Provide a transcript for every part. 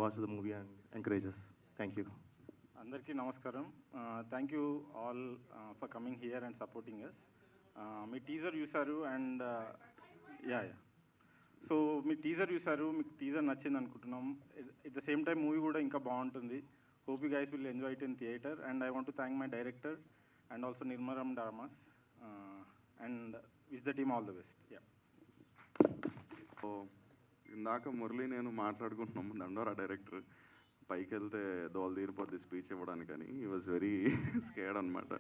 watch the movie and encourage us. Thank you. అందరికీ నమస్కారం. Thank you all for coming here and supporting us. మీ teaser చూసారు and so మీ teaser చూసారు, మీకు టీజర్ నచ్చింది అనుకుంటున్నాం. At the same time movie కూడా ఇంకా బాగుంటుంది. Hope you guys will enjoy it in theatre and I want to thank my director and also నిర్మరం డార్మాస్ and wish the team all the best. ఇందాక మురళి నేను మాట్లాడుకుంటున్నాము, దండోరా డైరెక్టర్ పైకి వెళ్తే దోలు తీరిపోద్ది స్పీచ్ ఇవ్వడానికని. ఈ వాజ్ వెరీ స్కేర్డ్ అనమాట.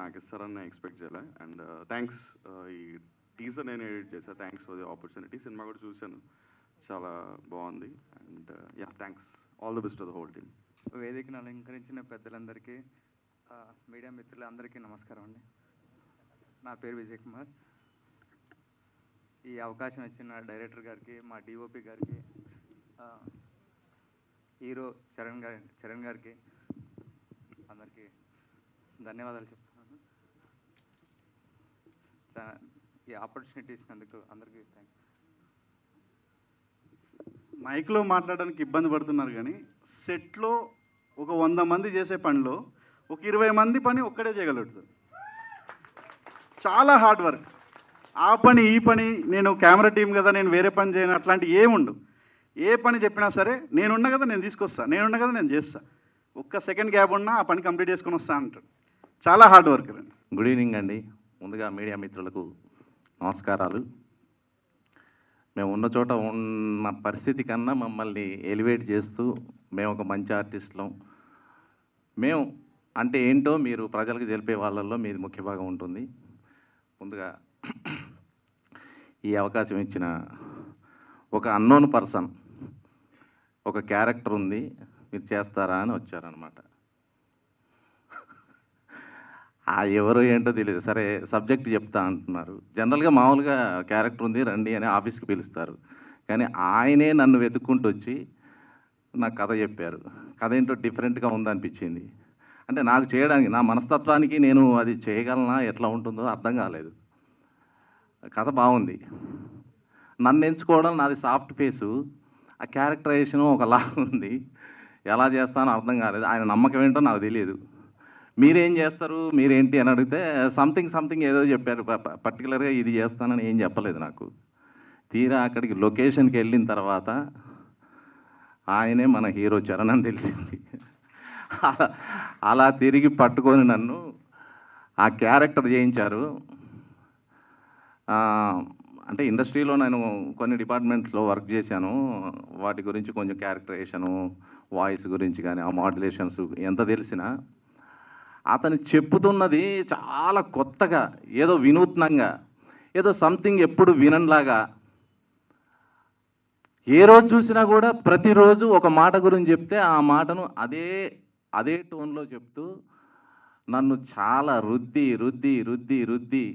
నాకు ఇస్తారని ఎక్స్పెక్ట్ చేయలే. అండ్ థ్యాంక్స్, ఈ టీజర్ నేను ఎడిట్ చేశాను. Thanks for the opportunity. Cinema కూడా చూశాను, చాలా బాగుంది. And thanks, all the best to the whole team. వేదికను అలంకరించిన పెద్దలందరికీ, మీడియా మిత్రులందరికీ నమస్కారం అండి. నా పేరు విజయ్ కుమార్. ఈ అవకాశం ఇచ్చిన డైరెక్టర్ గారికి, మా డిఓపి గారికి, హీరో చరణ్ గారికి అందరికీ ధన్యవాదాలు చెప్తున్నాను. ఈ ఆపర్చునిటీ ఇచ్చినందుకు అందరికీ థ్యాంక్స్. మైక్లో మాట్లాడడానికి ఇబ్బంది పడుతున్నారు, కానీ సెట్లో ఒక 100 మంది చేసే పనిలో ఒక 20 మంది పని ఒక్కడే చేయగలుగుతారు. చాలా హార్డ్ వర్క్. ఆ పని ఈ పని, నేను కెమెరా టీం కదా నేను వేరే పని చేయను అట్లాంటివి ఏముండు. ఏ పని చెప్పినా సరే నేనున్నా కదా నేను తీసుకొస్తా, నేనున్నా కదా నేను చేస్తా, ఒక్క సెకండ్ గ్యాప్ ఉన్నా ఆ పని కంప్లీట్ చేసుకొని వస్తా అంటాడు. చాలా హార్డ్ వర్క్ అండి. గుడ్ ఈవినింగ్ అండి. ముందుగా మీడియా మిత్రులకు నమస్కారాలు. మేము ఉన్న చోట ఉన్న పరిస్థితి కన్నా మమ్మల్ని ఎలివేట్ చేస్తూ మేము ఒక మంచి ఆర్టిస్టులం, మేము అంటే ఏంటో మీరు ప్రజలకు తెలిపే వాళ్ళల్లో మీది ముఖ్య భాగం ఉంటుంది. ముందుగా ఈ అవకాశం ఇచ్చిన ఒక అన్నోన్ పర్సన్, ఒక క్యారెక్టర్ ఉంది మీరు చేస్తారా అని వచ్చారనమాట. ఎవరు ఏంటో తెలియదు. సరే సబ్జెక్ట్ చెప్తా అంటున్నారు. జనరల్గా మామూలుగా క్యారెక్టర్ ఉంది రండి అని ఆఫీస్కి పిలుస్తారు, కానీ ఆయనే నన్ను వెతుక్కుంటూ వచ్చి నాకు కథ చెప్పారు. కథ ఏంటో డిఫరెంట్గా ఉందనిపించింది. అంటే నాకు చేయడానికి, నా మనస్తత్వానికి నేను అది చేయగలనా ఎట్లా ఉంటుందో అర్థం కాలేదు. కథ బాగుంది. నన్ను ఎంచుకోవడం నాది సాఫ్ట్ ఫేసు, ఆ క్యారెక్టరైజేషను ఒకలా ఉంది. ఎలా చేస్తానో అర్థం కాలేదు. ఆయన నమ్మకం ఏంటో నాకు తెలియదు. మీరేం చేస్తారు మీరేంటి అని అడిగితే సంథింగ్ ఏదో చెప్పారు. పర్టికులర్గా ఇది చేస్తానని ఏం చెప్పలేదు నాకు. తీరా అక్కడికి లొకేషన్కి వెళ్ళిన తర్వాత ఆయనే మన హీరో చరణ్ అని తెలిసింది. అలా తిరిగి పట్టుకొని నన్ను ఆ క్యారెక్టర్ చేయించారు. అంటే ఇండస్ట్రీలో నేను కొన్ని డిపార్ట్మెంట్స్లో వర్క్ చేశాను. వాటి గురించి కొంచెం క్యారెక్టరైజేషను, వాయిస్ గురించి కానీ ఆ మాడ్యులేషన్స్ ఎంత తెలిసినా అతను చెప్పుతున్నది చాలా కొత్తగా, ఏదో వినూత్నంగా, ఏదో సంథింగ్ ఎప్పుడు వినలాగా. ఏ రోజు చూసినా కూడా ప్రతిరోజు ఒక మాట గురించి చెప్తే ఆ మాటను అదే టోన్లో చెప్తూ నన్ను చాలా రుద్ది రుద్ది రుద్ది రుద్ది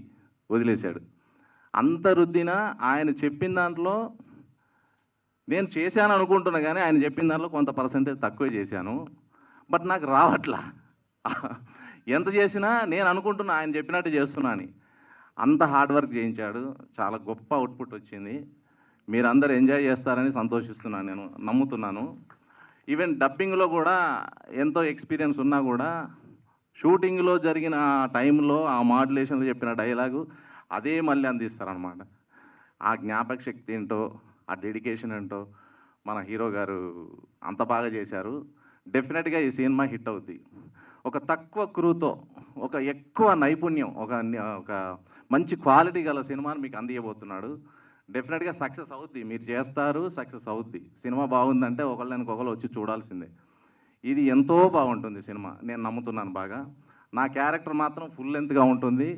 వదిలేశాడు. అంత రుద్దినా ఆయన చెప్పిన దాంట్లో నేను చేశాను అనుకుంటున్నా, కానీ ఆయన చెప్పిన దాంట్లో కొంత పర్సెంటేజ్ తక్కువే చేశాను. బట్ నాకు రావట్లా. ఎంత చేసినా నేను అనుకుంటున్నా ఆయన చెప్పినట్టు చేస్తున్నా అని. అంత హార్డ్ వర్క్ చేయించాడు. చాలా గొప్ప అవుట్పుట్ వచ్చింది. మీరందరూ ఎంజాయ్ చేస్తారని సంతోషిస్తున్నాను, నేను నమ్ముతున్నాను. ఈవెన్ డబ్బింగ్లో కూడా ఎంతో ఎక్స్పీరియన్స్ ఉన్నా కూడా షూటింగ్లో జరిగిన టైంలో ఆ మాడ్యులేషన్లో చెప్పిన డైలాగు అదే మళ్ళీ అందిస్తారనమాట. ఆ జ్ఞాపక శక్తి ఏంటో, ఆ డెడికేషన్ ఏంటో మన హీరో గారు అంత బాగా చేశారు. డెఫినెట్గా ఈ సినిమా హిట్ అవుద్ది. ఒక తక్కువ క్రూతో ఒక ఎక్కువ నైపుణ్యం, ఒక మంచి క్వాలిటీ గల సినిమాని మీకు అందియబోతున్నాడు. డెఫినెట్గా సక్సెస్ అవుద్ది. మీరు చేస్తారు, సక్సెస్ అవుద్ది. సినిమా బాగుందంటే ఒకళ్ళు వచ్చి చూడాల్సిందే. ఇది ఎంతో బాగుంటుంది సినిమా, నేను నమ్ముతున్నాను బాగా. నా క్యారెక్టర్ మాత్రం ఫుల్ లెంత్గా ఉంటుంది.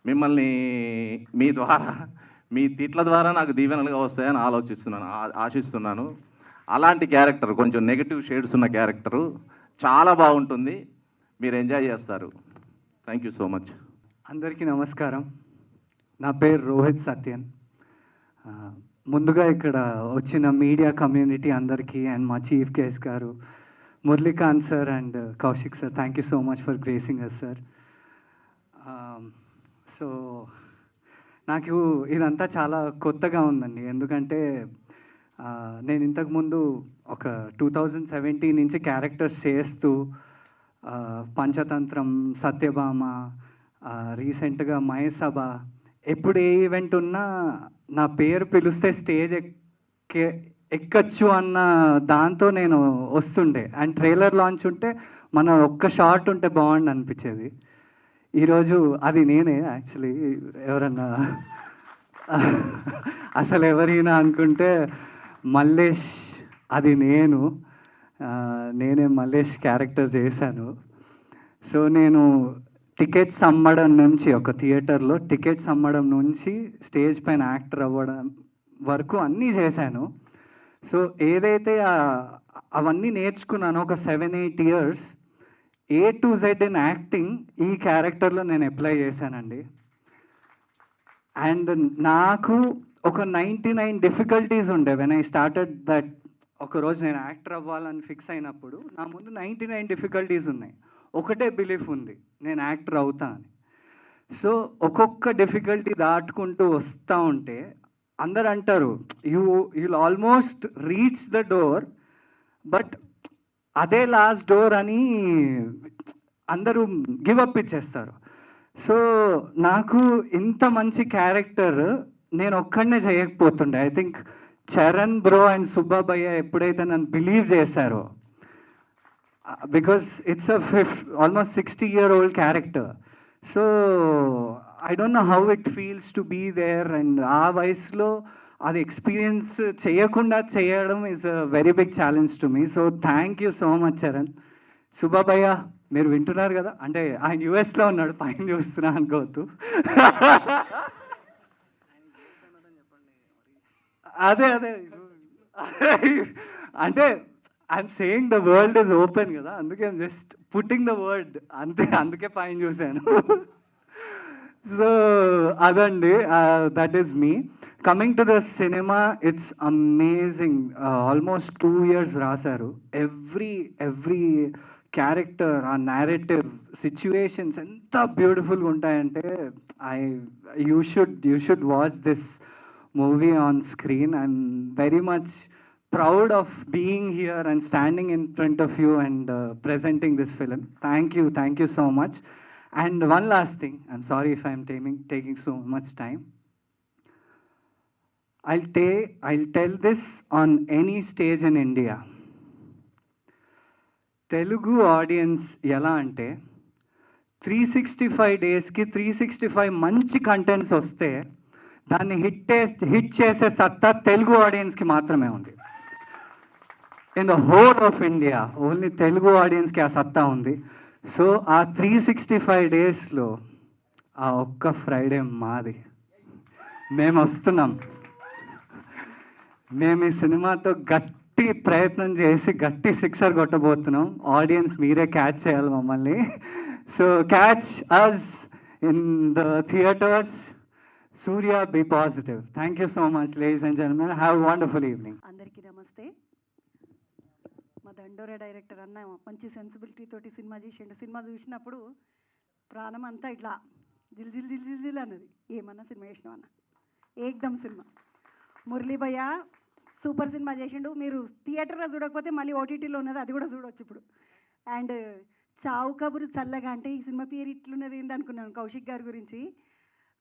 మిమ్మల్ని మీ తిట్ల ద్వారా నాకు దీవెనలుగా వస్తాయని ఆశిస్తున్నాను. అలాంటి క్యారెక్టర్, కొంచెం నెగిటివ్ షేడ్స్ ఉన్న క్యారెక్టరు చాలా బాగుంటుంది. మీరు ఎంజాయ్ చేస్తారు. Thank you so much. అందరికీ నమస్కారం. నా పేరు రోహిత్ సత్యన్. ముందుగా ఇక్కడ వచ్చిన మీడియా కమ్యూనిటీ అందరికీ అండ్ మా చీఫ్ గెస్ట్ గారు Muralikanth sir and Kaushik sir, thank you so much for gracing us sir. So నాకు ఇదంతా చాలా కొత్తగా ఉందండి. ఎందుకంటే నేను ఇంతకుముందు ఒక 2017 నుంచి క్యారెక్టర్స్ చేస్తూ పంచతంత్రం, సత్యభామ, రీసెంట్గా మహేసభ, ఎప్పుడు ఏ ఈవెంట్ ఉన్నా నా పేరు పిలిస్తే స్టేజ్ ఎక్కచ్చు అన్న దాంతో నేను వస్తుండే. అండ్ ట్రైలర్ లాంచ్ ఉంటే మన ఒక్క షార్ట్ ఉంటే బాగుండు అనిపించేది. ఈరోజు అది నేనే యాక్చువల్లీ. ఎవరన్నా అసలు ఎవరైనా అనుకుంటే మల్లేష్, అది నేనే మల్లేష్ క్యారెక్టర్ చేశాను. సో నేను టికెట్స్ అమ్మడం నుంచి, ఒక థియేటర్లో టికెట్స్ అమ్మడం నుంచి స్టేజ్ పైన యాక్టర్ అవ్వడం వరకు అన్నీ చేశాను. సో ఏదైతే అవన్నీ నేర్చుకున్నానో ఒక 7-8 years A to Z in acting ఈ క్యారెక్టర్లో నేను అప్లై చేశానండి. అండ్ నాకు ఒక 99 డిఫికల్టీస్ ఉండే వెన్ ఐ స్టార్టెడ్ దట్. ఒకరోజు నేను యాక్టర్ అవ్వాలని ఫిక్స్ అయినప్పుడు నా ముందు 99 డిఫికల్టీస్ ఉన్నాయి. ఒకటే బిలీఫ్ ఉంది, నేను యాక్టర్ అవుతా అని. సో ఒక్కొక్క డిఫికల్టీ దాటుకుంటూ వస్తూ ఉంటే అందరు అంటారు you'll almost reach the door, but అదే లాస్ట్ డోర్ అని అందరూ గివ్ అప్ ఇచ్చేస్తారు. సో నాకు ఇంత మంచి క్యారెక్టర్ నేను ఒక్కడనే చేయకపోతుండే. I think Charan bro and సుబ్బాభయ్య ఎప్పుడైతే నన్ను బిలీవ్ చేశారో, because it's almost 60-year-old character. So I don't know how it feels to be there. And ఆ వయసులో అది ఎక్స్పీరియన్స్ చేయకుండా చేయడం is a very big challenge to me. So thank you so much Charan. సుబ్బాభయ్య మీరు వింటున్నారు కదా, అంటే ఆయన యుఎస్లో ఉన్నాడు, పైన చూస్తున్నా అనుకోవద్దు. అదే అంటే I'm saying the world is open కదా, అందుకే I'm just putting the word అంతే, అందుకే పైన చూశాను. సో అదండి, that is me. Coming to the cinema, it's amazing. Almost 2 years రాశారు. ఎవ్రీ క్యారెక్టర్, ఆ నేరేటివ్, సిచ్యువేషన్స్ ఎంత బ్యూటిఫుల్గా ఉంటాయంటే you should watch this movie on screen. I'm very much proud of being here and standing in front of you and presenting this film. Thank you so much. And one last thing, I'm sorry if I'm taking so much time. I'll tell this on any stage in India. Telugu audience ఎలా అంటే 365 daysకి 365 మంచి contents వస్తే దాన్ని hit చేసే సత్తా తెలుగు ఆడియన్స్కి మాత్రమే ఉంది. In the whole of India only Telugu ఆడియన్స్కి ఆ సత్తా ఉంది. సో ఆ 365 daysలో ఆ ఒక్క ఫ్రైడే మాది. మేము వస్తున్నాం. మేము ఈ సినిమాతో గట్టి ప్రయత్నం చేసి గట్టి సిక్సర్ కొట్టబోతున్నాం. ఆడియన్స్ మీరే క్యాచ్ చేయాలి మమ్మల్ని. So catch us in the theatres. Surya, be positive. Thank you so much ladies and gentlemen. Have wonderful evening. అందరికీ నమస్తే. మా దండోరా డైరెక్టర్ అన్న మంచి సెన్సిబిలిటీ తోటి సినిమా చేసిండు. సినిమా చూసినప్పుడు ప్రాణం అంతా ఇట్లా జిల్ జిల్ జిల్ జిల్ జిల్ అన్నది. ఏమన్నా సినిమా చేసినాం అన్న, ఏకదమ్ సినిమా. మురళీ భయ్య సూపర్ సినిమా చేసిండు. మీరు థియేటర్లో చూడకపోతే మళ్ళీ ఓటీటీలో ఉన్నది, అది కూడా చూడవచ్చు ఇప్పుడు. అండ్ చావు కబురు చల్లగా అంటే ఈ సినిమా పేరు ఇట్లున్నది ఏంటి అనుకున్నాను కౌశిక్ గారి గురించి.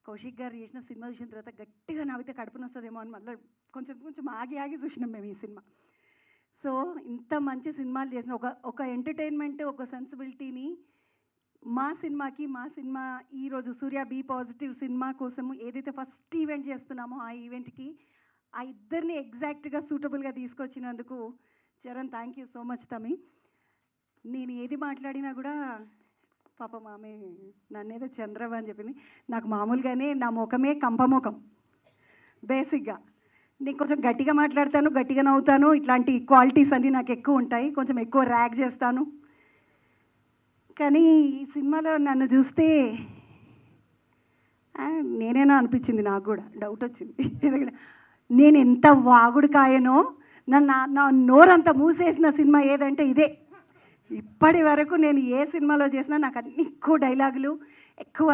కౌశిక్ గారు చేసిన సినిమా చూసిన తర్వాత గట్టిగా నవ్వితే కడుపున వస్తుందేమో అని మళ్ళీ కొంచెం ఆగి చూసినాం మేము ఈ సినిమా. సో ఇంత మంచి సినిమాలు చేసిన ఒక ఎంటర్టైన్మెంట్, ఒక సెన్సిబిలిటీని మా సినిమా ఈరోజు సూర్య బీ పాజిటివ్ సినిమా కోసము ఏదైతే ఫస్ట్ ఈవెంట్ చేస్తున్నామో ఆ ఈవెంట్కి ఆ ఇద్దరిని ఎగ్జాక్ట్గా సూటబుల్గా తీసుకొచ్చినందుకు Charan thank you so much తమి. నేను ఏది మాట్లాడినా కూడా పాపం ఆమె నన్నేదో చంద్రవ అని చెప్పింది. నాకు మామూలుగానే నా ముఖమే కంపముఖం బేసిక్గా. నేను కొంచెం గట్టిగా మాట్లాడతాను, గట్టిగా నవ్వుతాను, ఇట్లాంటి క్వాలిటీస్ అన్నీ నాకు ఎక్కువ ఉంటాయి. కొంచెం ఎక్కువ ర్యాగ్ చేస్తాను. కానీ ఈ సినిమాలో నన్ను చూస్తే నేనేనా అనిపించింది, నాకు కూడా డౌట్ వచ్చింది. ఎందుకంటే నేను ఎంత వాగుడు కాయనో, నా నోరంతా మూసేసిన సినిమా ఏదంటే ఇదే. ఇప్పటి వరకు నేను ఏ సినిమాలో చేసినా నాకు అన్ని ఎక్కువ డైలాగులు, ఎక్కువ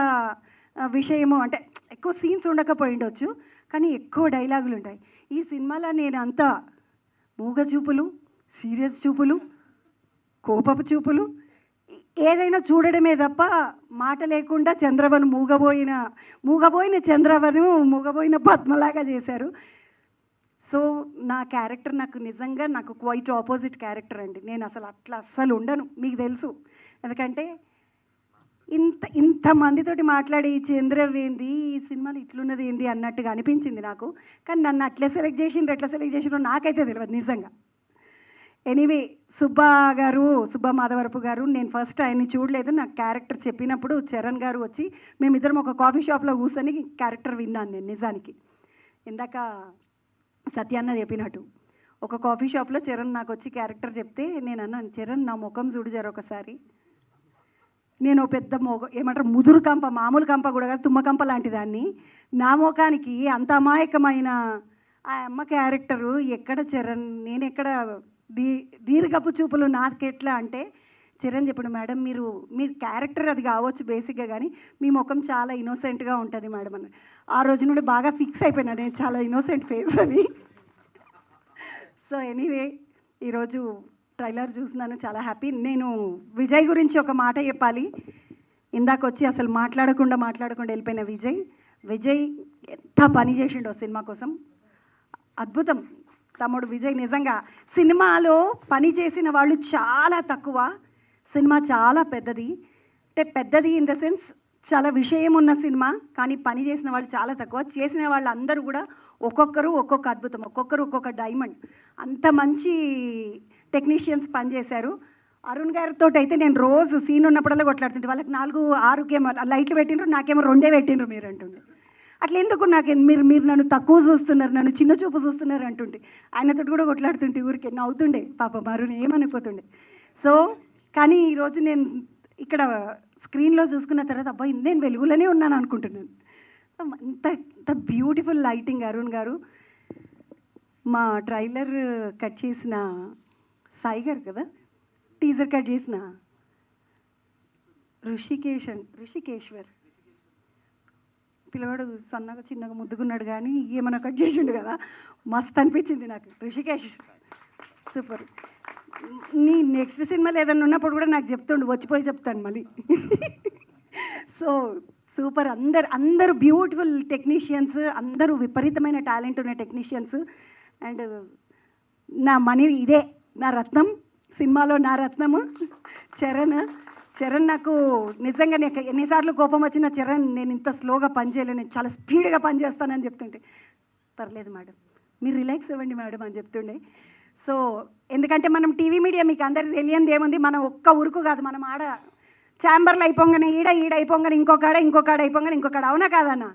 విషయము, అంటే ఎక్కువ సీన్స్ ఉండకపోయి ఉండొచ్చు కానీ ఎక్కువ డైలాగులు ఉంటాయి. ఈ సినిమాలో నేను అంతా మూగ చూపులు, సీరియస్ చూపులు, కోపపు చూపులు, ఏదైనా చూడడమే తప్ప మాట లేకుండా చంద్రవను మూగబోయిన చంద్రవను మూగబోయిన పద్మలాగా చేశారు. సో నా క్యారెక్టర్ నాకు క్వైట్ ఆపోజిట్ క్యారెక్టర్ అండి. నేను అస్సలు ఉండను, మీకు తెలుసు. ఎందుకంటే ఇంతమందితోటి మాట్లాడి చంద్రవ్ ఏంది, ఈ సినిమాలో ఇట్లున్నది ఏంది అన్నట్టుగా అనిపించింది నాకు. కానీ నన్ను ఎట్లా సెలెక్ట్ చేసిండ్రో నాకైతే తెలియదు నిజంగా. ఎనీవే, సుబ్బా మాధవరపు గారు, నేను ఫస్ట్ ఆయన్ని చూడలేదు. నాకు క్యారెక్టర్ చెప్పినప్పుడు చరణ్ గారు వచ్చి మేమిద్దరం ఒక కాఫీ షాప్లో కూర్చొని క్యారెక్టర్ విన్నాను నేను. నిజానికి ఇందాక సత్యాన్న చెప్పినట్టు ఒక కాఫీ షాప్లో చరణ్ నాకు వచ్చి క్యారెక్టర్ చెప్తే నేను అన్నాను, చరణ్ నా ముఖం చూడు జర ఒకసారి. నేను పెద్ద ఏమంటారు ముదురు కంప, మామూలు కంప కూడా కాదు, తుమ్మకంప లాంటి దాన్ని. నా ముఖానికి అంత అమాయకమైన ఆ అమ్మ క్యారెక్టరు ఎక్కడ చరణ్, నేను ఎక్కడ దీర్ఘపు చూపులు నాకెట్లా అంటే చరణ్ చెప్పాడు, మేడం మీ క్యారెక్టర్ అది కావచ్చు బేసిక్గా, కానీ మీ ముఖం చాలా ఇన్నోసెంట్గా ఉంటుంది మేడం అని. ఆ రోజు నుండి బాగా ఫిక్స్ అయిపోయినా నేను చాలా ఇన్నోసెంట్ ఫేస్ అని. సో ఎనీవే, ఈరోజు ట్రైలర్ చూస్తున్నాను, చాలా హ్యాపీ. నేను విజయ్ గురించి ఒక మాట చెప్పాలి. ఇందాక వచ్చి అసలు మాట్లాడకుండా వెళ్ళిపోయిన విజయ్ ఎంత పని చేసిండో సినిమా కోసం. అద్భుతం తమ్ముడు విజయ్. నిజంగా సినిమాలో పని చేసిన వాళ్ళు చాలా తక్కువ. సినిమా చాలా పెద్దది, అంటే పెద్దది ఇన్ ద సెన్స్ చాలా విషయం ఉన్న సినిమా, కానీ పని చేసిన వాళ్ళు చాలా తక్కువ. చేసిన వాళ్ళందరూ కూడా ఒక్కొక్కరు ఒక్కొక్క అద్భుతం, ఒక్కొక్కరు ఒక్కొక్క డైమండ్. అంత మంచి టెక్నీషియన్స్ పనిచేశారు. అరుణ్ గారితో అయితే నేను రోజు సీన్ ఉన్నప్పుడల్లా కొట్లాడుతుంటే, వాళ్ళకి 4-6 కెమెరా లైట్లు పెట్టిండ్రు, నాకేమో 2 పెట్టిండ్రు మీరు అంటుండే. అట్లా ఎందుకు మీరు నన్ను తక్కువ చూస్తున్నారు, నన్ను చిన్న చూపు చూస్తున్నారు అంటుంటే ఆయనతో కూడా కొట్లాడుతుంటే ఊరికే నవ్వుతుండే పాపం అరుణ్, ఏమనుకోతుండే. సో కానీ ఈరోజు నేను ఇక్కడ స్క్రీన్లో చూసుకున్న తర్వాత అబ్బాయి నేను వెలుగులోనే ఉన్నాను అనుకుంటున్నాను. అంత బ్యూటిఫుల్ లైటింగ్ అరుణ్ గారు. మా ట్రైలర్ కట్ చేసిన సాయి గారు కదా, టీజర్ కట్ చేసిన ఋషికేశ్వర్ పిల్లవాడు సన్నగా చిన్నగా ముద్దుకున్నాడు, కానీ ఏమన్నా కట్ చేసిండు కదా, మస్తు అనిపించింది నాకు. ఋషికేష్ సూపర్. నీ నెక్స్ట్ సినిమాలో ఏదైనా ఉన్నప్పుడు కూడా నాకు చెప్తుండు, వచ్చిపోయి చెప్తాను మళ్ళీ. So super. అందరూ బ్యూటిఫుల్ టెక్నీషియన్స్, అందరూ విపరీతమైన టాలెంట్ ఉన్న టెక్నీషియన్స్. అండ్ నా మనీ ఇదే నా రత్నం, సినిమాలో నా రత్నము చరణ్ నాకు నిజంగా ఎన్నిసార్లు కోపం వచ్చిన చరణ్ నేను ఇంత స్లోగా పనిచేయలేను, నేను చాలా స్పీడ్గా పనిచేస్తానని చెప్తుంటే, పర్లేదు మేడం మీరు రిలాక్స్ అవ్వండి మేడం అని చెప్తుండే. సో ఎందుకంటే మనం టీవీ మీడియా మీకు అందరికీ తెలియంది ఏముంది, మనం ఒక్క ఉరుకు కాదు, మనం ఆడ ఛాంబర్లు అయిపోగానే ఈడ అయిపోగానే ఇంకొకాడ అయిపోగానే ఇంకొకాడ, అవునా కాదన్నా?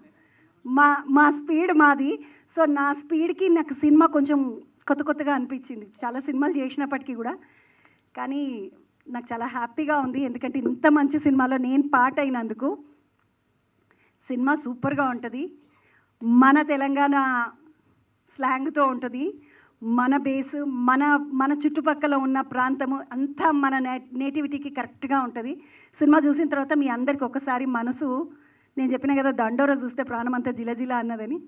మా స్పీడ్ మాది. సో నా స్పీడ్కి నాకు సినిమా కొంచెం కొత్తగా అనిపించింది, చాలా సినిమాలు చేసినప్పటికీ కూడా. కానీ నాకు చాలా హ్యాపీగా ఉంది, ఎందుకంటే ఇంత మంచి సినిమాలో నేను పార్ట్ అయినందుకు. సినిమా సూపర్గా ఉంటుంది, మన తెలంగాణ స్లాంగ్తో ఉంటుంది, మన బేసు మన చుట్టుపక్కల ఉన్న ప్రాంతము అంతా మన నేటివిటీకి కరెక్ట్గా ఉంటుంది. సినిమా చూసిన తర్వాత మీ అందరికి ఒకసారి మనసు, నేను చెప్పిన కదా దండోరా చూస్తే ప్రాణం అంతా జిలజిల అన్నదని,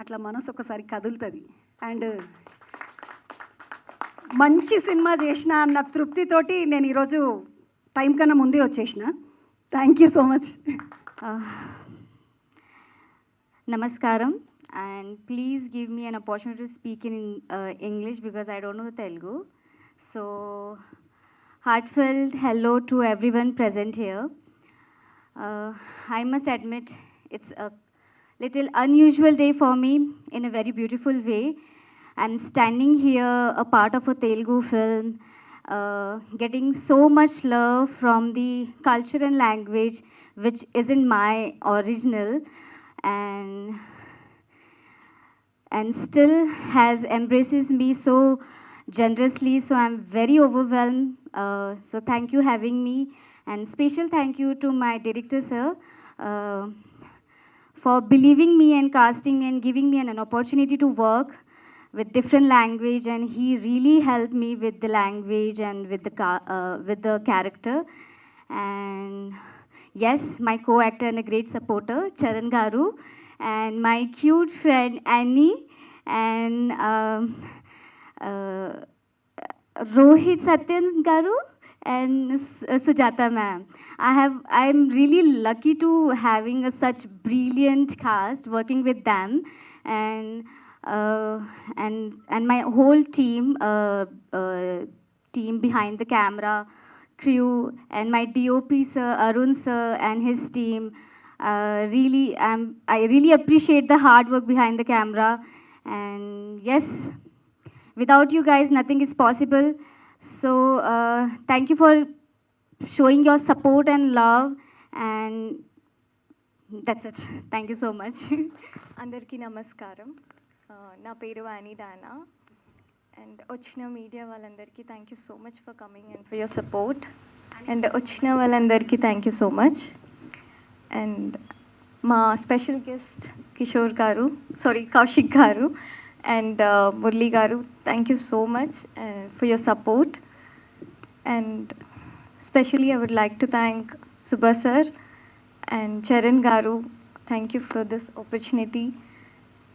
అట్లా మనసు ఒకసారి కదులుతుంది. అండ్ మంచి సినిమా చేసిన అన్న తృప్తితోటి నేను ఈరోజు టైం కన్నా ముందే వచ్చేసిన. Thank you so much. Namaskaram, and please give me an opportunity to speak in English because I don't know the Telugu. So, heartfelt hello to everyone present here. I must admit it's a little unusual day for me in a very beautiful way. I'm standing here a part of a Telugu film, getting so much love from the culture and language which isn't my original, and still has embraces me so generously. So I'm very overwhelmed. So thank you having me, and special thank you to my director sir for believing me and casting me and giving me an opportunity to work with different language, and he really helped me with the language and with the character. And yes, my co-actor and a great supporter Charan Garu, and my cute friend Annie, and Rohit Satyan Garu and Sujata ma'am. I'm really lucky to having such brilliant cast working with them, and my whole team, team behind the camera, crew, and my DOP sir Arun sir and his team. I really appreciate the hard work behind the camera, and yes, without you guys, nothing is possible. So thank you for showing your support and love, and that's it. Thank you so much. అందరికీ నమస్కారం. నా పేరు వాణి దానా, and వచ్చిన media వాళ్ళందరికీ thank you so much for coming and for your support. And వచ్చిన వాళ్ళందరికీ thank you so much. And మా స్పెషల్ గెస్ట్ కిషోర్ గారు, కౌశిక్ గారు అండ్ మురళి గారు, thank you so much for your support. And specially I would like to thank Subba sir and Charan Garu, thank you for this opportunity,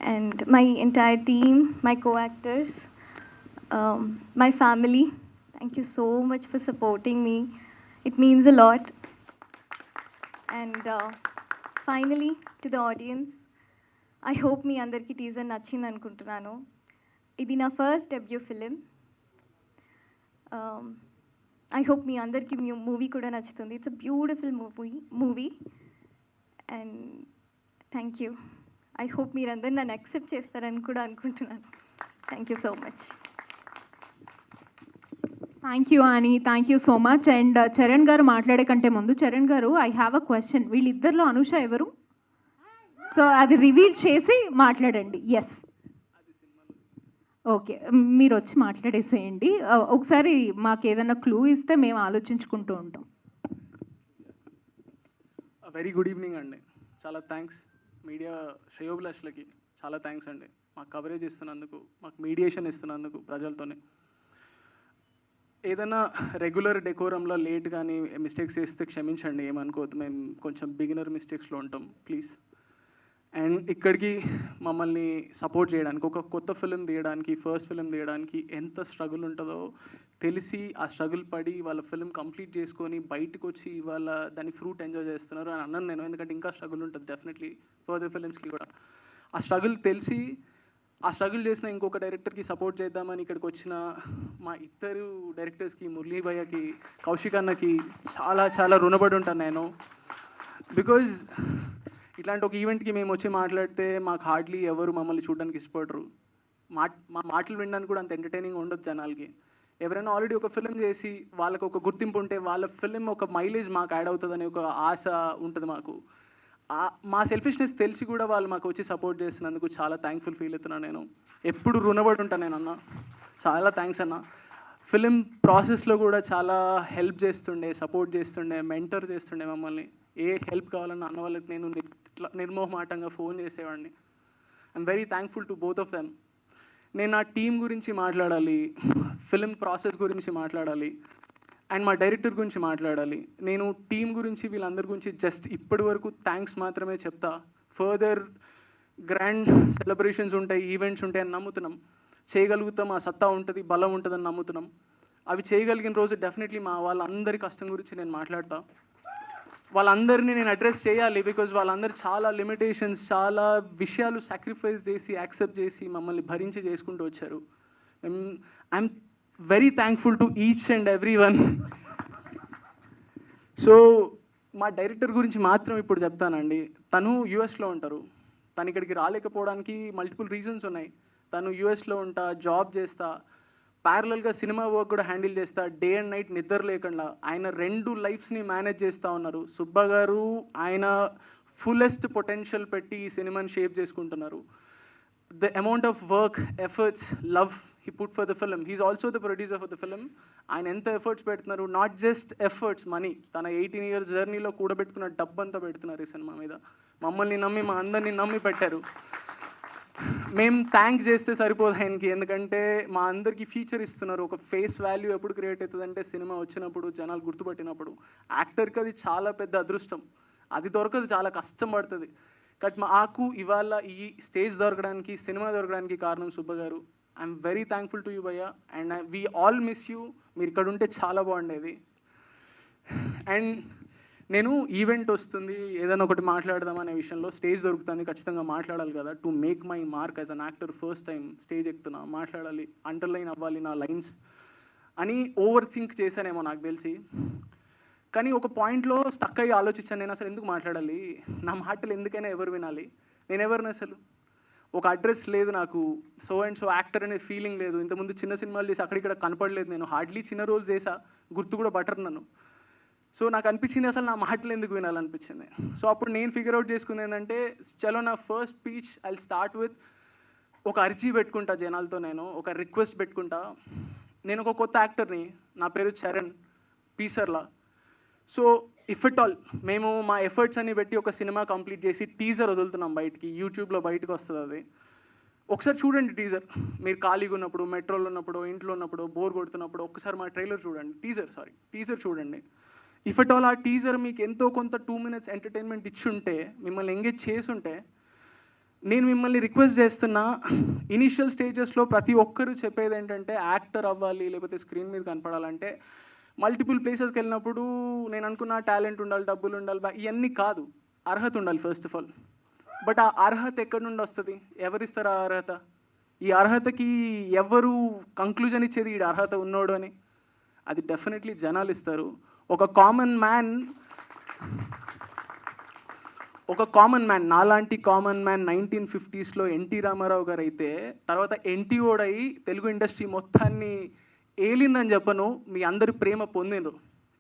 and my entire team, my co-actors, my family, thank you so much for supporting me. It means a lot. And finally, to the audience, I hope మీ అందరికీ teaser నచ్చింది అనుకుంటున్నాను. ఇది నా first debut film. I hope మీ అందరికీ movie కూడా నచ్చుతుంది. It's a beautiful movie and thank you. I hope మీరందరూ నన్ను యాక్సెప్ట్ చేస్తారని కూడా అనుకుంటున్నాను. Thank you so much. Thank you అని, thank you so much. And Charan garu మాట్లాడే కంటే ముందు, చరణ్ గారు, ఐ హ్యావ్ అ క్వశ్చన్. వీళ్ళిద్దరిలో అనుష ఎవరు? సో అది రివీల్ చేసి మాట్లాడండి. ఎస్, ఓకే, మీరు వచ్చి మాట్లాడేసేయండి. ఒకసారి మాకు ఏదైనా క్లూ ఇస్తే మేము ఆలోచించుకుంటూ ఉంటాం. వెరీ గుడ్ ఈవినింగ్ అండి. చాలా థ్యాంక్స్ మీడియా శ్రేయోభిలాష్లకి, చాలా థ్యాంక్స్ అండి. మాకు కవరేజ్ ఇస్తున్నందుకు, మాకు మీడియేషన్ ఇస్తున్నందుకు ప్రజలతోనే. ఏదైనా రెగ్యులర్ డెకోరంలో లేట్ కానీ మిస్టేక్స్ చేస్తే క్షమించండి, ఏమనుకోవద్దు. మేము కొంచెం బిగినర్ మిస్టేక్స్లో ఉంటాం, ప్లీజ్. అండ్ ఇక్కడికి మమ్మల్ని సపోర్ట్ చేయడానికి, ఒక కొత్త ఫిలిం తీయడానికి, ఫస్ట్ ఫిలిం తీయడానికి ఎంత స్ట్రగుల్ ఉంటుందో తెలిసి, ఆ స్ట్రగుల్ పడి వాళ్ళ ఫిలిం కంప్లీట్ చేసుకొని బయటకు వచ్చి ఇవాళ దాని ఫ్రూట్ ఎంజాయ్ చేస్తున్నారు అని అన్నాను నేను. ఎందుకంటే ఇంకా స్ట్రగుల్ ఉంటుంది డెఫినెట్లీ ఫర్దర్ ఫిలిమ్స్కి కూడా. ఆ స్ట్రగుల్ తెలిసి, ఆ స్ట్రగుల్ చేసిన ఇంకొక డైరెక్టర్కి సపోర్ట్ చేద్దామని ఇక్కడికి వచ్చిన మా ఇద్దరు డైరెక్టర్స్కి, మురళీ భయ్యకి, కౌశిక్ అన్నకి చాలా చాలా రుణపడి ఉంటాను నేను. బికాజ్ ఇట్లాంటి ఒక ఈవెంట్కి మేము వచ్చి మాట్లాడితే మాకు హార్డ్లీ ఎవరు మమ్మల్ని చూడడానికి ఇష్టపడరు. మా మాటలు వినడానికి కూడా అంత ఎంటర్టైనింగ్ ఉండదు జనాలకి. ఎవరైనా ఆల్రెడీ ఒక ఫిలిం చేసి వాళ్ళకు ఒక గుర్తింపు ఉంటే వాళ్ళ ఫిలిం ఒక మైలేజ్ మాకు యాడ్ అవుతుందనే ఒక ఆశ ఉంటుంది మాకు. మా సెల్ఫిష్నెస్ తెలిసి కూడా వాళ్ళు మాకు వచ్చి సపోర్ట్ చేస్తున్నందుకు చాలా థ్యాంక్ఫుల్ ఫీల్ అవుతున్నాను నేను. ఎప్పుడు రుణపడి ఉంటాను నేను అన్న. చాలా థ్యాంక్స్ అన్న. ఫిలిం ప్రాసెస్లో కూడా చాలా హెల్ప్ చేస్తుండే, సపోర్ట్ చేస్తుండే, మెంటర్ చేస్తుండే మమ్మల్ని. ఏ హెల్ప్ కావాలన్నా అన్న వాళ్ళకి నేను నిర్మోహమాటంగా ఫోన్ చేసేవాడిని. I'm very thankful to both of them. నేను నా టీం గురించి మాట్లాడాలి, ఫిలిం ప్రాసెస్ గురించి మాట్లాడాలి, అండ్ మా డైరెక్టర్ గురించి మాట్లాడాలి. నేను టీం గురించి, వీళ్ళందరి గురించి జస్ట్ ఇప్పటి వరకు థ్యాంక్స్ మాత్రమే చెప్తా. ఫర్దర్ గ్రాండ్ సెలబ్రేషన్స్ ఉంటాయి, ఈవెంట్స్ ఉంటాయి అని నమ్ముతున్నాం. చేయగలుగుతాం, ఆ సత్తా ఉంటుంది, బలం ఉంటుందని నమ్ముతున్నాం. అవి చేయగలిగిన రోజు డెఫినెట్లీ మా వాళ్ళందరి కష్టం గురించి నేను మాట్లాడతా. వాళ్ళందరినీ నేను అడ్రస్ చేయాలి. బికాజ్ వాళ్ళందరూ చాలా లిమిటేషన్స్, చాలా విషయాలు సాక్రిఫైస్ చేసి, యాక్సెప్ట్ చేసి, మమ్మల్ని భరించి చేసుకుంటూ వచ్చారు. I'm very thankful to each and every one. So మా డైరెక్టర్ గురించి మాత్రం ఇప్పుడు చెప్తానండి. తను యూఎస్లో ఉంటారు. తను ఇక్కడికి రాలేకపోవడానికి మల్టిపుల్ రీజన్స్ ఉన్నాయి. తను యూఎస్లో ఉంటా, జాబ్ చేస్తా, ప్యారలల్గా సినిమా వర్క్ కూడా హ్యాండిల్ చేస్తా, డే అండ్ నైట్ నిద్ర లేకుండా ఆయన 2 లైఫ్స్ని మేనేజ్ చేస్తూ ఉన్నారు. సుబ్బా గారు ఆయన ఫుల్లెస్ట్ పొటెన్షియల్ పెట్టి ఈ సినిమాని షేప్ చేసుకుంటున్నారు. The amount of work, efforts, love he put for the film. He's also the producer for the film. ఆయన ఎంత ఎఫర్ట్స్ పెడుతున్నారు, నాట్ జస్ట్ ఎఫర్ట్స్, మనీ. తన 18 years జర్నీలో కూడబెట్టుకున్న డబ్బంతా పెడుతున్నారు ఈ సినిమా మీద. మమ్మల్ని నమ్మి, మా అందరినీ నమ్మి పెట్టారు. మేము థ్యాంక్స్ చేస్తే సరిపోదు ఆయనకి, ఎందుకంటే మా అందరికీ ఫీచర్ ఇస్తున్నారు. ఒక ఫేస్ వాల్యూ ఎప్పుడు క్రియేట్ అవుతుందంటే సినిమా వచ్చినప్పుడు, జనాలు గుర్తుపట్టినప్పుడు. యాక్టర్కి అది చాలా పెద్ద అదృష్టం, అది దొరకదు, చాలా కష్టం పడుతుంది. బట్ మాకు ఇవాళ ఈ స్టేజ్ దొరకడానికి, సినిమా దొరకడానికి కారణం Subba garu. I'm very thankful to you భయ్యా, and we all miss you. మీరు ఇక్కడ ఉంటే చాలా బాగుండేది. అండ్ నేను ఈవెంట్ వస్తుంది, ఏదైనా ఒకటి మాట్లాడదాం అనే విషయంలో స్టేజ్ దొరుకుతుంది, ఖచ్చితంగా మాట్లాడాలి కదా. To make my mark as an actor, first time stage ఎక్కుతున్నా, మాట్లాడాలి, అండర్లైన్ అవ్వాలి నా లైన్స్ అని ఓవర్ థింక్ చేశానేమో నాకు తెలిసి. కానీ ఒక పాయింట్లో స్టక్ అయ్యి ఆలోచించాను, నేను అసలు ఎందుకు మాట్లాడాలి, నా మాటలు ఎందుకైనా ఎవరు వినాలి, నేను ఎవరిని అసలు, ఒక అడ్రస్ లేదు నాకు, సో అండ్ సో యాక్టర్ అనే ఫీలింగ్ లేదు. ఇంతకుముందు చిన్న సినిమాలు చేసి అక్కడిక్కడ కనపడలేదు, నేను హార్డ్లీ చిన్న రోల్స్ చేసా, గుర్తు కూడా బటర్ నన్ను. సో నాకు అనిపించింది అసలు నా మాటలు ఎందుకు వినాలనిపించింది. సో అప్పుడు నేను ఫిగర్ అవుట్ చేసుకుంది ఏంటంటే, చలో నా first speech I start with ఒక అర్జీ పెట్టుకుంటా జనాలతో, నేను ఒక రిక్వెస్ట్ పెట్టుకుంటా. నేను ఒక కొత్త యాక్టర్ని, నా పేరు Charan Peesarla. So if it all మేము మా ఎఫర్ట్స్ అన్ని పెట్టి ఒక సినిమా కంప్లీట్ చేసి టీజర్ వదులుతున్నాం బయటికి, యూట్యూబ్లో బయటకు వస్తుంది అది. ఒకసారి చూడండి టీజర్, మీరు ఖాళీగా ఉన్నప్పుడు, మెట్రోలో ఉన్నప్పుడు, ఇంట్లో ఉన్నప్పుడు, బోర్ కొడుతున్నప్పుడు ఒక్కసారి మా ట్రైలర్ చూడండి, టీజర్ చూడండి. ఇఫ్ ఇట్ ఆల్ ఆ టీజర్ మీకు ఎంతో కొంత 2 minutes ఎంటర్టైన్మెంట్ ఇచ్చుంటే, మిమ్మల్ని ఎంగేజ్ చేసుంటే, నేను మిమ్మల్ని రిక్వెస్ట్ చేస్తున్నా, ఇనీషియల్ స్టేజెస్లో ప్రతి ఒక్కరూ చెప్పేది ఏంటంటే యాక్టర్ అవ్వాలి లేకపోతే స్క్రీన్ మీద కనపడాలంటే మల్టిపుల్ ప్లేసెస్కి వెళ్ళినప్పుడు నేను అనుకున్న టాలెంట్ ఉండాలి, డబ్బులు ఉండాలి, ఇవన్నీ కాదు, అర్హత ఉండాలి ఫస్ట్ ఆఫ్ ఆల్. బట్ ఆ అర్హత ఎక్కడి నుండి వస్తుంది, ఎవరిస్తారు ఆ అర్హత? ఈ అర్హతకి ఎవరు కంక్లూజన్ ఇచ్చేది ఈ అర్హత ఉన్నోడు అని? అది డెఫినెట్లీ జనాలు ఇస్తారు. ఒక కామన్ మ్యాన్ నాలాంటి common man 1950s NT Ramarao గారు అయితే, తర్వాత ఎన్టీఓడై తెలుగు ఇండస్ట్రీ మొత్తాన్ని ఏలిందని చెప్పను, మీ అందరి ప్రేమ పొందినరు.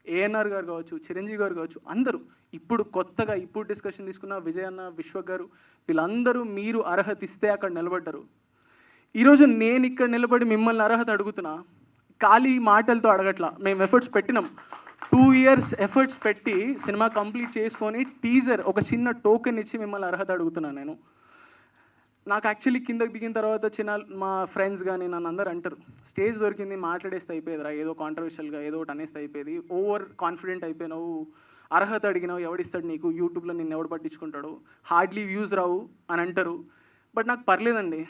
ఏఎన్ఆర్ గారు కావచ్చు, చిరంజీవి గారు కావచ్చు, అందరూ. ఇప్పుడు కొత్తగా ఇప్పుడు డిస్కషన్ తీసుకున్న విజయ్ అన్న, విశ్వ గారు, వీళ్ళందరూ మీరు అర్హత ఇస్తే అక్కడ నిలబడ్డారు. ఈరోజు నేను ఇక్కడ నిలబడి మిమ్మల్ని అర్హత అడుగుతున్నా, ఖాళీ మాటలతో అడగట్లా. మేము ఎఫర్ట్స్ పెట్టినాం, 2 years ఎఫర్ట్స్ పెట్టి సినిమా కంప్లీట్ చేసుకొని టీజర్ ఒక చిన్న టోకెన్ ఇచ్చి మిమ్మల్ని అర్హత అడుగుతున్నాను నేను. నాకు యాక్చువల్లీ కిందకి దిగిన తర్వాత మా ఫ్రెండ్స్ కానీ నన్ను అందరూ అంటారు, స్టేజ్ దొరికింది మాట్లాడేస్తే అయిపోయేదిరా, ఏదో కాంట్రవర్షియల్గా ఏదో ఒకటి అనేస్తే అయిపోయేది, ఓవర్ కాన్ఫిడెంట్ అయిపోయినావు, అర్హత అడిగినావు, ఎవడిస్తాడు నీకు, యూట్యూబ్లో నిన్ను ఎవడు పట్టించుకుంటాడు, హార్డ్లీ వ్యూస్ రావు అని అంటారు. బట్ నాకు పర్లేదండి.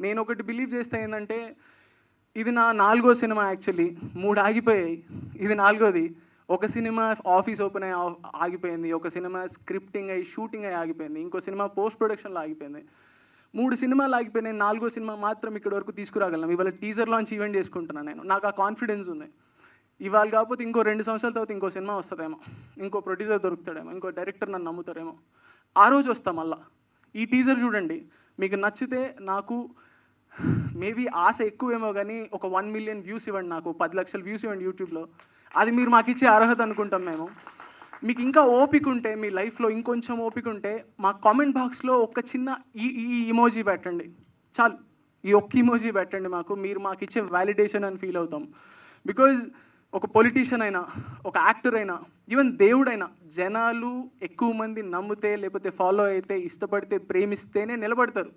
నేను ఒకటి బిలీవ్ చేస్తే ఏంటంటే, ఇది నా 4వ సినిమా, యాక్చువల్లీ 3 ఆగిపోయాయి, ఇది 4వది. ఒక సినిమా ఆఫీస్ ఓపెన్ అయ్యి ఆగిపోయింది, ఒక సినిమా స్క్రిప్టింగ్ అయ్యి షూటింగ్ అయ్యి ఆగిపోయింది, ఇంకో సినిమా పోస్ట్ ప్రొడక్షన్లో ఆగిపోయింది. 3 సినిమాలు ఆగిపోయినాయి, 4వ సినిమా మాత్రం ఇక్కడ వరకు తీసుకురాగలను. ఇవాళ టీజర్ లాంచ్ ఈవెంట్ చేసుకుంటున్నాను నేను, నాకు ఆ కాన్ఫిడెన్స్ ఉంది. ఇవాళ కాకపోతే ఇంకో 2 సంవత్సరాల తర్వాత ఇంకో సినిమా వస్తుందేమో, ఇంకో ప్రొడ్యూసర్ దొరుకుతాడేమో, ఇంకో డైరెక్టర్ నన్ను నమ్ముతారేమో, ఆ రోజు వస్తాం మళ్ళా. ఈ టీజర్ చూడండి, మీకు నచ్చితే నాకు మేబీ ఆశ ఎక్కువేమో కానీ ఒక 1 million వ్యూస్ ఇవ్వండి, నాకు 10 లక్షల వ్యూస్ ఇవ్వండి యూట్యూబ్లో, అది మీరు మాకు ఇచ్చే అర్హత అనుకుంటాం మేము. మీకు ఇంకా ఓపిక ఉంటే, మీ లైఫ్లో ఇంకొంచెం ఓపిక ఉంటే, మా కామెంట్ బాక్స్లో ఒక చిన్న ఈ ఇమోజీ పెట్టండి చాలు, ఈ ఒక్క ఇమోజీ పెట్టండి మాకు, మీరు మాకు ఇచ్చే వ్యాలిడేషన్ అని ఫీల్ అవుతాం. బికాజ్ ఒక పొలిటీషియన్ అయినా, ఒక యాక్టర్ అయినా, ఈవెన్ దేవుడైనా, జనాలు ఎక్కువ మంది నమ్మితే, లేకపోతే ఫాలో అయితే, ఇష్టపడితే, ప్రేమిస్తేనే నిలబడతారు.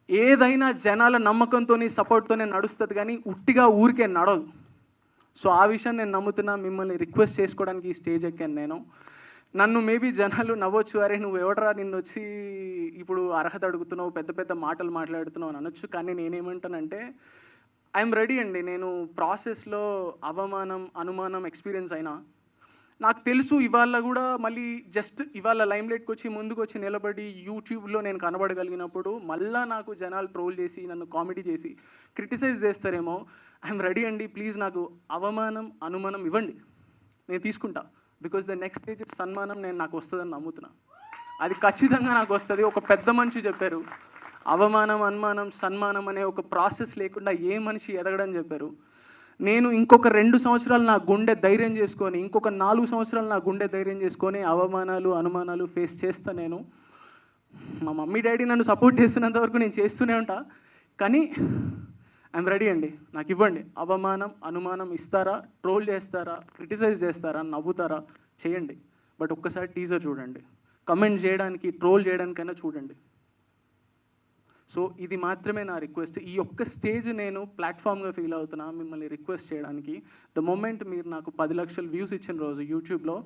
ఏదైనా జనాల నమ్మకంతో, సపోర్ట్తోనే నడుస్తుంది, కానీ ఉట్టిగా ఊరికే నడవదు. సో ఆ విషయం నేను నమ్ముతున్నా, మిమ్మల్ని రిక్వెస్ట్ చేసుకోవడానికి ఈ స్టేజ్ ఎక్కాను నేను. నన్ను మేబీ జనాలు నవ్వచ్చు, అరే నువ్వు ఎవడరా నిన్ను వచ్చి ఇప్పుడు అర్హత అడుగుతున్నావు, పెద్ద పెద్ద మాటలు మాట్లాడుతున్నావు అని అనొచ్చు. కానీ నేనేమంటానంటే, ఐఎమ్ రెడీ అండి. నేను ప్రాసెస్లో అవమానం, అనుమానం ఎక్స్పీరియన్స్ అయినా, నాకు తెలుసు ఇవాళ కూడా మళ్ళీ జస్ట్ ఇవాళ లైమ్లైట్కి వచ్చి ముందుకు వచ్చి నిలబడి యూట్యూబ్లో నేను కనబడగలిగినప్పుడు మళ్ళీ నాకు జనాలు ట్రోల్ చేసి, నన్ను కామెడీ చేసి క్రిటిసైజ్ చేస్తారేమో. ఐఎమ్ రెడీ అండి, ప్లీజ్ నాకు అవమానం, అనుమానం ఇవ్వండి, నేను తీసుకుంటా. బికాజ్ ద నెక్స్ట్ స్టేజ్ సన్మానం నాకు వస్తుందని నమ్ముతున్నా, అది ఖచ్చితంగా నాకు వస్తుంది. ఒక పెద్ద మనిషి చెప్పారు, అవమానం, అనుమానం, సన్మానం అనే ఒక ప్రాసెస్ లేకుండా ఏ మనిషి ఎదగడని చెప్పారు. నేను ఇంకొక 2 సంవత్సరాలు నా గుండె ధైర్యం చేసుకొని, ఇంకొక 4 సంవత్సరాలు నా గుండె ధైర్యం చేసుకొని అవమానాలు, అనుమానాలు ఫేస్ చేస్తా. నేను మా మమ్మీ డాడీ నన్ను సపోర్ట్ చేస్తున్నంత వరకు నేను చేస్తూనే ఉంటా. కానీ ఐఎమ్ రెడీ అండి, నాకు ఇవ్వండి. అవమానం, అనుమానం ఇస్తారా, ట్రోల్ చేస్తారా, క్రిటిసైజ్ చేస్తారా, నవ్వుతారా, చేయండి. బట్ ఒక్కసారి టీజర్ చూడండి, కమెంట్ చేయడానికి, ట్రోల్ చేయడానికైనా చూడండి. సో ఇది మాత్రమే నా రిక్వెస్ట్. ఈ ఒక్క స్టేజ్ నేను ప్లాట్ఫామ్గా ఫీల్ అవుతున్నా మిమ్మల్ని రిక్వెస్ట్ చేయడానికి. ద మొమెంట్ మీరు నాకు 10 లక్షల వ్యూస్ ఇచ్చిన రోజు యూట్యూబ్లో,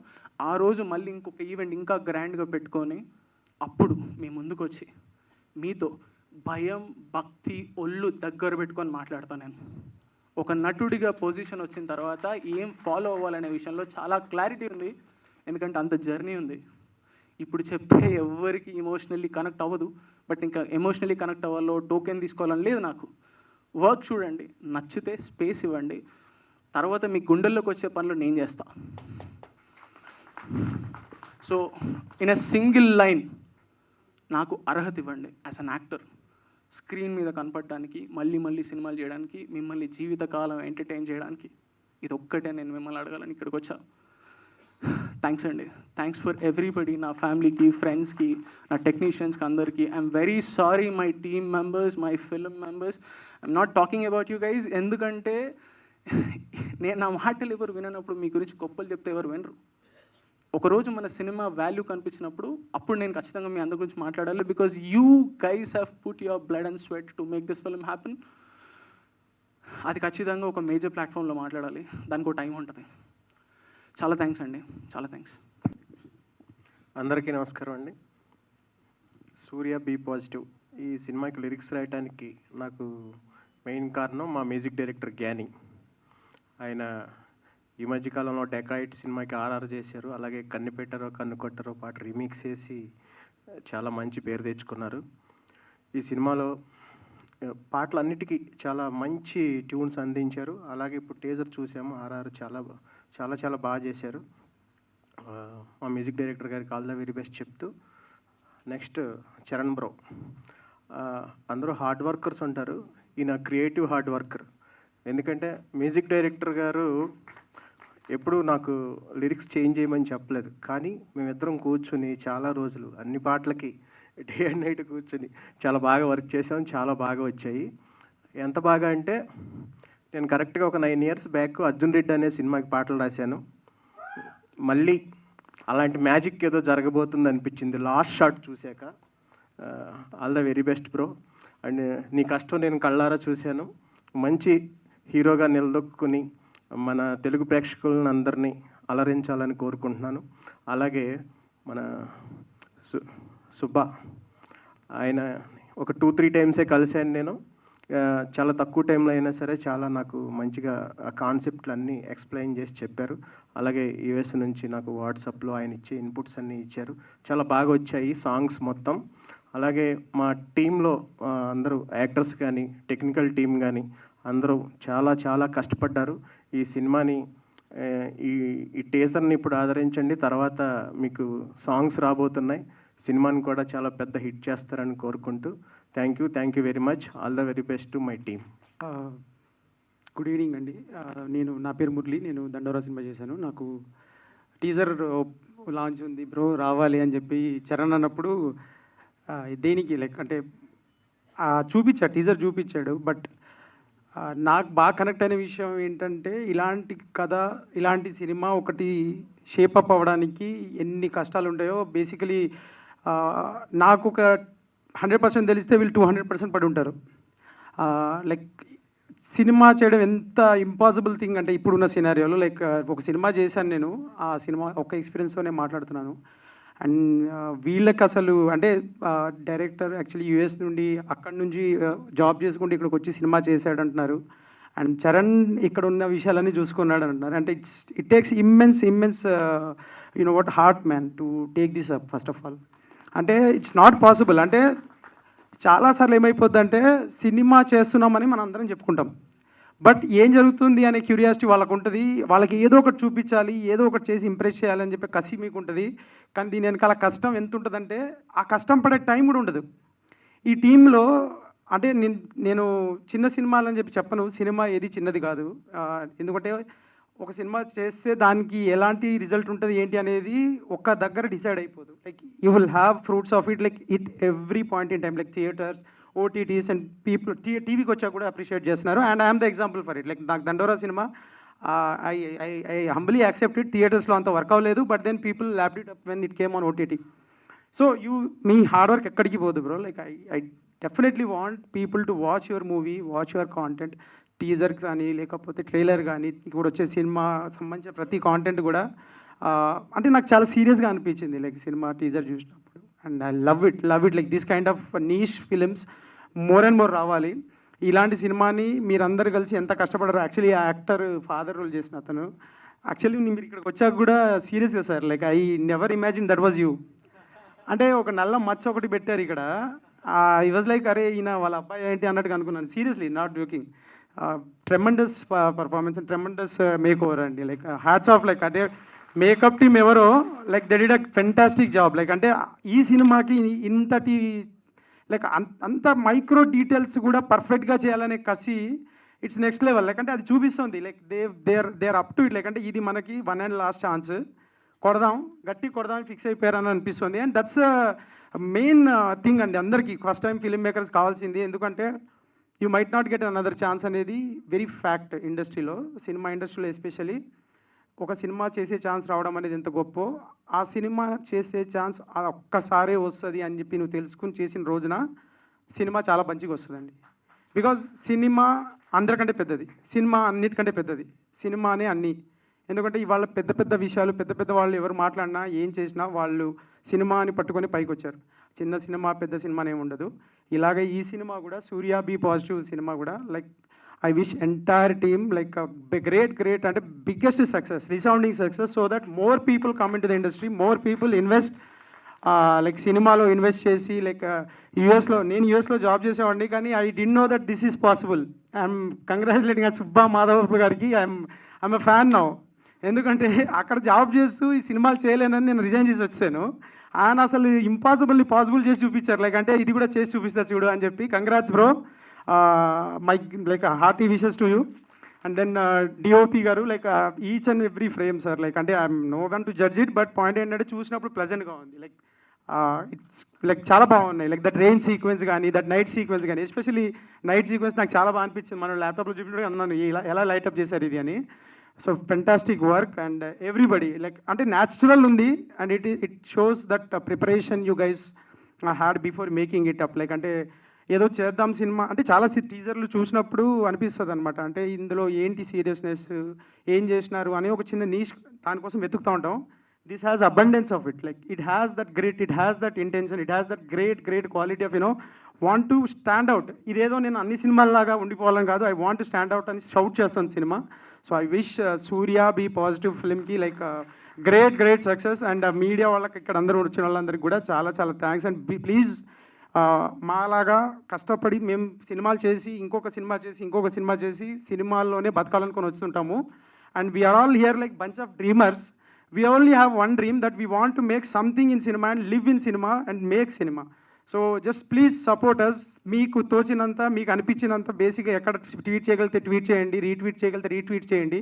ఆ రోజు మళ్ళీ ఇంకొక ఈవెంట్ ఇంకా గ్రాండ్గా పెట్టుకొని, అప్పుడు మీ ముందుకు వచ్చి మీతో భయం భక్తి ఒళ్ళు దగ్గర పెట్టుకొని మాట్లాడతాను నేను. ఒక నటుడిగా పొజిషన్ వచ్చిన తర్వాత ఏం ఫాలో అవ్వాలనే విషయంలో చాలా క్లారిటీ ఉంది, ఎందుకంటే అంత జర్నీ ఉంది. ఇప్పుడు చెప్తే ఎవరికి ఎమోషనల్లీ కనెక్ట్ అవ్వదు, బట్ ఇంకా ఎమోషనల్లీ కనెక్ట్ అవ్వాలో టోకెన్ తీసుకోవాలని లేదు నాకు. వర్క్ చూడండి, నచ్చితే స్పేస్ ఇవ్వండి, తర్వాత మీ గుండెల్లోకి వచ్చే పనులు నేను చేస్తా. So in a single line నాకు అర్హత ఇవ్వండి యాజ్ అన్ యాక్టర్, స్క్రీన్ మీద కనపడడానికి, మళ్ళీ మళ్ళీ సినిమాలు చేయడానికి, మిమ్మల్ని జీవితకాలం ఎంటర్టైన్ చేయడానికి. ఇది ఒక్కటే నేను మిమ్మల్ని అడగాలని ఇక్కడికి వచ్చా. థ్యాంక్స్ అండి, థ్యాంక్స్ ఫర్ ఎవ్రీబడి, నా ఫ్యామిలీకి, ఫ్రెండ్స్కి, నా టెక్నీషియన్స్కి, అందరికీ. I'm very sorry my team members, my film members. I'm not talking about you guys, ఎందుకంటే నేను నా మాటలు ఎవరు వినప్పుడు మీ గురించి గొప్పలు చెప్తే ఎవరు వినరు. ఒకరోజు మన సినిమా వాల్యూ కనిపించినప్పుడు అప్పుడు నేను ఖచ్చితంగా మీ అందరి గురించి మాట్లాడాలి, because you guys have put your blood and sweat to make this film happen. అది ఖచ్చితంగా ఒక మేజర్ ప్లాట్ఫామ్లో మాట్లాడాలి, దానికి ఒక టైం ఉంటుంది. చాలా థ్యాంక్స్ అండి, చాలా థ్యాంక్స్. అందరికీ నమస్కారం అండి. సూర్య బీ పాజిటివ్ ఈ సినిమాకి లిరిక్స్ రాయడానికి నాకు మెయిన్ కారణం మా మ్యూజిక్ డైరెక్టర్ జ్ఞాని. ఆయన ఈ మధ్యకాలంలో డెకాయిట్ సినిమాకి ఆర్ఆర్ చేశారు, అలాగే కన్ను పెట్టరో కన్ను కొట్టరో పాట రీమిక్స్ చేసి చాలా మంచి పేరు తెచ్చుకున్నారు. ఈ సినిమాలో పాటలన్నిటికీ చాలా మంచి ట్యూన్స్ అందించారు. అలాగే ఇప్పుడు టీజర్ చూసాము, ఆర్ఆర్ చాలా చాలా చాలా బాగా చేశారు. మా మ్యూజిక్ డైరెక్టర్ గారికి ఆల్ ద వెరీ బెస్ట్ చెప్తూ, నెక్స్ట్ చరణ్ బ్రో, అందరూ హార్డ్ వర్కర్స్ ఉంటారు, ఈయన క్రియేటివ్ హార్డ్ వర్కర్. ఎందుకంటే మ్యూజిక్ డైరెక్టర్ గారు ఎప్పుడూ నాకు లిరిక్స్ చేంజ్ చేయమని చెప్పలేదు, కానీ మేమిద్దరం కూర్చుని చాలా రోజులు అన్ని పాటలకి డే అండ్ నైట్ కూర్చొని చాలా బాగా వర్క్ చేసాం, చాలా బాగా వచ్చాయి. ఎంత బాగా అంటే నేను కరెక్ట్గా ఒక 9 years బ్యాక్ అర్జున్ రెడ్డి అనే సినిమాకి పాటలు రాశాను. మళ్ళీ అలాంటి మ్యాజిక్ ఏదో జరగబోతుంది అనిపించింది లాస్ట్ షాట్ చూశాక. All the very best bro, and నీ కష్టం నేను కళ్ళారా చూశాను. మంచి హీరోగా నిలదొక్కుని మన తెలుగు ప్రేక్షకులను అందరినీ అలరించాలని కోరుకుంటున్నాను. అలాగే మన సుబ్బా, ఆయన ఒక 2-3 times కలిశాను నేను. చాలా తక్కువ టైంలో అయినా సరే చాలా నాకు మంచిగా ఆ కాన్సెప్ట్లు అన్నీ ఎక్స్ప్లెయిన్ చేసి చెప్పారు. అలాగే యూఎస్ నుంచి నాకు వాట్సాప్లో ఆయన ఇచ్చే ఇన్పుట్స్ అన్నీ ఇచ్చారు, చాలా బాగా వచ్చాయి సాంగ్స్ మొత్తం. అలాగే మా టీంలో అందరూ యాక్టర్స్ కానీ టెక్నికల్ టీం కానీ అందరూ చాలా చాలా కష్టపడ్డారు. ఈ సినిమాని ఈ టీజర్ని ఇప్పుడు ఆదరించండి, తర్వాత మీకు సాంగ్స్ రాబోతున్నాయి. సినిమాని కూడా చాలా పెద్ద హిట్ చేస్తారని కోరుకుంటూ thank you very much. All the very best to my team. Good evening అండి. నా పేరు మురళి, నేను దండోరా సినిమా చేశాను. నాకు టీజర్ లాంచ్ ఉంది బ్రో రావాలి అని చెప్పి చరణ్ అన్నప్పుడు దేనికి లైక్ అంటే టీజర్ చూపించాడు. బట్ నాకు బాగా కనెక్ట్ అయిన విషయం ఏంటంటే ఇలాంటి కథ, ఇలాంటి సినిమా ఒకటి షేపప్ అవ్వడానికి ఎన్ని కష్టాలు ఉంటాయో బేసికలీ నాకు ఒక 100% తెలిస్తే వీళ్ళు 200% పడి ఉంటారు. లైక్ సినిమా చేయడం ఎంత ఇంపాసిబుల్ థింగ్ అంటే ఇప్పుడున్న సినారియోలో. లైక్ ఒక సినిమా చేశాను నేను, ఆ సినిమా ఒక ఎక్స్పీరియన్స్తోనే మాట్లాడుతున్నాను. అండ్ వీళ్ళకి అసలు అంటే డైరెక్టర్ యాక్చువల్లీ యూఎస్ నుండి అక్కడి నుంచి జాబ్ చేసుకుంటూ ఇక్కడికి వచ్చి సినిమా చేశాడు అంటున్నారు. అండ్ చరణ్ ఇక్కడ ఉన్న విషయాలన్నీ చూసుకున్నాడు అంటున్నారు. అంటే it takes immense you know what heart man to take this up first of all. అంటే ఇట్స్ నాట్ పాసిబుల్. అంటే చాలాసార్లు ఏమైపోద్ది అంటే సినిమా చేస్తున్నామని మనం అందరం చెప్పుకుంటాం, బట్ ఏం జరుగుతుంది అనే క్యూరియాసిటీ వాళ్ళకు ఉంటుంది. వాళ్ళకి ఏదో ఒకటి చూపించాలి, ఏదో ఒకటి చేసి ఇంప్రెస్ చేయాలని చెప్పి కసి మీకు ఉంటుంది. కానీ దీని వెనకాల కష్టం ఎంత ఉంటుందంటే ఆ కష్టం పడే టైం కూడా ఉండదు. ఈ టీంలో అంటే నేను చిన్న సినిమాలని చెప్పి చెప్పను, సినిమా ఏది చిన్నది కాదు. ఎందుకంటే ఒక సినిమా చేస్తే దానికి ఎలాంటి రిజల్ట్ ఉంటుంది ఏంటి అనేది ఒక్క దగ్గర డిసైడ్ అయిపోదు. Like you will have fruits of it like it every point in time. Like theatres, OTTs and people టీవీకి వచ్చా కూడా అప్రిషియేట్ చేస్తున్నారు. And I'm the example for it. Like నాకు Dandora cinema I humbly accept it. థియేటర్స్లో అంత work అవ్వలేదు, but then people lapped it up when it came on OTT. So మీ hard work ఎక్కడికి పోదు bro. Like I definitely want people to watch your movie, watch your content. Teaser కానీ లేకపోతే trailer కానీ ఇప్పుడు వచ్చే సినిమా సంబంధించిన ప్రతి కాంటెంట్ కూడా అంటే నాకు చాలా సీరియస్గా అనిపించింది లైక్ సినిమా టీజర్ చూసినప్పుడు. And I love it like this kind of niche films more and more రావాలి. ఇలాంటి సినిమాని మీరందరూ కలిసి ఎంత కష్టపడరు. యాక్చువల్లీ ఆ యాక్టర్ ఫాదర్ రోల్ చేసిన అతను యాక్చువల్లీ మీరు ఇక్కడికి వచ్చాక కూడా సీరియస్గా sir like I never imagine that was you. అంటే ఒక నల్ల మచ్చ ఒకటి పెట్టారు ఇక్కడ. ఐ వాజ్ లైక్ అరే ఈయన వాళ్ళ అబ్బాయి ఏంటి అన్నట్టుగా అనుకున్నాను. Seriously not joking. Tremendous performance and tremendous makeover అండి. Like hats off. లైక్ అంటే మేకప్ టీమ్ ఎవరో like they did a fantastic job. Like అంటే ఈ సినిమాకి ఇంతటి లైక్ అంత మైక్రో డీటెయిల్స్ కూడా పర్ఫెక్ట్గా చేయాలనే కసి ఇట్స్ నెక్స్ట్ లెవెల్. లైక్ అంటే అది చూపిస్తుంది like they are up to it. Like అంటే ఇది మనకి వన్ అండ్ లాస్ట్ ఛాన్స్, కొడదాం గట్టి కొడదాం ఫిక్స్ అయిపోయారని అనిపిస్తుంది. అండ్ దట్స్ మెయిన్ థింగ్ అండి అందరికీ ఫస్ట్ టైం ఫిల్మ్ మేకర్స్ కావాల్సింది. ఎందుకంటే you might not get another chance అనేది వెరీ ఫ్యాక్ట్ ఇండస్ట్రీలో, సినిమా ఇండస్ట్రీలో ఎస్పెషల్లీ. ఒక సినిమా చేసే ఛాన్స్ రావడం అనేది ఎంత గొప్ప, ఆ సినిమా చేసే ఛాన్స్ ఒక్కసారే వస్తుంది అని చెప్పి నువ్వు తెలుసుకుని చేసిన రోజున సినిమా చాలా మంచిగా వస్తుందండి. బికాజ్ సినిమా అందరికంటే పెద్దది, సినిమా అన్నిటికంటే పెద్దది, సినిమానే అన్నీ. ఎందుకంటే ఇవాళ పెద్ద పెద్ద విషయాలు పెద్ద పెద్ద వాళ్ళు ఎవరు మాట్లాడినా ఏం చేసినా వాళ్ళు సినిమా అని పట్టుకొని పైకి వచ్చారు. చిన్న సినిమా పెద్ద సినిమానే ఉండదు. ఇలాగే ఈ సినిమా కూడా సూర్య బీ పాజిటివ్ సినిమా కూడా like I wish entire team like a great and biggest success, resounding success, so that more people come into the industry, more people invest like సినిమాలో ఇన్వెస్ట్ చేసి like యూఎస్లో నేను యూఎస్లో job చేసేవాడిని కానీ I didn't know that this is possible. I'm congratulating Subba Madhavapu గారికి. I'm a fan now. ఎందుకంటే అక్కడ జాబ్ చేస్తూ ఈ సినిమాలు చేయలేనని నేను రిజైన్ చేసి వచ్చాను. ఆయన అసలు ఇంపాసిబుల్ని పాసిబుల్ చేసి చూపించారు. లైక్ అంటే ఇది కూడా చేసి చూపిస్తా చూడు అని చెప్పి. Congrats bro. My like hearty wishes to you. And then DOP garu like each and every frame sir like ante I'm no one to judge it, but point ఏంటంటే చూసినప్పుడు ప్లెజెంట్ గా ఉంది. లైక్ ఇట్స్ లైక్ చాలా బాగున్నాయి. Like that rain sequence కానీ that night sequence కానీ especially night sequence నాకు చాలా బాగా అనిపించింది. మనం ల్యాప్టాప్లో చూపించడం అన్నాను ఎలా లైటప్ చేశారు ఇది అని. So fantastic work and everybody like అంటే న్యాచురల్ ఉంది. And it shows that preparation you guys had before making it up. Like అంటే ఏదో చేద్దాం సినిమా అంటే చాలా టీజర్లు చూసినప్పుడు అనిపిస్తుంది అనమాట. అంటే ఇందులో ఏంటి సీరియస్నెస్ ఏం చేసినారు అని ఒక చిన్న నీష్ దానికోసం వెతుకుతూ ఉంటాం. This has abundance of it. Like it has that great, it has that intention, it has that great quality of want to stand out. ఇదేదో నేను అన్ని సినిమాల్లాగా ఉండిపోవాలని కాదు, I want to stand out అని షౌట్ చేస్తాను cinema. So I wish Surya be positive ఫిల్మ్కి like great success. And media వాళ్ళకి ఇక్కడ అందరూ వచ్చిన వాళ్ళందరికీ కూడా చాలా థ్యాంక్స్. అండ్ ప్లీజ్ మాలాగా కష్టపడి మేము సినిమాలు చేసి ఇంకొక సినిమా చేసి సినిమాల్లోనే బతకాలనుకొని వస్తుంటాము. And we're all here like bunch of dreamers. We only have one dream that we want to make something in cinema and live in cinema and make cinema. So just please support us. మీకు తోచినంత, మీకు అనిపించినంత బేసిక్గా ఎక్కడ tweet చేయగలిగితే tweet చేయండి, retweet చేయగలిగితే retweet చేయండి.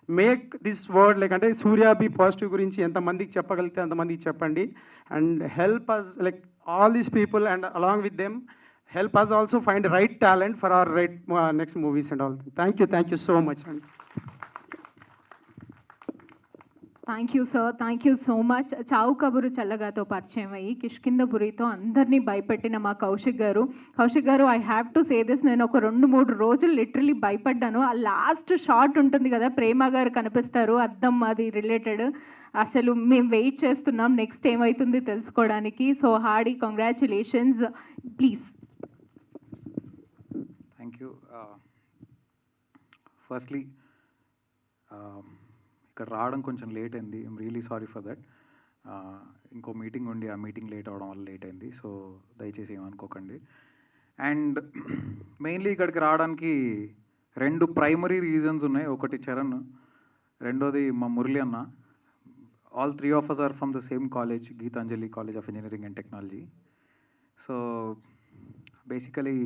Make this word like అంటే సూర్య బీ పాజిటివ్ గురించి ఎంతమందికి చెప్పగలిగితే అంతమందికి చెప్పండి. And help us like all these people and along with them help us also find the right talent for our next movies and all. Thank you so much. Thank you sir, thank you so much. చావు కబురు చల్లగాతో పరిచయం అయ్యి కిష్కిందపురితో అందరినీ భయపెట్టిన మా కౌశిక్ గారు I have to say this. నేను ఒక 2-3 రోజులు లిటరలీ భయపడ్డాను. ఆ లాస్ట్ షాట్ ఉంటుంది కదా, ప్రేమ గారు కనిపిస్తారు, అద్దం అది రిలేటెడ్. అసలు మేము వెయిట్ చేస్తున్నాం నెక్స్ట్ ఏమవుతుంది తెలుసుకోవడానికి. So hearty congratulations please. Thank you. Firstly ఇక్కడ రావడం కొంచెం లేట్ అయింది. I'm really sorry for that. ఇంకో మీటింగ్ ఉండి ఆ మీటింగ్ లేట్ అవ్వడం వల్ల లేట్ అయింది. సో దయచేసి ఏమనుకోకండి. అండ్ మెయిన్లీ ఇక్కడికి రావడానికి 2 ప్రైమరీ రీజన్స్ ఉన్నాయి. ఒకటి చరణ్, రెండోది మా మురళి అన్న. all 3 of us are from the same college, Geetanjali College of Engineering and Technology. So basically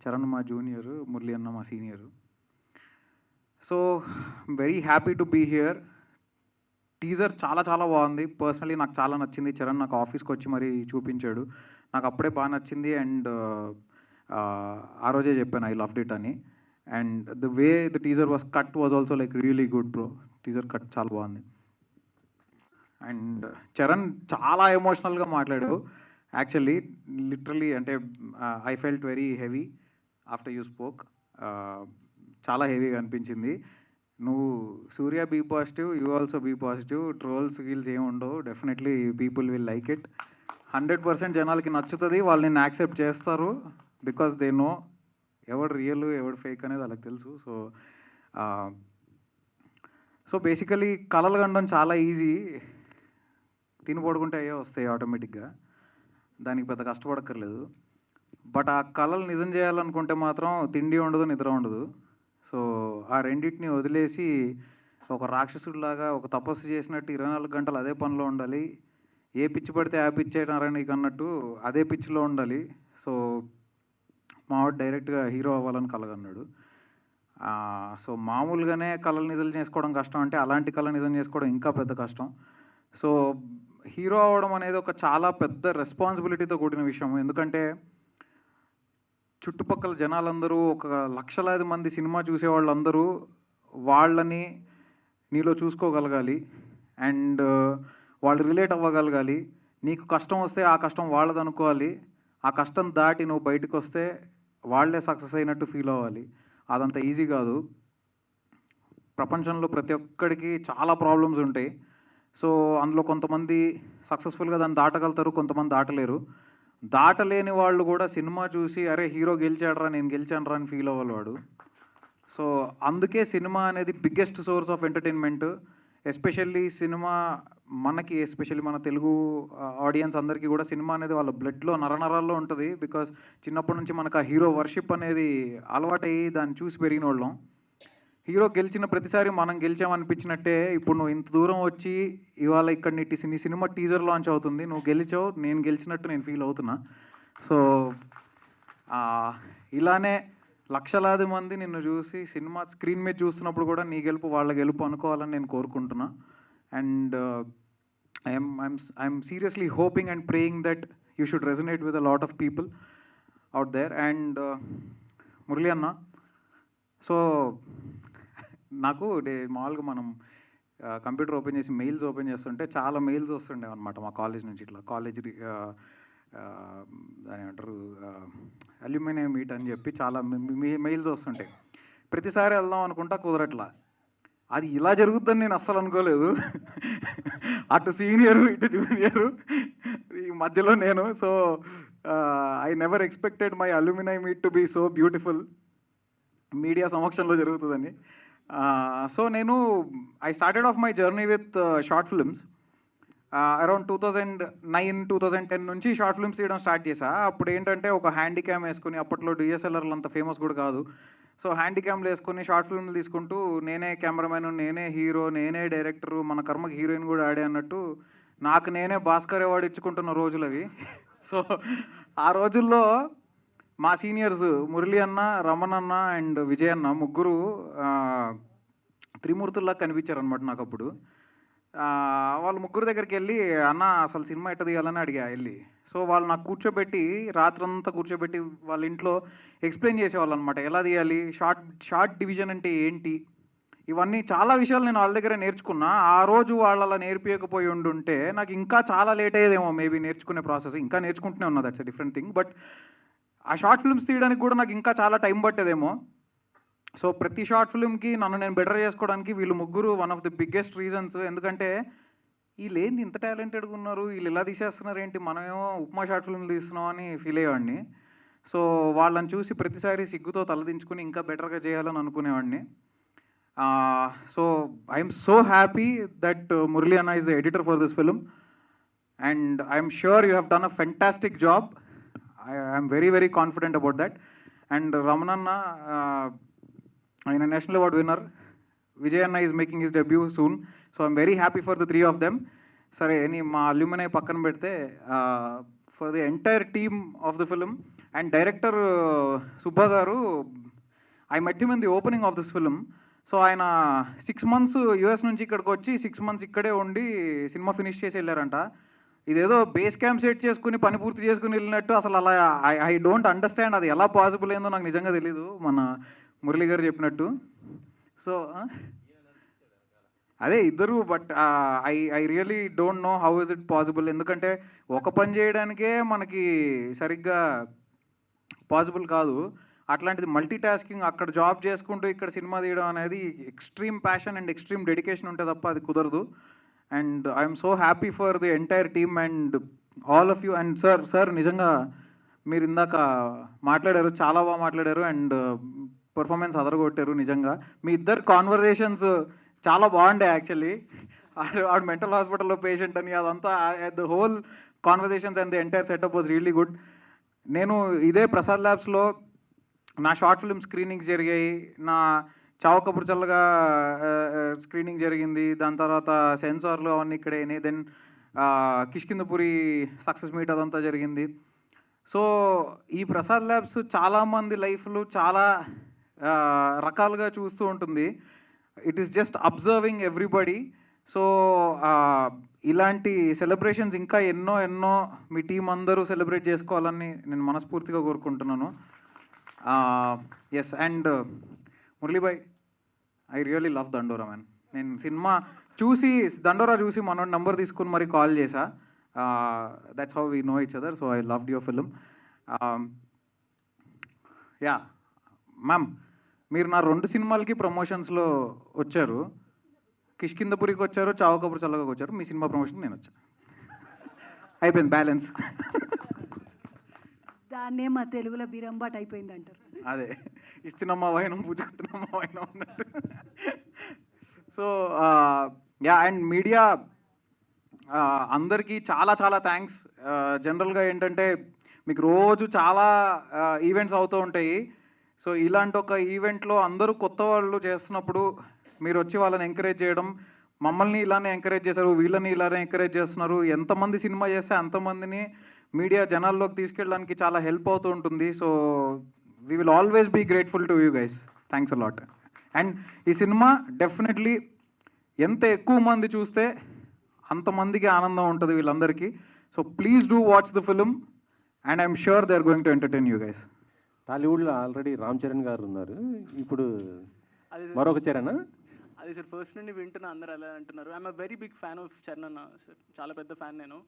Charan ma junior, Murli anna ma senior. So I'm very happy to be here. Teaser చాలా బాగుంది. Personally నాకు చాలా నచ్చింది. చరణ్ నాకు ఆఫీస్కి వచ్చి మరీ చూపించాడు, నాకు అప్పుడే బాగా నచ్చింది. అండ్ ఆ రోజే చెప్పాను ఐ లవ్డ్ ఇట్ అని. And the way the teaser was cut was also like really good bro. Teaser cut చాలా బాగుంది. అండ్ చరణ్ చాలా ఎమోషనల్గా మాట్లాడు. యాక్చువల్లీ లిటరలీ అంటే I felt very heavy after you spoke. చాలా హెవీగా అనిపించింది. నువ్వు Surya be positive, you also be positive. Trolls గిల్స్ ఏమి ఉండవు. Definitely people will like it. 100% జనాలకి నచ్చుతుంది, వాళ్ళు నిన్ను యాక్సెప్ట్ చేస్తారు. బికాస్ దే నో ఎవడు రియల్ ఎవడు ఫేక్ అనేది వాళ్ళకి తెలుసు. సో బేసికలీ కలలు కనడం చాలా ఈజీ, తిని పడుకుంటే అయ్యే వస్తాయి ఆటోమేటిక్గా, దానికి పెద్ద కష్టపడక్కర్లేదు. బట్ ఆ కళలు నిజం చేయాలనుకుంటే మాత్రం తిండి ఉండదు, నిద్ర ఉండదు. సో ఆ రెండింటిని వదిలేసి ఒక రాక్షసుడిలాగా ఒక తపస్సు చేసినట్టు 24 గంటలు అదే పనిలో ఉండాలి. ఏ పిచ్చి పడితే ఆ పిచ్చి అయినారా నీకు అన్నట్టు అదే పిచ్చిలో ఉండాలి. సో మావాడు డైరెక్ట్గా హీరో అవ్వాలని కలగన్నాడు. సో మామూలుగానే కళలు నిజం చేసుకోవడం కష్టం అంటే అలాంటి కళ నిజం చేసుకోవడం ఇంకా పెద్ద కష్టం. సో హీరో అవ్వడం అనేది ఒక చాలా పెద్ద రెస్పాన్సిబిలిటీతో కూడిన విషయం. ఎందుకంటే చుట్టుపక్కల జనాలందరూ ఒక లక్షలాది మంది సినిమా చూసేవాళ్ళందరూ వాళ్ళని నీలో చూసుకోగలగాలి అండ్ వాళ్ళు రిలేట్ అవ్వగలగాలి. నీకు కష్టం వస్తే ఆ కష్టం వాళ్ళది అనుకోవాలి. ఆ కష్టం దాటి నువ్వు బయటకు వస్తే వాళ్ళే సక్సెస్ అయినట్టు ఫీల్ అవ్వాలి. అదంత ఈజీ కాదు. ప్రపంచంలో ప్రతి ఒక్కడికి చాలా ప్రాబ్లమ్స్ ఉంటాయి. సో అందులో కొంతమంది సక్సెస్ఫుల్గా దాన్ని దాటగలుగుతారు, కొంతమంది దాటలేరు. దాటలేని వాళ్ళు కూడా సినిమా చూసి అరే హీరో గెలిచాడరా నేను గెలిచానరా అని ఫీల్ అవ్వాలి వాడు. సో అందుకే సినిమా అనేది biggest source of entertainment. Especially cinema మనకి, ఎస్పెషల్లీ మన తెలుగు ఆడియన్స్ అందరికీ కూడా సినిమా అనేది వాళ్ళ బ్లడ్లో నరనరాల్లో ఉంటుంది. బికాస్ చిన్నప్పటి నుంచి మనకు ఆ హీరో వర్షిప్ అనేది అలవాటయ్యి దాన్ని చూసి పెరిగిన వాళ్ళం. హీరో గెలిచిన ప్రతిసారి మనం గెలిచామనిపించినట్టే ఇప్పుడు నువ్వు ఇంత దూరం వచ్చి ఇవాళ ఇక్కడ నీ సినిమా టీజర్ లాంచ్ అవుతుంది, నువ్వు గెలిచావు, నేను గెలిచినట్టు నేను ఫీల్ అవుతున్నా. సో ఇలానే లక్షలాది మంది నిన్ను చూసి సినిమా స్క్రీన్ మీద చూస్తున్నప్పుడు కూడా నీ గెలుపు వాళ్ళ గెలుపు అనుకోవాలని నేను కోరుకుంటున్నా. And I'm seriously hoping and praying that you should resonate with a lot of people out there. And Murali అన్న, సో నాకు మామూలుగా మనం కంప్యూటర్ ఓపెన్ చేసి మెయిల్స్ ఓపెన్ చేస్తుంటే చాలా మెయిల్స్ వస్తుండే అనమాట మా కాలేజ్ నుంచి. ఇట్లా కాలేజ్ దాని ఏమంటారు అల్యూమినియం మీట్ అని చెప్పి చాలా మెయిల్స్ వస్తుంటాయి. ప్రతిసారి వెళ్దాం అనుకుంటా కుదరట్లా. అది ఇలా జరుగుతుందని నేను అస్సలు అనుకోలేదు. అటు సీనియరు ఇటు జూనియరు ఈ మధ్యలో నేను. So I never expected my alumni meet to be so beautiful media సమక్షంలో జరుగుతుందని. సో నేను I started off my journey with short films. Around 2009-2010 నుంచి షార్ట్ ఫిల్మ్స్ తీయడం స్టార్ట్ చేశా. అప్పుడు ఏంటంటే ఒక హ్యాండీ క్యామ్ వేసుకుని, అప్పట్లో డిఎస్ఎల్ఆర్లు అంత ఫేమస్ కూడా కాదు. సో హ్యాండీ క్యామ్లు వేసుకుని షార్ట్ ఫిల్మ్లు తీసుకుంటూ నేనే కెమెరామెన్, నేనే హీరో, నేనే డైరెక్టరు, మన కర్మకి హీరోయిన్ కూడా ఆడే అన్నట్టు నాకు నేనే భాస్కర్ అవార్డు ఇచ్చుకుంటున్న రోజులు అవి. సో ఆ రోజుల్లో మా సీనియర్స్ మురళి అన్న, రమణ అన్న అండ్ విజయ్ అన్న ముగ్గురు త్రిమూర్తుల్లా కనిపించారు అనమాట నాకు అప్పుడు. వాళ్ళ ముగ్గురు దగ్గరికి వెళ్ళి అన్న అసలు సినిమా ఎట్ట తీయాలని అడిగా వెళ్ళి. సో వాళ్ళు నాకు కూర్చోబెట్టి రాత్రంతా కూర్చోబెట్టి వాళ్ళ ఇంట్లో ఎక్స్ప్లెయిన్ చేసేవాళ్ళు అనమాట, ఎలా తీయాలి, షార్ట్ డివిజన్ అంటే ఏంటి, ఇవన్నీ చాలా విషయాలు నేను వాళ్ళ దగ్గర నేర్చుకున్నా. ఆ రోజు వాళ్ళు అలా నేర్పించకపోయి ఉండుంటే నాకు ఇంకా చాలా లేట్ అయ్యేదేమో మేబీ నేర్చుకునే ప్రాసెస్. ఇంకా నేర్చుకుంటూనే ఉన్నా, that's a different thing. But ఆ షార్ట్ ఫిల్మ్స్ తీయడానికి కూడా నాకు ఇంకా చాలా టైం పట్టేదేమో. సో ప్రతి షార్ట్ ఫిల్మ్కి నన్ను నేను బెటర్ చేసుకోవడానికి వీళ్ళు ముగ్గురు one of the biggest reasons. ఎందుకంటే వీళ్ళు ఏంది ఇంత టాలెంటెడ్గా ఉన్నారు, వీళ్ళు ఇలా తీసేస్తున్నారు ఏంటి, మనమేమో ఉప్మా షార్ట్ ఫిల్మ్లు తీస్తున్నాం అని ఫీల్ అయ్యేవాడిని. సో వాళ్ళని చూసి ప్రతిసారి సిగ్గుతో తలదించుకుని ఇంకా బెటర్గా చేయాలని అనుకునేవాడిని. So I'm so happy that Murali అన్న is the editor for this film and I'm sure you have done a fantastic job. I'm very very confident about that. And రమణన్న ఆయన నేషనల్ అవార్డ్ విన్నర్, విజయ్ అన్న is making his debut soon. So I'm very happy for the three of them. సరే మా alumni పక్కన పెడితే for the entire team of the film and director Subba గారు, I met him in the opening of this film. So ఆయన 6 months US నుంచి ఇక్కడికి వచ్చి 6 months ఇక్కడే ఉండి సినిమా ఫినిష్ చేసి వెళ్ళారంట. ఇదేదో బేస్ క్యాంప్ సెట్ చేసుకుని పని పూర్తి చేసుకుని వెళ్ళినట్టు అసలు అలా ఐ డోంట్ అండర్స్టాండ్. అది ఎలా పాసిబుల్ అయిందో నాకు నిజంగా తెలీదు, మన మురళి గారు చెప్పినట్టు. సో అదే ఇద్దరు, but I really don't know how is it possible. ఎందుకంటే ఒక పని చేయడానికే మనకి సరిగ్గా పాసిబుల్ కాదు, అట్లాంటిది మల్టీ టాస్కింగ్, అక్కడ జాబ్ చేసుకుంటూ ఇక్కడ సినిమా తీయడం అనేది extreme passion and extreme dedication ఉంటే తప్ప అది కుదరదు. And I'm so happy for the entire team and all of you. And sir నిజంగా మీరు ఇందాక మాట్లాడారు, చాలా బాగా మాట్లాడారు అండ్ పర్ఫార్మెన్స్ అదరగొట్టారు నిజంగా. మీ ఇద్దరు కాన్వర్జేషన్స్ చాలా బాగుండే యాక్చువల్లీ. ఆడు మెంటల్ హాస్పిటల్లో పేషెంట్ అని అదంతా the whole conversations and the entire setup was really good. నేను ఇదే ప్రసాద్ ల్యాబ్స్లో నా షార్ట్ ఫిల్మ్ స్క్రీనింగ్స్ జరిగాయి, నా చావు కబురు చల్లగా స్క్రీనింగ్ జరిగింది, దాని తర్వాత సెన్సార్లు అవన్నీ ఇక్కడే అయినాయి, దెన్ కిష్కిందపురి సక్సెస్ మీట్ అదంతా జరిగింది. సో ఈ ప్రసాద్ ల్యాబ్స్ చాలామంది లైఫ్లు చాలా రకాలుగా చూస్తూ ఉంటుంది. It is just observing everybody. So ఇలాంటి సెలబ్రేషన్స్ ఇంకా ఎన్నో ఎన్నో మీ టీం అందరూ సెలబ్రేట్ చేసుకోవాలని నేను మనస్ఫూర్తిగా కోరుకుంటున్నాను. ఎస్, అండ్ మురళీభాయ్, I really love Dandora man. నేను సినిమా చూసి దండోరా చూసి మనోడి నంబర్ తీసుకుని మరి కాల్ చేశా. That's how we know each other. So I loved your film. Yeah ma'am, మీరు నా 2 సినిమాలకి ప్రమోషన్స్లో వచ్చారు. కిష్కిందపురికి వచ్చారు, చావు కబురు చల్లగా వచ్చారు. మీ సినిమా ప్రమోషన్ నేను వచ్చాను. అయిపోయింది బ్యాలెన్స్. దాన్నే మా తెలుగులో బిరంబాట్ అయిపోయింది అంటారు. అదే ఇస్తున్నమ్మా వైనం పుచ్చుకుంటున్నమ్మా వైనం అన్నట్టు. సో యా, అండ్ మీడియా అందరికీ చాలా చాలా థ్యాంక్స్. జనరల్గా ఏంటంటే మీకు రోజు చాలా ఈవెంట్స్ అవుతూ ఉంటాయి. సో ఇలాంటి ఒక ఈవెంట్లో అందరూ కొత్త వాళ్ళు చేస్తున్నప్పుడు మీరు వచ్చి వాళ్ళని ఎంకరేజ్ చేయడం, మమ్మల్ని ఇలానే ఎంకరేజ్ చేశారు, వీళ్ళని ఇలానే ఎంకరేజ్ చేస్తున్నారు. ఎంతమంది సినిమా చేస్తే అంతమందిని మీడియా జనాల్లోకి తీసుకెళ్ళడానికి చాలా హెల్ప్ అవుతూ ఉంటుంది. So we will always be grateful to you guys. Thanks a lot. And ఈ సినిమా డెఫినెట్లీ ఎంత ఎక్కువ మంది చూస్తే అంతమందికి ఆనందం ఉంటుంది వీళ్ళందరికీ. So please do watch the film and I'm sure they are going to entertain you guys. టాలీవుడ్లో ఆల్రెడీ రామ్ చరణ్ గారు ఉన్నారు, ఇప్పుడు మరొక చరణ్. అది సార్ ఫస్ట్ నుండి వింటున్నా, అందరూ అలా అంటున్నారు. I'm a very big fan of Charan అన్న సార్, చాలా పెద్ద ఫ్యాన్ నేను.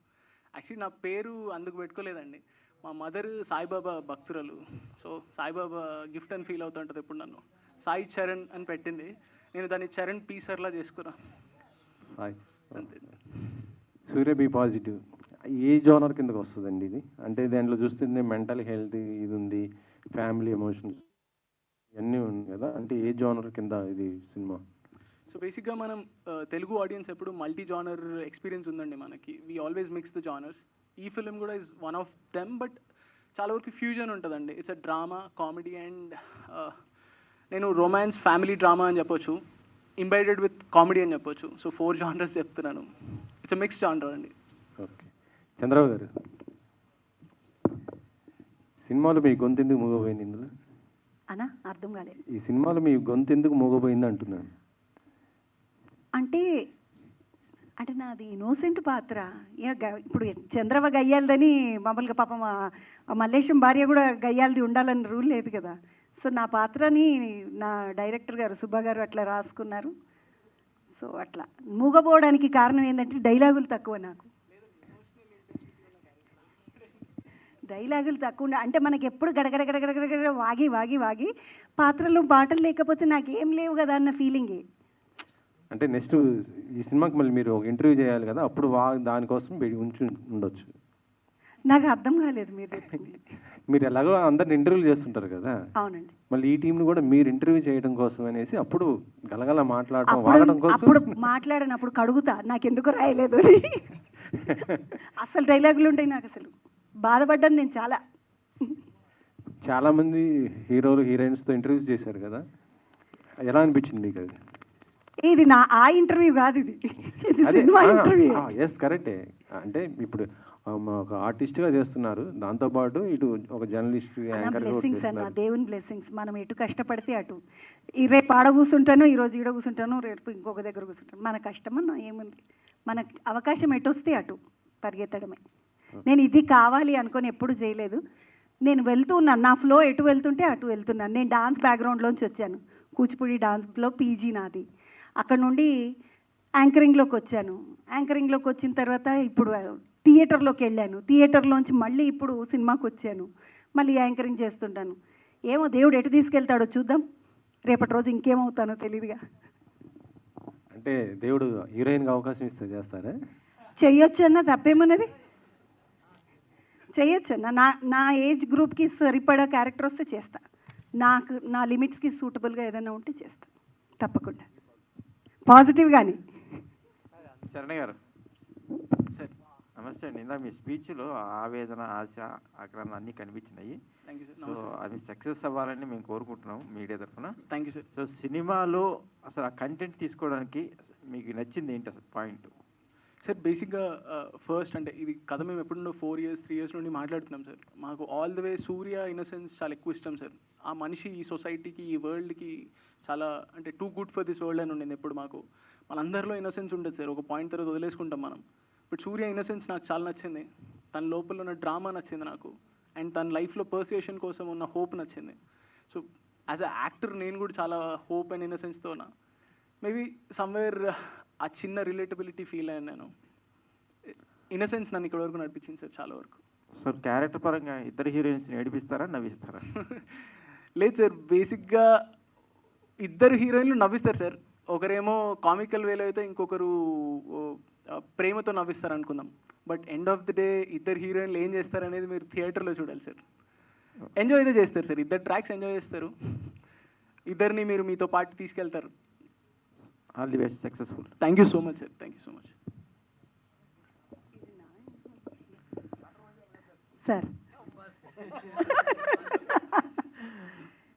యాక్చువల్లీ నా పేరు అందుకు పెట్టుకోలేదండి, మా మదర్ సాయిబాబా భక్తురాలు. సో సాయిబాబా గిఫ్ట్ అని ఫీల్ అవుతుంటుంది ఎప్పుడు నన్ను. సాయి చరణ్ అని పెట్టింది, నేను దాన్ని చరణ్ పీసర్లా చేసుకున్నా. సాయి సూర్య బి పాజిటివ్ ఏ జోనర్ కిందకు వస్తుందండి ఇది? అంటే దాంట్లో చూస్తుంది మెంటల్ హెల్త్ ఇది ఉంది, ఫ్యామిలీ ఎమోషన్స్ ఇవన్నీ ఉంది కదా, అంటే ఏ జోనర్ కింద ఇది సినిమా? సో బేసిక్గా మనం తెలుగు ఆడియన్స్ ఎప్పుడు మల్టీ జానర్ ఎక్స్పీరియన్స్ ఉందండి మనకి. We always mix the genres. ఈ ఫిలిం కూడా is one of them, but చాలా వరకు ఫ్యూజన్ ఉంటుందండి. It's a drama, comedy and నేను రొమాన్స్, ఫ్యామిలీ డ్రామా అని చెప్పొచ్చు, ఇంబైడెడ్ విత్ కామెడీ అని చెప్పొచ్చు. సో 4 జానర్స్ చెప్తున్నాను. ఇట్స్ అ మిక్స్ జానర్ అండి. ఓకే, చంద్రబాబు గారు, సినిమాలో మీ గొంతు ఎందుకు మూగపోయింది? ఇందులో అనా అర్థం కాలేదు. ఈ సినిమాలో మీ గొంతు ఎందుకు మూగపోయింది అంటున్నాను. అంటే అంటే నాది ఇన్నోసెంట్ పాత్ర. ఇప్పుడు చంద్రవ గయ్యాలదని మామూలుగా పాపం మల్లేశం భార్య కూడా గయ్యాలది ఉండాలని రూల్ లేదు కదా. సో నా పాత్రని నా డైరెక్టర్ గారు సుబ్బా గారు అట్లా రాసుకున్నారు. సో అట్లా మూగపోవడానికి కారణం ఏంటంటే డైలాగులు తక్కువ. నాకు డైలాగులు తక్కువ అంటే మనకి ఎప్పుడు గడగడ గడగడ వాగి వాగి వాగి పాత్రలో మాటలు లేకపోతే నాకేం లేవు కదా అన్న ఫీలింగే. అంటే నెక్స్ట్ ఈ సినిమాకి మళ్ళీ మీరు ఒక ఇంటర్వ్యూ చేయాలి కదా, అప్పుడు దానికోసం ఉంచి ఉండొచ్చు. నాకు అర్థం కాలేదు మీరు చెప్పింది. మీరు ఎలాగో అందరిని ఇంటర్వ్యూ చేస్తుంటారు కదా, అవునండి. మళ్ళీ ఈ టీంని కూడా మీరు ఇంటర్వ్యూ చేయడం కోసం అనేసి అప్పుడు గలగల మాట్లాడడం వాడడం కోసం అప్పుడు మాట్లాడినప్పుడు కడుగుతా నాకెందుకు రాయలేదు అని. అసలు డైలాగులు ఉంటాయి నాకు, అసలు బాధపడ్డాను నేను చాలా. చాలామంది హీరోలు హీరోయిన్స్తో ఇంటర్వ్యూస్ చేశారు కదా, ఎలా అనిపించింది మీకు అది? ఇది నా ఆ ఇంటర్వ్యూ కాదు, ఇది సినిమా ఇంటర్వ్యూ. ఎస్ కరెక్టే. అంటే ఇప్పుడు ఒక ఆర్టిస్ట్గా చేస్తున్నారు, దాంతోపాటు ఇటు ఒక జర్నలిస్ట్, బ్లెస్సింగ్స్ అన్న, దేవుని బ్లెస్సింగ్స్. మనం ఎటు కష్టపడితే అటు. రేపు ఆడ కూర్చుంటాను, ఈరోజు ఈడ కూర్చుంటాను, రేపు ఇంకొక దగ్గర కూర్చుంటాను. మన కష్టం అన్న ఏముంది, మనకు అవకాశం ఎటు వస్తే అటు పరిగెత్తడమే. నేను ఇది కావాలి అనుకొని ఎప్పుడు చేయలేదు. నేను వెళ్తున్నాను, నా ఫ్లో ఎటు వెళ్తుంటే అటు వెళ్తున్నాను. నేను డాన్స్ బ్యాక్గ్రౌండ్లోంచి వచ్చాను, కూచిపూడి డాన్స్లో పీజీ నాది. అక్కడ నుండి యాంకరింగ్లోకి వచ్చాను. యాంకరింగ్లోకి వచ్చిన తర్వాత ఇప్పుడు థియేటర్లోకి వెళ్ళాను. థియేటర్లోంచి మళ్ళీ ఇప్పుడు సినిమాకి వచ్చాను, మళ్ళీ యాంకరింగ్ చేస్తుంటాను. ఏమో దేవుడు ఎటు తీసుకెళ్తాడో చూద్దాం. రేపటి రోజు ఇంకేమవుతానో తెలియదుగా. అంటే దేవుడు హీరోయిన్గా అవకాశం ఇస్తే చేస్తారా? చెయ్యొచ్చు అన్న తప్పేమన్నది. చేయొచ్చు నా ఏజ్ గ్రూప్కి సరిపడా క్యారెక్టర్ వస్తే చేస్తా. నా లిమిట్స్కి సూటబుల్గా ఏదైనా ఉంటే చేస్తా తప్పకుండా, పాజిటివ్గాని. చరణ్ గారు నమస్తే అండి. ఇందాక మీ స్పీచ్లో ఆవేదన, ఆశ, ఆగ్రహం అన్నీ కనిపించినాయి. సో అది సక్సెస్ అవ్వాలని మేము కోరుకుంటున్నాం మీడియా తరఫున. Thank you sir. సో సినిమాలో అసలు ఆ కంటెంట్ తీసుకోవడానికి మీకు నచ్చింది ఏంటి అసలు పాయింట్? సార్ బేసిక్గా ఫస్ట్ అంటే ఇది కథ మేము ఎప్పుడున్నో 4 years 3 years నుండి మాట్లాడుతున్నాం సార్. మాకు all the way Surya innocence చాలా ఎక్కువ ఇష్టం సార్. ఆ మనిషి ఈ సొసైటీకి, ఈ వరల్డ్కి చాలా అంటే too good for this world అని ఉండింది ఎప్పుడు మాకు. మనందరిలో ఇన్నోసెన్స్ ఉండదు సార్, ఒక పాయింట్ తర్వాత వదిలేసుకుంటాం మనం. బట్ సూర్య ఇన్నోసెన్స్ నాకు చాలా నచ్చింది. తన లోపల ఉన్న డ్రామా నచ్చింది నాకు, అండ్ తన లైఫ్లో పర్సియేషన్ కోసం ఉన్న హోప్ నచ్చింది. సో యాజ్ అ యాక్టర్ నేను కూడా చాలా హోప్ అండ్ ఇన్నోసెన్స్తో మేబీ సమ్వేర్ ఆ చిన్న రిలేటబిలిటీ ఫీల్ అయ్యాను నేను. ఇన్నోసెన్స్ నన్ను ఇక్కడ వరకు నడిపించింది సార్ చాలా వరకు. సో క్యారెక్టర్ పరంగా ఇద్దరు హీరోయిన్స్ని ఏడిపిస్తారా, నవ్విస్తారా? లేదు సార్, బేసిక్గా ఇద్దరు హీరోయిన్లు నవ్విస్తారు సార్. ఒకరేమో కామికల్ వేలో అయితే ఇంకొకరు ప్రేమతో నవ్విస్తారు అనుకుందాం. But end of the day ఇద్దరు హీరోయిన్లు ఏం చేస్తారు అనేది మీరు థియేటర్లో చూడాలి సార్. ఎంజాయ్ అయితే చేస్తారు సార్, ఇద్దరు ట్రాక్స్ ఎంజాయ్ చేస్తారు, ఇద్దరిని మీరు మీతో పాటు తీసుకెళ్తారు. All the best, successful. Thank you so much sir, thank you so much sir.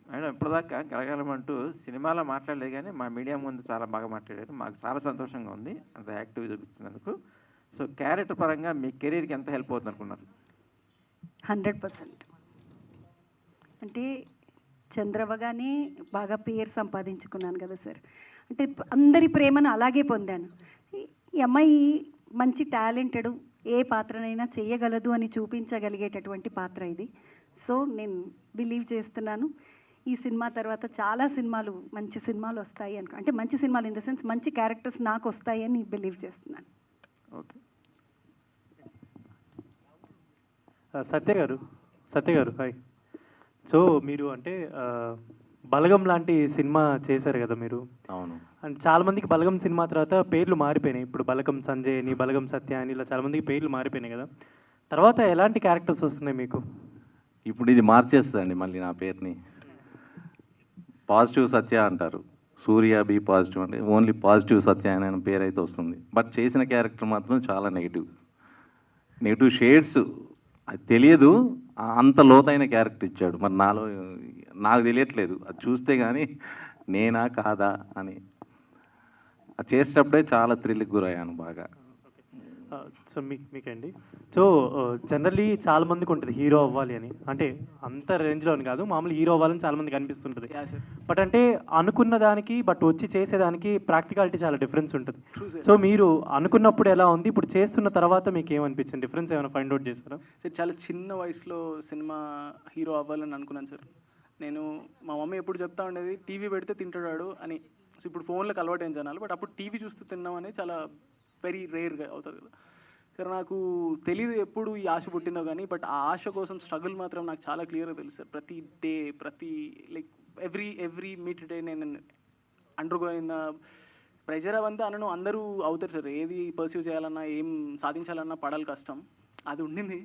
Madam ఇప్పటిదాకా గలగలమంటూ సినిమాలో మాట్లాడలేదు కానీ మా మీడియా ముందు చాలా బాగా మాట్లాడారు. మాకు చాలా సంతోషంగా ఉంది అంత యాక్టివ్ చూపించినందుకు. సో క్యారెక్టర్ పరంగా మీ కెరీర్కి ఎంత హెల్ప్ అవుతుంది అనుకున్నారు? 100%. అంటే చంద్రవగానే బాగా పేరు సంపాదించుకున్నాను కదా సార్. అంటే అందరి ప్రేమను అలాగే పొందాను. ఈ అమ్మాయి మంచి టాలెంటెడ్, ఏ పాత్రనైనా చేయగలదు అని చూపించగలిగేటటువంటి పాత్ర ఇది. సో నేను బిలీవ్ చేస్తున్నాను ఈ సినిమా తర్వాత చాలా సినిమాలు, మంచి సినిమాలు వస్తాయి అనుకో, అంటే మంచి సినిమాలు ఇన్ ద సెన్స్ మంచి క్యారెక్టర్స్ నాకు వస్తాయి అని బిలీవ్ చేస్తున్నాను. ఓకే. సత్య గారు హాయ్. సో మీరు అంటే బలగం లాంటి సినిమా చేశారు కదా మీరు. అవును. అండ్ చాలామందికి బలగం సినిమా తర్వాత పేర్లు మారిపోయినాయి. ఇప్పుడు బలగం సంజయ్ అని, బలగం సత్య అని, ఇలా చాలామందికి పేర్లు మారిపోయినాయి కదా. తర్వాత ఎలాంటి క్యారెక్టర్స్ వస్తున్నాయి మీకు? ఇప్పుడు ఇది మార్చేస్తుందండి మళ్ళీ నా పేరుని. పాజిటివ్ సత్య అంటారు, సూర్య బి పాజిటివ్ అంటే ఓన్లీ పాజిటివ్ సత్య అనే పేరు అయితే వస్తుంది. బట్ చేసిన క్యారెక్టర్ మాత్రం చాలా నెగిటివ్ షేడ్స్. అది తెలియదు, అంత లోతైన క్యారెక్టర్ ఇచ్చాడు. మరి నాకు తెలియట్లేదు, అది చూస్తే కానీ నేనా కాదా అని. అది చేసేటప్పుడే చాలా థ్రిల్కి గురయ్యాను బాగా. సో మీకండి సో జనరల్లీ చాలా మందికి ఉంటుంది హీరో అవ్వాలి అని, అంటే అంత రేంజ్లో అని కాదు, మామూలు హీరో అవ్వాలని చాలా మందికి అనిపిస్తుంటుంది. బట్ అంటే అనుకున్న దానికి బట్ వచ్చి చేసేదానికి ప్రాక్టికాలిటీ చాలా డిఫరెన్స్ ఉంటుంది. సో మీరు అనుకున్నప్పుడు ఎలా ఉంది, ఇప్పుడు చేస్తున్న తర్వాత మీకు ఏమనిపించింది, డిఫరెన్స్ ఏమైనా ఫైండ్ అవుట్ చేస్తారా? సార్ చాలా చిన్న వయసులో సినిమా హీరో అవ్వాలని అనుకున్నాను సార్. నేను మా మమ్మీ ఎప్పుడు చెప్తా ఉండేది టీవీ పెడితే తింటాడు అని. సో ఇప్పుడు ఫోన్లకు అలవాటు ఏం జనాలు, బట్ అప్పుడు టీవీ చూస్తూ తిన్నాం అనేది చాలా వెరీ రేర్గా అవుతుంది కదా సార్. నాకు తెలియదు ఎప్పుడు ఈ ఆశ పుట్టిందో కానీ, బట్ ఆ ఆశ కోసం స్ట్రగుల్ మాత్రం నాకు చాలా క్లియర్గా తెలుసు సార్. ప్రతి డే, ప్రతి లైక్ ఎవ్రీ మీట్ డే నేను అండర్గోయిన ప్రెషర్ అవంతా అనను. అందరూ అవుతారు సార్, ఏది పర్సీవ్ చేయాలన్నా, ఏం సాధించాలన్నా పడాలి కష్టం, అది ఉండింది.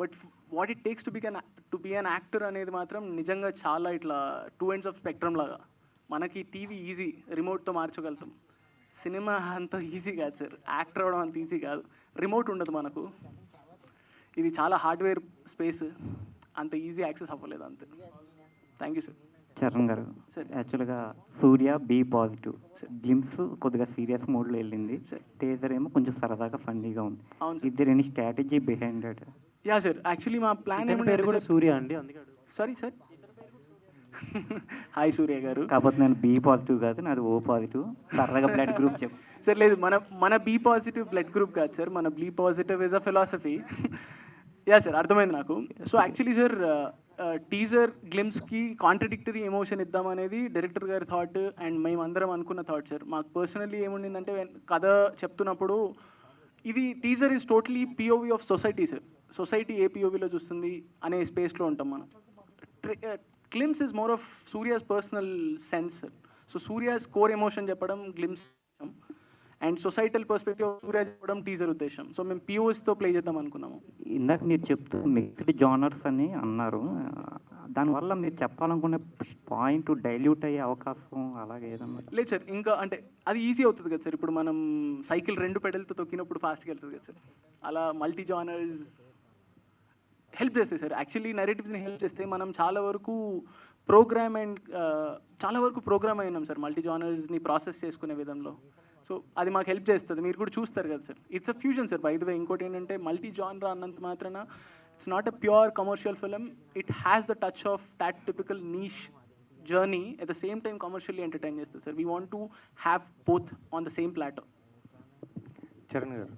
But what it takes to be an actor అనేది మాత్రం నిజంగా చాలా ఇట్లా 2 ends ఆఫ్ స్పెక్ట్రమ్ లాగా. మనకి టీవీ ఈజీ, రిమోట్తో మార్చగలుగుతాం. సినిమా అంత ఈజీ కాదు సార్, యాక్టర్ అవ్వడం అంత ఈజీ కాదు. రిమోట్ ఉండదు మనకు, ఇది చాలా హార్డ్వేర్ స్పేస్, అంత ఈజీ యాక్సెస్ అవ్వలేదు అంతే. Thank you sir. Charan garu, యాక్చువల్గా సూర్య బి పాజిటివ్ గ్లిమ్స్ కొద్దిగా సీరియస్ మోడ్లో వెళ్ళింది, టేజర్ ఏమో కొంచెం సరదాగా ఫన్నీగా ఉంది. ఇద్దరు any strategy behind it? Yeah sir, actually మా ప్లాన్ పేరు కూడా సూర్య అండి, అందుకే సారీ సార్. హాయ్ సూర్య గారు. కాకపోతే నేను బి పాజిటివ్ కాదు, నాది ఓ పాజిటివ్, సరదాగా బ్లడ్ గ్రూప్ చెప్పు సార్. లేదు, మన బి పాజిటివ్ బ్లడ్ గ్రూప్ కాదు సార్, మన B positive is a philosophy. Yeah sir, అర్థమైంది నాకు. సో యాక్చువల్లీ సార్ టీజర్ గ్లిమ్స్కి కాంట్రడిక్టరీ ఎమోషన్ ఇద్దామనేది డైరెక్టర్ గారి థాట్ అండ్ మేమందరం అనుకున్న థాట్ సార్. మాకు పర్సనల్లీ ఏముండిందంటే కథ చెప్తున్నప్పుడు ఇది teaser is totally POV of society sir. Society ఏ పిఓవిలో చూస్తుంది అనే స్పేస్లో ఉంటాం మనం. Glimpse is more of Surya's personal sense sir. So Surya's core emotion చెప్పడం గ్లిమ్స్, అండ్ సొసైటల్ పర్స్పెక్టివ్ సూర్య చెప్పడం టీజర్ ఉద్దేశం. సో మేము పిఓస్తో ప్లే చేద్దాం అనుకున్నాము. ఇందాక మీరు చెప్తూ మిక్స్డ్ జానర్స్ అని అన్నారు, దానివల్ల మీరు చెప్పాలనుకునే పాయింట్ డైల్యూట్ అయ్యే అవకాశం అలాగే ఏదన్నా? లేదు సార్, ఇంకా అంటే అది ఈజీ అవుతుంది కదా సార్. ఇప్పుడు మనం సైకిల్ 2 పెడల్తో తొక్కినప్పుడు ఫాస్ట్గా వెళ్తుంది కదా సార్. అలా మల్టీ జానర్స్ హెల్ప్ చేస్తాయి సార్. యాక్చువల్లీ నెరేటివ్స్ని హెల్ప్ చేస్తే మనం చాలా వరకు ప్రోగ్రామ్ అయినాం సార్ మల్టీ జానర్స్ని ప్రాసెస్ చేసుకునే విధంలో. సో అది మాకు హెల్ప్ చేస్తుంది. మీరు కూడా చూస్తారు కదా sir, it's a fusion sir. By the way ఇంకోటి ఏంటంటే మల్టీ జానర్ అన్నంత మాత్రాన it's not a pure commercial film. It has the touch of that typical niche journey at the same time commercially entertain చేస్తుంది sir. We want to have both on the same platter. Charan garu,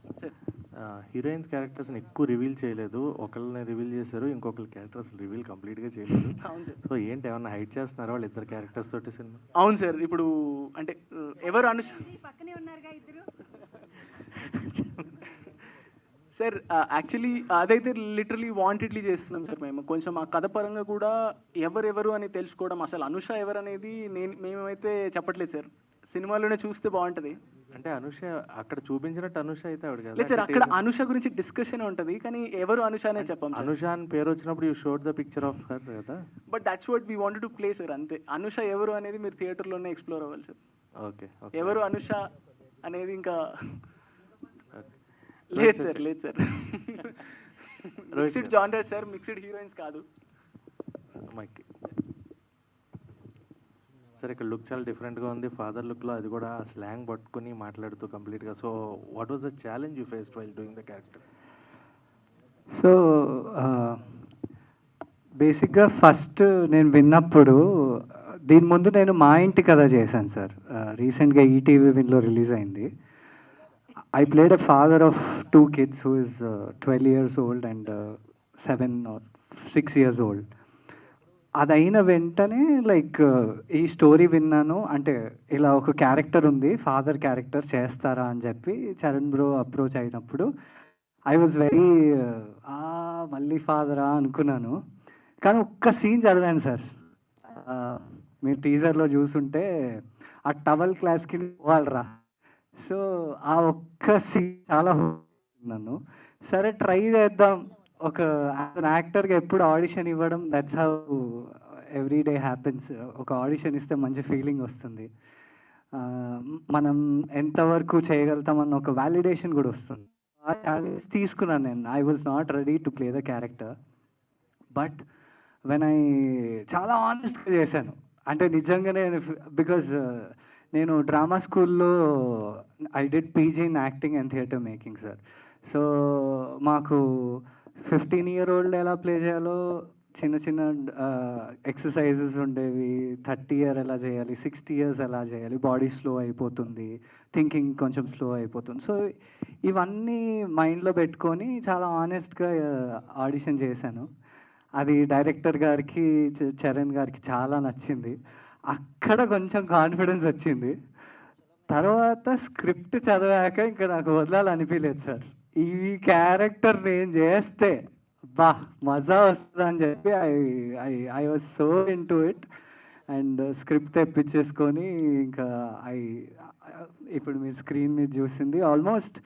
heroines క్యారెక్టర్స్ని ఎక్కువ reveal చేయలేదు, ఒకళ్ళని reveal చేశారు, ఇంకొకరి characters reveal కంప్లీట్గా చేయలేదు. అవును sir. So ఏంటి ఏమన్నా హైట్ చేస్తున్నారా వాళ్ళు ఇద్దరు క్యారెక్టర్స్ తోటి సినిమా? అవును సార్. ఇప్పుడు అంటే ఎవరు అనుష పక్కనే ఉన్నారుగా ఇద్దరు సార్, యాక్చువల్లీ అదైతే లిటరలీ వాంటెడ్లీ చేస్తున్నాం సార్ మేము. కొంచెం ఆ కథ పరంగా కూడా ఎవరెవరు అని తెలుసుకోవడం, అసలు అనుష ఎవరు అనేది మేమైతే చెప్పట్లేదు సార్. సినిమాలోనే చూస్తే బాగుంటుంది. అంటే అనుష అక్కడ చూపించినట్టు అనుష అయితే ఆవిడ కదా? లేదు సార్, అక్కడ అనుష గురించి డిస్కషన్ ఉంటుంది, కానీ ఎవరు అనుష అనే చెప్పాం. అనుష అని పేరు వచ్చినప్పుడు you showed the picture of her కదా. But that's what we wanted to play sir. అంతే. అనుష ఎవరు అనేది మీరు థియేటర్లోనే ఎక్స్ప్లోర్ అవ్వాలి సార్. ఓకే. ఎవరు అనుష అనేది ఇంకా లేదు సార్. లేదు sir, mixed genre sir, mixed heroines కాదు. సార్ ఇక్కడ లుక్ చాలా డిఫరెంట్గా ఉంది. ఫాదర్ లుక్లో అది కూడా స్లాంగ్ పట్టుకుని మాట్లాడుతూ కంప్లీట్గా. So what was the challenge you faced while doing the character? So బేసిక్గా ఫస్ట్ నేను విన్నప్పుడు, దీని ముందు నేను మా ఇంటి కథ చేశాను సార్. రీసెంట్గా ఈటీవీ విన్లో రిలీజ్ అయింది. I played a father of 2 kids who is 12 years old and 7 or 6 years old. అదైన వెంటనే లైక్ ఈ స్టోరీ విన్నాను. అంటే ఇలా ఒక క్యారెక్టర్ ఉంది, ఫాదర్ క్యారెక్టర్ చేస్తారా అని చెప్పి చరణ్ బ్రో అప్రోచ్ అయినప్పుడు ఐ వాజ్ వెరీ మళ్ళీ ఫాదరా అనుకున్నాను. కానీ ఒక్క సీన్ చదివాను సార్. మీరు టీజర్లో చూసుంటే ఆ టవల్ క్లాస్కి పోవాలరా. సో ఆ ఒక్క సీన్ చాలా నన్ను సరే ట్రై చేద్దాం. ఒక యాక్టర్గా ఎప్పుడు ఆడిషన్ ఇవ్వడం, that's how every day happens. ఒక ఆడిషన్ ఇస్తే మంచి ఫీలింగ్ వస్తుంది, మనం ఎంతవరకు చేయగలుగుతామన్న ఒక వ్యాలిడేషన్ కూడా వస్తుంది. ఆ ఛాలెంజ్ తీసుకున్నాను నేను. I was not ready to play the character, but when I చాలా ఆనెస్ట్గా చేశాను. అంటే నిజంగానే, బికాజ్ నేను డ్రామా స్కూల్లో I did PG in acting and theatre making sir. So మాకు 15-year-old ఎలా ప్లే చేయాలో చిన్న చిన్న ఎక్సర్సైజెస్ ఉండేవి. 30 year ఎలా చేయాలి, 60 years ఎలా చేయాలి, బాడీ స్లో అయిపోతుంది, థింకింగ్ కొంచెం స్లో అయిపోతుంది. సో ఇవన్నీ మైండ్లో పెట్టుకొని చాలా ఆనెస్ట్గా ఆడిషన్ చేశాను. అది డైరెక్టర్ గారికి, చరణ్ గారికి చాలా నచ్చింది. అక్కడ కొంచెం కాన్ఫిడెన్స్ వచ్చింది. తర్వాత స్క్రిప్ట్ చదివాక ఇంకా నాకు వదలాలనిపించలేదు సార్. ఈ క్యారెక్టర్ నేను చేస్తే బా మజా వస్తుంది అని చెప్పి I was so into it. And script తెప్పించేసుకొని ఇంకా ఇప్పుడు మీరు స్క్రీన్ మీద చూసింది almost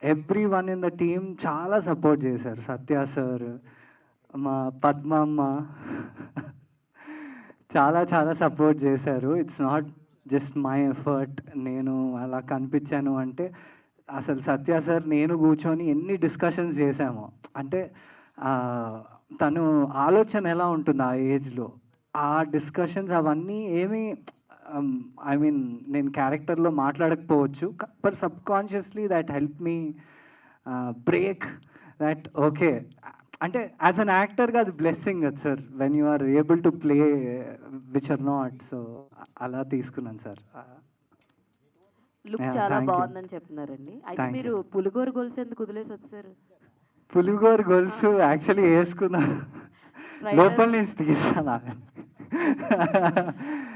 every one in the team చాలా సపోర్ట్ చేశారు. సత్య సార్, మా పద్మమ్మ చాలా చాలా సపోర్ట్ చేశారు. It's not just my effort. నేను అలా కనిపించాను అంటే అసలు సత్య సార్ నేను కూర్చొని ఎన్ని డిస్కషన్స్ చేశామో. అంటే తను ఆలోచన ఎలా ఉంటుంది ఆ ఏజ్లో, ఆ డిస్కషన్స్ అవన్నీ ఏమీ ఐ మీన్ నేను క్యారెక్టర్లో మాట్లాడకపోవచ్చు, but subconsciously that help me break that. Okay, అంటే యాజ్ అన్ యాక్టర్గా అది బ్లెస్సింగ్ కదా sir, when you are able to play which are not. So అలా తీసుకున్నాను సార్. లుక్ చాలా బాగుందని చెప్తున్నారండి. అయితే మీరు పులిగోరు గొలుసు ఎందుకు వదిలేసి వచ్చారు? పులిగోరు గొలుసు యాక్చువల్లీ వేసుకున్నా, లోపల నుంచి తీసాను.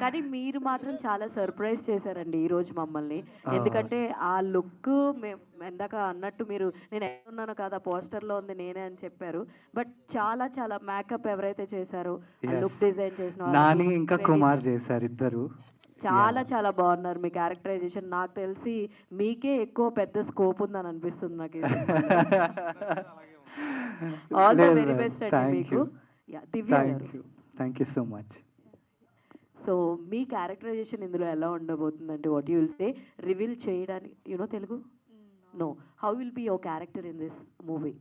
కానీ మీరు మాత్రం చాలా సర్ప్రైజ్ చేశారండి ఈరోజు మమ్మల్ని. ఎందుకంటే ఆ లుక్ ఇందాక అన్నట్టు మీరు నేను ఎక్కడున్నానో కాదు, ఆ పోస్టర్లో ఉంది నేనే అని చెప్పారు. బట్ చాలా చాలా మేకప్ ఎవరైతే చేశారో, లుక్ డిజైన్ చేసిన నాని ఇంకా కుమార్ చేశారు ఇద్దరు. చాలా చాలా బాగున్నారు మీ క్యారెక్టరైజేషన్. నాకు తెలిసి మీకే ఎక్కువ పెద్ద స్కోప్ ఉందని అనిపిస్తుంది నాకు. ఆల్ ద వెరీ బెస్ట్ అండి మీకు. Divya garu, thank you so much. So మీ క్యారెక్టరైజేషన్ ఇందులో ఎలా ఉండబోతుందంటే what you will say, reveal చేయడానికి you know Telugu? No, how will be your character in this movie?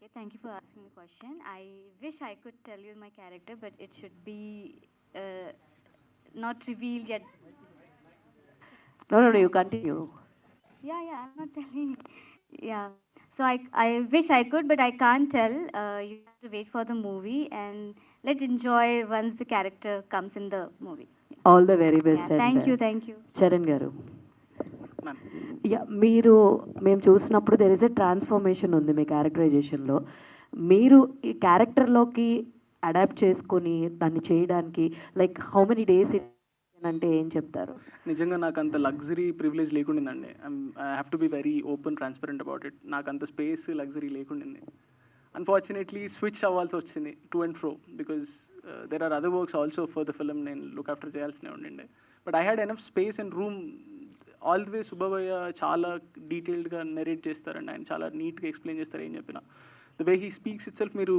Okay, thank you for asking the question. I wish I could tell you my character, but it should be not revealed yet. No, you continue. Yeah, I'm not telling. Yeah. So I wish I could, but I can't tell. You have to wait for the movie and let's enjoy once the character comes in the movie. All the very best. Thank you. Charan గారు, మీరు మేము చూసినప్పుడు there is a transformation ఉంది మీ క్యారెక్టరైజేషన్లో. మీరు ఈ క్యారెక్టర్లోకి adapt చేసుకొని దాన్ని చేయడానికి లైక్ హౌ మెనీ డేస్ అంటే ఏం చెప్తారు? నిజంగా నాకు అంత లగ్జరీ ప్రివిలేజ్ లేకుండిందండి. I have to be very open transparent about it. నాకు అంత స్పేస్ లగ్జరీ లేకుండింది. అన్ఫార్చునేట్లీ స్విచ్ అవ్వాల్సి వచ్చింది to and fro because there are other works also for the film నేను లుక్ ఆఫ్టర్ చేయాల్సినే ఉండిండే. But I had enough space and room. All the way Subbaiah చాలా డీటెయిల్డ్గా నెరేట్ చేస్తారండి. ఆయన చాలా నీట్గా ఎక్స్ప్లెయిన్ చేస్తారు ఏం చెప్పినా. The way he speaks it self మీరు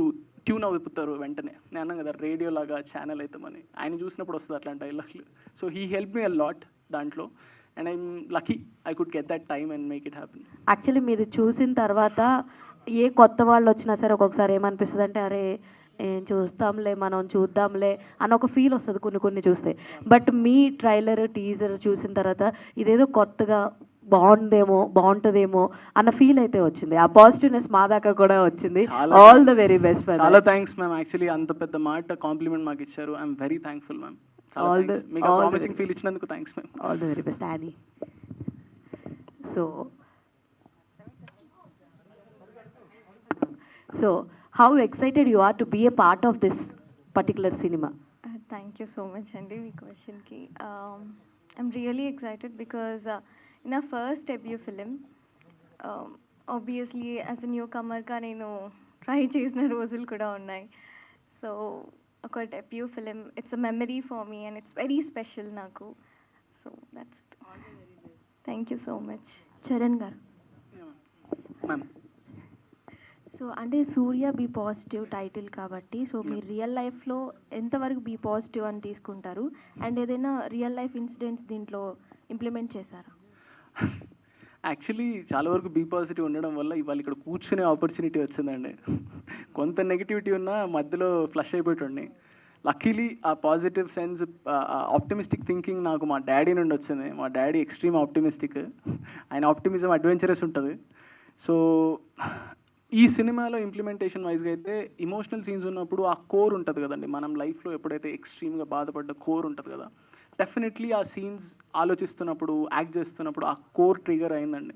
ట్యూన్ అయిపోతారు వెంటనే. నేను అన్నాను కదా రేడియో లాగా ఛానల్ అవుతామని. ఆయన చూసినప్పుడు వస్తుంది అట్లాంటి డైలాగ్లు. So he help me a lot దాంట్లో. And I'm lucky I could get that time and make it happen. Actually మీరు చూసిన తర్వాత ఏ కొత్త వాళ్ళు వచ్చినా సరే ఒక్కొక్కసారి ఏమనిపిస్తుంది అంటే అరే ఏం చూస్తాంలే మనం చూద్దాంలే అన్న ఒక ఫీల్ వస్తుంది కొన్ని చూస్తే. బట్ మీ ట్రైలర్ టీజర్ చూసిన తర్వాత ఇదేదో కొత్తగా బాగుంటుందేమో అన్న ఫీల్ అయితే వచ్చింది. ఆ పాజిటివ్నెస్ మా దాకా కూడా వచ్చింది. All the very best. చాలా థ్యాంక్స్ మ్యామ్. యాక్చువల్లీ అంత పెద్ద మాట కాంప్లిమెంట్ మాకు ఇచ్చారు. I'm very thankful ma'am. మీకు ప్రామిసింగ్ ఫీల్ ఇచ్చినందుకు thanks ma'am. All the very best Annie. So how excited you are to be a part of this particular cinema? Thank you so much అండి మీ క్వశ్చన్కి. I'm really excited because in our first debut film, obviously as a newcomerగా నేను try చేసిన రోజులు కూడా ఉన్నాయి. So ఒక debut film, it's a memory for me and it's very special నాకు. So that's it. Thank you so much. Charan garu, so అంటే Surya be positive title కాబట్టి so మీరు రియల్ లైఫ్లో ఎంతవరకు బీ పాజిటివ్ అని తీసుకుంటారు? అండ్ ఏదైనా రియల్ లైఫ్ ఇన్సిడెంట్స్ దీంట్లో ఇంప్లిమెంట్ చేశారా? యాక్చువల్లీ చాలా వరకు బీ పాజిటివ్ ఉండడం వల్ల ఇవాళ ఇక్కడ కూర్చునే ఆపర్చునిటీ వచ్చిందండి. కొంత నెగిటివిటీ ఉన్నా మధ్యలో ఫ్లష్ అయిపోతుండే. లక్కీలీ ఆ పాజిటివ్ సెన్స్, ఆప్టిమిస్టిక్ థింకింగ్ నాకు మా డాడీ నుండి వచ్చింది. మా డాడీ ఎక్స్ట్రీమ్ ఆప్టిమిస్టిక్. ఆయన ఆప్టిమిజం అడ్వెంచరస్ ఉంటుంది. సో ఈ సినిమాలో ఇంప్లిమెంటేషన్ వైజ్గా అయితే ఇమోషనల్ సీన్స్ ఉన్నప్పుడు ఆ కోర్ ఉంటుంది కదండి, మనం లైఫ్లో ఎప్పుడైతే ఎక్స్ట్రీమ్గా బాధపడ్డ కోర్ ఉంటుంది కదా, డెఫినెట్లీ ఆ సీన్స్ ఆలోచిస్తున్నప్పుడు యాక్ట్ చేస్తున్నప్పుడు ఆ కోర్ ట్రిగర్ అయిందండి.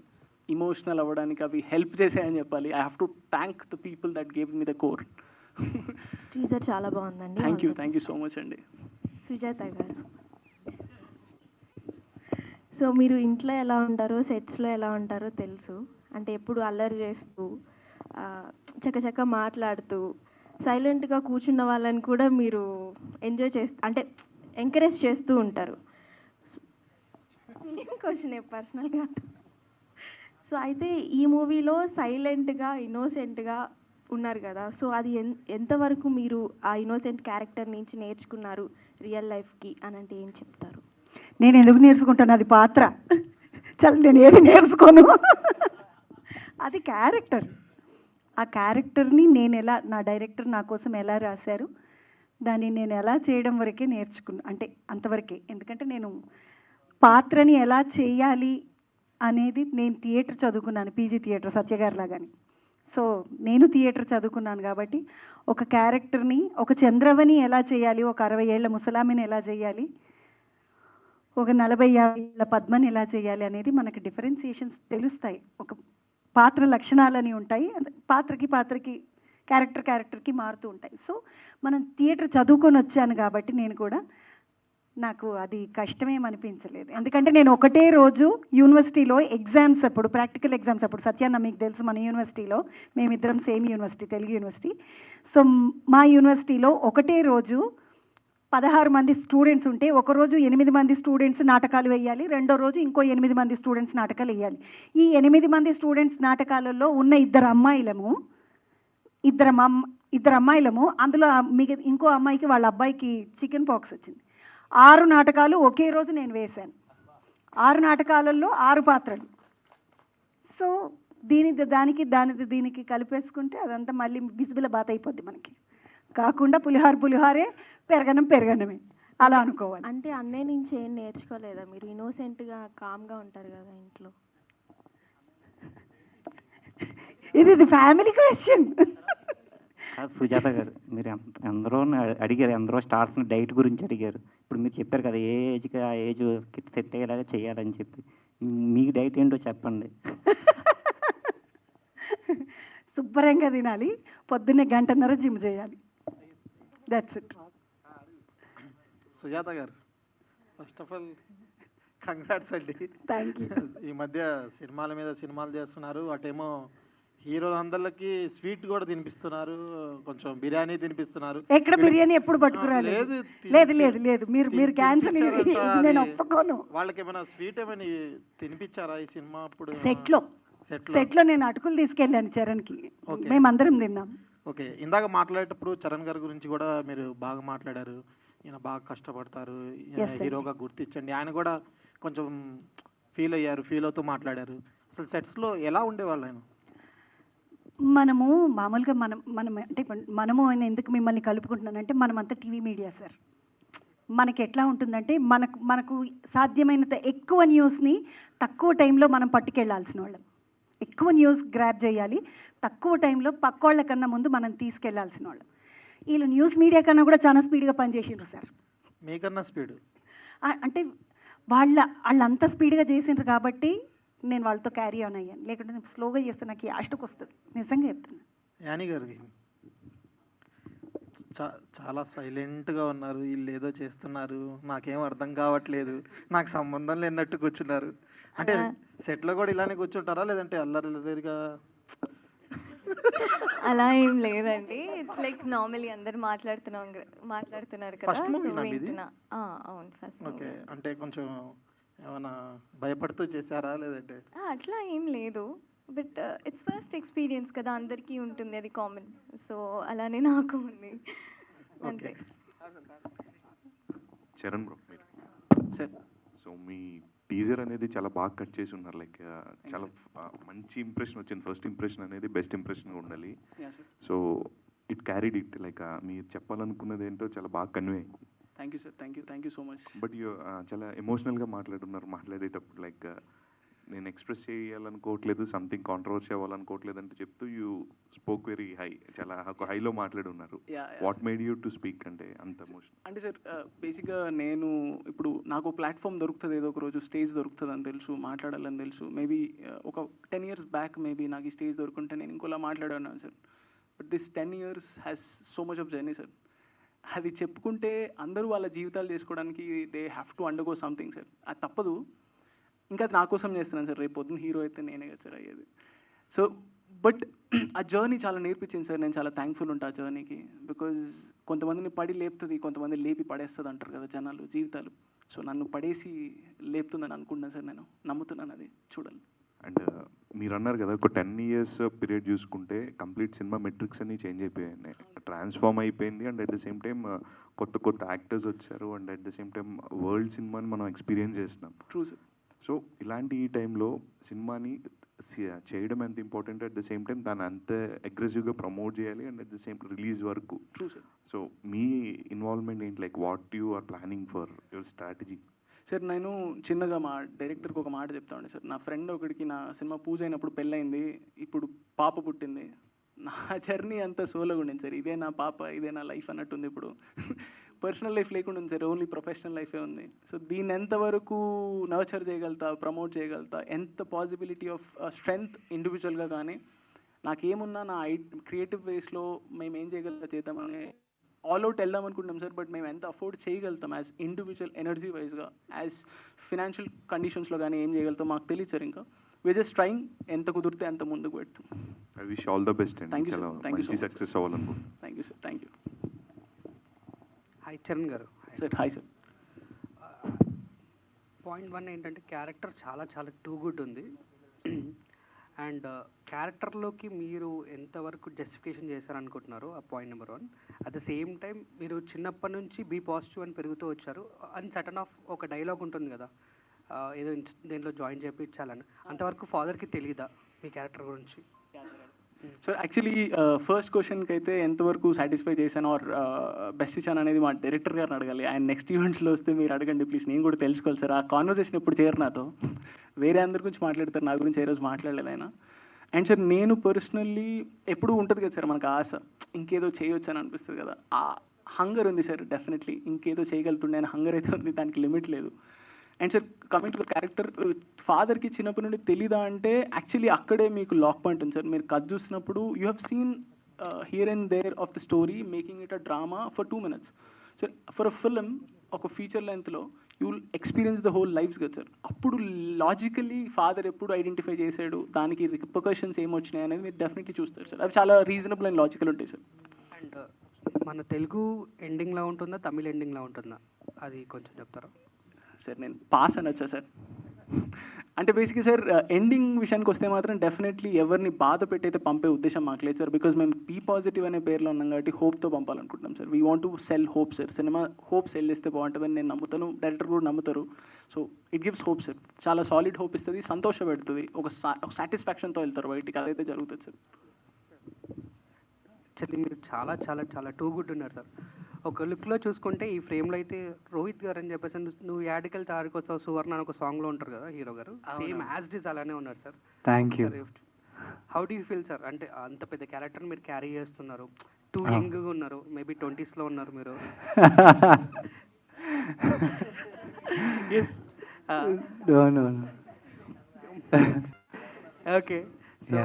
ఇమోషనల్ అవ్వడానికి అవి హెల్ప్ చేసాయని చెప్పాలి. I have to thank the people that gave me the core. Teaser చాలా బాగుందండి. థ్యాంక్ యూ సో మచ్ అండి. సుజాత గారు, సో మీరు ఇంట్లో ఎలా ఉంటారో సెట్స్లో ఎలా ఉంటారో తెలుసు. అంటే ఎప్పుడు అల్లరి చేస్తూ చకచక మాట్లాడుతూ సైలెంట్గా కూర్చున్న వాళ్ళని కూడా మీరు ఎంజాయ్ చేస్తూ అంటే ఎంకరేజ్ చేస్తూ ఉంటారు. క్వశ్చన్ పర్సనల్గా. సో అయితే ఈ మూవీలో సైలెంట్గా ఇన్నోసెంట్గా ఉన్నారు కదా, సో అది ఎంతవరకు మీరు ఆ ఇన్నోసెంట్ క్యారెక్టర్ నుంచి నేర్చుకున్నారు రియల్ లైఫ్కి అని అంటే ఏం చెప్తారు? నేను ఎందుకు నేర్చుకుంటాను, అది పాత్ర. చల్ నేను ఏది నేర్చుకోను, అది క్యారెక్టర్. ఆ క్యారెక్టర్ని నేను ఎలా, నా డైరెక్టర్ నా కోసం ఎలా రాశారు దాన్ని నేను ఎలా చేయడం వరకే నేర్చుకున్నా. అంటే అంతవరకే. ఎందుకంటే నేను పాత్రని ఎలా చేయాలి అనేది నేను థియేటర్ చదువుకున్నాను, పీజీ థియేటర్ సత్యగారి లాగాని. సో నేను థియేటర్ చదువుకున్నాను కాబట్టి ఒక క్యారెక్టర్ని, ఒక చంద్రవని ఎలా చేయాలి, ఒక 60 ఏళ్ల ముసలామిని ఎలా చేయాలి, ఒక 40-50 ఏళ్ల పద్మని ఎలా చేయాలి అనేది మనకు డిఫరెన్సియేషన్స్ తెలుస్తాయి. ఒక పాత్ర లక్షణాలని ఉంటాయి, పాత్రకి క్యారెక్టర్కి మారుతూ ఉంటాయి. సో మనం థియేటర్ చదువుకొని వచ్చాను కాబట్టి నేను కూడా, నాకు అది కష్టమేమనిపించలేదు. ఎందుకంటే నేను ఒకటే రోజు యూనివర్సిటీలో ఎగ్జామ్స్ అప్పుడు, ప్రాక్టికల్ ఎగ్జామ్స్ అప్పుడు, సత్యాన్న మీకు తెలుసు మన యూనివర్సిటీలో మేమిద్దరం same university, Telugu university. So మా యూనివర్సిటీలో ఒకటే రోజు 16 మంది స్టూడెంట్స్ ఉంటే ఒకరోజు 8 మంది స్టూడెంట్స్ నాటకాలు వేయాలి, రెండో రోజు ఇంకో 8 మంది స్టూడెంట్స్ నాటకాలు వేయాలి. ఈ 8 మంది స్టూడెంట్స్ నాటకాలలో ఉన్న ఇద్దరు అమ్మాయిలము అందులో ఇంకో అమ్మాయికి వాళ్ళ అబ్బాయికి చికెన్ పాక్స్ వచ్చింది. 6 నాటకాలు ఒకే రోజు నేను వేశాను. 6 నాటకాలలో 6 పాత్రలు. సో దీనికి కలిపేసుకుంటే అదంతా మళ్ళీ బిజిబిల బాత అయిపోద్ది మనకి. కాకుండా పులిహారే, పెరగనమే అలా అనుకోవాలి. అంటే అన్నయ్య నుంచి ఏం నేర్చుకోలేదా మీరు? ఇన్నోసెంట్గా కామ్గా ఉంటారు కదా ఇంట్లో. ఇది ఫ్యామిలీ క్వశ్చన్. సుజాత గారు, మీరు అందరూ అడిగారు, అందరూ స్టార్స్ని డైట్ గురించి అడిగారు. ఇప్పుడు మీరు చెప్పారు కదా ఏ ఏజ్కి ఆ ఏజ్ సెట్ అయ్యేలాగా చేయాలని చెప్పి. మీ డైట్ ఏంటో చెప్పండి. శుభ్రంగా తినాలి, పొద్దున్నే 1.5 గంట జిమ్ చేయాలి. That's it. Sujatha garu, first of all congrats అండి. Thank you. ఈ మధ్య సినిమాల మీద సినిమాలు చేస్తున్నారు, అటేమో హీరోలందరికీ స్వీట్ కూడా తినిపిస్తున్నారు, కొంచెం బిర్యానీ తినిపిస్తున్నారు. ఎక్కడ బిర్యానీ ఎప్పుడు పట్టుకురాలేదు. లేదు మీరు క్యాన్సిల్, నేను ఒప్పుకోను. వాళ్ళకి ఏమైనా స్వీట్ ఏమైనా తినిపించారా ఈ సినిమా అప్పుడు? సెట్లో నేను అటుకులు తీసుకెళ్ళాను చరణ్కి, మేమందరం తిన్నాం. ఓకే, ఇందాక మాట్లాడేటప్పుడు చరణ్ గారి గురించి కూడా మీరు బాగా మాట్లాడారు. ఈయన బాగా కష్టపడతారు, హీరోగా గుర్తించండి. ఆయన కూడా కొంచెం ఫీల్ అవుతూ మాట్లాడారు. అసలు సెట్స్లో ఎలా ఉండేవాళ్ళు ఆయన? మనము మామూలుగా అంటే మనము ఆయన ఎందుకు మిమ్మల్ని కలుపుకుంటున్నానంటే మనమంతా టీవీ మీడియా సార్. మనకి ఎట్లా ఉంటుందంటే మనకు సాధ్యమైనంత ఎక్కువ న్యూస్ని తక్కువ టైంలో మనం పట్టుకెళ్లాల్సిన వాళ్ళం. ఎక్కువ న్యూస్ గ్రాప్ చేయాలి, తక్కువ టైంలో పక్కోళ్ళ కన్నా ముందు మనం తీసుకెళ్లాల్సిన వాళ్ళం. వీళ్ళు న్యూస్ మీడియా కన్నా కూడా చాలా స్పీడ్గా పనిచేసిండ్రు సార్. మీకన్నా స్పీడ్ అంటే వాళ్ళంతా స్పీడ్గా చేసిండ్రు కాబట్టి నేను వాళ్ళతో క్యారీ ఆన్ అయ్యాను. లేకుంటే నేను స్లోగా చేస్తే నాకు యాస్ట్కి వస్తుంది, నిజంగా చెప్తున్నా. యానీ గారు చాలా సైలెంట్గా ఉన్నారు, వీళ్ళు ఏదో చేస్తున్నారు, నాకేం అర్థం కావట్లేదు, నాకు సంబంధం లేనట్టు కూర్చున్నారు. అంటే సెట్లో కూడా ఇలానే కూర్చుంటారా, లేదంటే అల్లరిగా? అలా ఏం లేదండి. ఇట్స్ లైక్ నార్మల్లీ అందరు మాట్లాడుతున్నారు కదా, సో వింటున్నా. అవును, ఫస్ట్. ఓకే, అంటే కొంచెం ఏమైనా భయపడుతూ చేశారా లేదంటే? అట్లా ఏం లేదు, బట్ ఇట్స్ ఫస్ట్ ఎక్స్పీరియన్స్ కదా, అందరికీ ఉంటుంది, అది కామన్. సో అలానే నాకు ఉంది అంతే. చరణ్ బ్రో, సో మీ టీజర్ అనేది చాలా బాగా కట్ చేసి ఉన్నారు. లైక్ చాలా మంచి ఇంప్రెషన్ వచ్చింది. ఫస్ట్ ఇంప్రెషన్ అనేది బెస్ట్ ఇంప్రెషన్గా ఉండాలి. So it carried it, like మీరు చెప్పాలనుకున్నది ఏంటో చాలా బాగా కన్వే అయింది. Thank you sir, thank you so much. But చాలా ఎమోషనల్గా మాట్లాడేటప్పుడు లైక్ నేను ఎక్స్ప్రెస్ చేయాలనుకోవట్లేదు, సంథింగ్ కాంట్రవర్సీ అవ్వాలనుకోవట్లేదు అంటే చెప్తూ యూ స్పోక్ వెరీ హై, చాలా ఒక హైలో మాట్లాడి ఉన్నారు. What made you to speak అంటే అంత ఎమోషన్? అంటే సార్ బేసిక్గా నేను ఇప్పుడు నాకు ప్లాట్ఫామ్ దొరుకుతుంది, ఏదో ఒక రోజు స్టేజ్ దొరుకుతుంది అని తెలుసు, మాట్లాడాలని తెలుసు. మేబీ ఒక 10 years బ్యాక్ మేబీ నాకు ఈ స్టేజ్ దొరుకుంటే నేను ఇంకోలా మాట్లాడాను sir. But this 10 years has so much of journey sir. అది చెప్పుకుంటే అందరూ వాళ్ళ జీవితాలు చేసుకోవడానికి they have to undergo something sir. అది తప్పదు. ఇంకా నా కోసం చేస్తున్నాను సార్. రేపు పొద్దున్న హీరో అయితే నేనే కదా సార్ అయ్యేది. సో బట్ ఆ జర్నీ చాలా నేర్పించింది సార్. నేను చాలా థ్యాంక్ఫుల్ ఉంటాను ఆ జర్నీకి. బికాజ్ కొంతమందిని పడి లేపుతుంది, కొంతమంది లేపి పడేస్తుంది అంటారు కదా జనాలు జీవితాలు. సో నన్ను పడేసి లేపుతుందని అనుకుంటున్నాను సార్, నేను నమ్ముతున్నాను, అది చూడాలి. అండ్ మీరు అన్నారు కదా ఒక 10 years పీరియడ్ చూసుకుంటే కంప్లీట్ సినిమా మెట్రిక్స్ అన్ని చేంజ్ అయిపోయాయి, ట్రాన్స్ఫార్మ్ అయిపోయింది. And at the same time కొత్త యాక్టర్స్ వచ్చారు. And at the same time world సినిమాని మనం ఎక్స్పీరియన్స్ చేస్తున్నాం. True sir. సో ఇలాంటి ఈ టైంలో సినిమాని చేయడం ఎంత important, at the same time దాన్ని అంత అగ్రెసివ్గా ప్రమోట్ చేయాలి. And at the same release వరకు. True sir. సో మీ ఇన్వాల్వ్మెంట్ ఏంటి, like what you are planning for your strategy? Sir నేను చిన్నగా మా డైరెక్టర్కి ఒక మాట చెప్తా ఉండే సార్. నా ఫ్రెండ్ ఒకడికి నా సినిమా పూజ అయినప్పుడు పెళ్ళయింది, ఇప్పుడు పాప పుట్టింది. నా జర్నీ అంతా సోలోగా ఉండింది సార్. ఇదే నా పాప, ఇదే నా లైఫ్ అన్నట్టుంది. ఇప్పుడు పర్సనల్ లైఫ్ లేకుండా ఉంది సార్, ఓన్లీ ప్రొఫెషనల్ లైఫే ఉంది. సో దీన్ని ఎంతవరకు నర్చర్ చేయగలుగుతా, ప్రమోట్ చేయగలుగుతా, ఎంత పాసిబిలిటీ ఆఫ్ స్ట్రెంగ్త్ ఇండివిజువల్గా కానీ నాకేమున్నా నా క్రియేటివ్ వేస్లో మేము ఏం చేయగలుగుతా చేద్దామని ఆల్ అవుట్ వెళ్దాం అనుకుంటున్నాం సార్. బట్ మేము ఎంత అఫోర్డ్ చేయగలుగుతాం యాజ్ ఇండివిజువల్ ఎనర్జీ వైజ్గా, యాజ్ ఫినాన్షియల్ కండిషన్స్లో కానీ ఏం చేయగలుగుతాం మాకు తెలియదు సార్. ఇంకా వీఆర్ జస్ట్ ట్రైంగ్, ఎంత కుదిరితే అంత ముందుకు పెడతాం. I wish all the best అండి. Thank you sir, thank you, success అవ్వాలనుకుంటున్నాను. Thank you sir, thank you. Hi Charan garu. Sir hi sir. Point 1 ఏంటంటే క్యారెక్టర్ చాలా చాలా టూ గుడ్ ఉంది. అండ్ క్యారెక్టర్లోకి మీరు ఎంతవరకు జస్టిఫికేషన్ చేశారనుకుంటున్నారు, ఆ point number 1. At the same time మీరు చిన్నప్పటి నుంచి బీ పాజిటివ్ అని పెరుగుతూ వచ్చారు. అని సటన్ ఆఫ్ ఒక డైలాగ్ ఉంటుంది కదా, ఏదో దేంట్లో జాయిన్ చేయించాలని, అంతవరకు ఫాదర్కి తెలియదా మీ క్యారెక్టర్ గురించి? సో యాక్చువల్లీ ఫస్ట్ క్వశ్చన్కి అయితే ఎంతవరకు సాటిస్ఫై చేశాను ఆర్ బెస్ట్ ఇచ్చాను అనేది మా డైరెక్టర్ గారిని అడగాలి. ఆయన నెక్స్ట్ ఈవెంట్స్లో వస్తే మీరు అడగండి ప్లీజ్, నేను కూడా తెలుసుకోవాలి సార్. ఆ కాన్వర్సేషన్ ఎప్పుడు చేయరు నాతో, వేరే అందరి గురించి మాట్లాడతారు, నా గురించి ఏ రోజు మాట్లాడలేదు ఆయన. అండ్ సార్ నేను పర్సనల్లీ ఎప్పుడూ ఉంటుంది కదా సార్ మనకు ఆశ, ఇంకేదో చేయొచ్చు అని అనిపిస్తుంది కదా, ఆ హంగర్ ఉంది సార్ డెఫినెట్లీ. ఇంకేదో చేయగలుగుతుండే అని హంగర్ అయితే ఉంది, దానికి లిమిట్ లేదు. And sir coming to the character, ఫాదర్కి చిన్నప్పటి నుండి తెలీదా అంటే యాక్చువల్లీ అక్కడే మీకు లాక్ పాయింట్ ఉంది సార్. మీరు కథ చూసినప్పుడు you have seen here and there of the story making it a drama for 2 minutes. So for a film ఒక ఫీచర్ లెంత్లో you will experience the whole lifes కదా సార్. అప్పుడు లాజికల్లీ ఫాదర్ ఎప్పుడు identify చేశాడు, దానికి రిపర్కషన్స్ ఏమొచ్చినాయి అనేది మీరు definitely చూస్తారు సార్. అవి చాలా రీజనబుల్ అండ్ లాజికల్ ఉంటాయి సార్. అండ్ మన తెలుగు ఎండింగ్లా ఉంటుందా, తమిళ ఎండింగ్లా ఉంటుందా, అది కొంచెం చెప్తారా? సార్ నేను పాస్ అనొచ్చా సార్? అంటే బేసిక్గా సార్ ఎండింగ్ విషయానికి వస్తే మాత్రం డెఫినెట్లీ ఎవరిని బాధ పెట్టయితే పంపే ఉద్దేశం మాకు లేదు సార్. బికాజ్ మేము బీ పాజిటివ్ అనే పేరులో ఉన్నాం కాబట్టి హోప్తో పంపాలనుకుంటున్నాం sir. We want to sell hope sir. Cinema hope sell చేస్తే బాగుంటుందని నేను నమ్ముతాను, డైరెక్టర్ కూడా నమ్ముతారు. So it gives hope sir, చాలా సాలిడ్ హోప్ ఇస్తుంది, సంతోష పెడుతుంది, ఒక సాటిస్ఫాక్షన్తో వెళ్తారు బయటికి, అదైతే జరుగుతుంది సార్. యాక్చువల్లీ మీరు చాలా చాలా చాలా టూ గుడ్ ఉన్నారు సార్. ఒక లుక్లో చూసుకుంటే ఈ ఫ్రేమ్లో అయితే రోహిత్ గారు అని చెప్పేసి నువ్వు యాడికల్ తాడికొచ్చావు సువర్ణ అని ఒక సాంగ్లో ఉంటారు కదా హీరో గారు, సేమ్ యాజ్ డిజ్ అలానే ఉన్నారు sir. Thank you. How do you feel sir? అంటే అంత పెద్ద క్యారెక్టర్ మీరు క్యారీ చేస్తున్నారు, టూ యంగ్గా ఉన్నారు, మేబీ 20s ఉన్నారు మీరు. Okay, so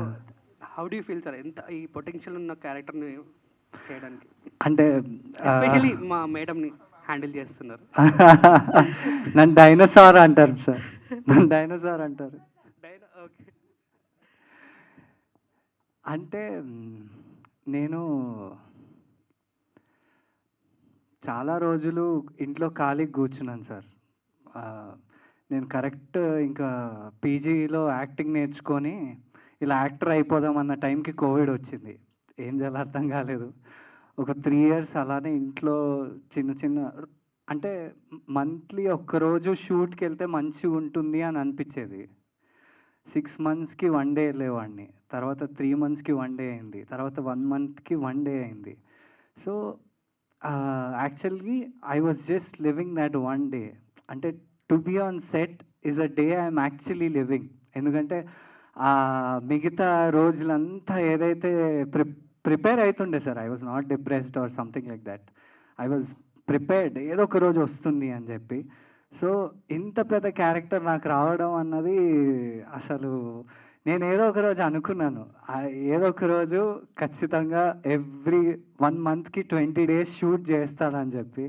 how do you feel sir ఎంత ఈ పొటెన్షియల్ ఉన్న క్యారెక్టర్ని చేయడానికి? అంటే ఎస్పెషల్లీ మా మేడంని హ్యాండిల్ చేస్తున్నారు. నన్ను డైనోసార్ అంటారు సార్, నన్ను డైనోసార్ అంటారు. ఓకే, అంటే నేను చాలా రోజులు ఇంట్లో ఖాళీగా కూర్చున్నాను సార్. నేను కరెక్ట్ ఇంకా పీజీలో యాక్టింగ్ నేర్చుకొని ఇలా యాక్టర్ అయిపోదామన్న టైంకి కోవిడ్ వచ్చింది. ఏం చేయాలో అర్థం కాలేదు. ఒక 3 years అలానే ఇంట్లో చిన్న చిన్న, అంటే మంత్లీ ఒక్కరోజు షూట్కి వెళ్తే మంచిగా ఉంటుంది అని అనిపించేది. 6 monthsకి 1 day వెళ్ళేవాడిని, తర్వాత 3 monthsకి 1 day అయింది, తర్వాత 1 monthకి 1 day అయింది. So actually I was just living that 1 day. అంటే to be on set is a day I'm actually living. ఎందుకంటే మిగతా రోజులంతా ఏదైతే ప్రిపేర్ అవుతుండే sir, I was not depressed or something like that. I was prepared, ఏదో ఒక రోజు వస్తుంది అని చెప్పి. సో ఇంత పెద్ద క్యారెక్టర్ నాకు రావడం అన్నది అసలు నేను ఏదో ఒక రోజు అనుకున్నాను, ఏదో ఒక రోజు ఖచ్చితంగా ఎవ్రీ 1 monthకి 20 days షూట్ చేస్తానని చెప్పి.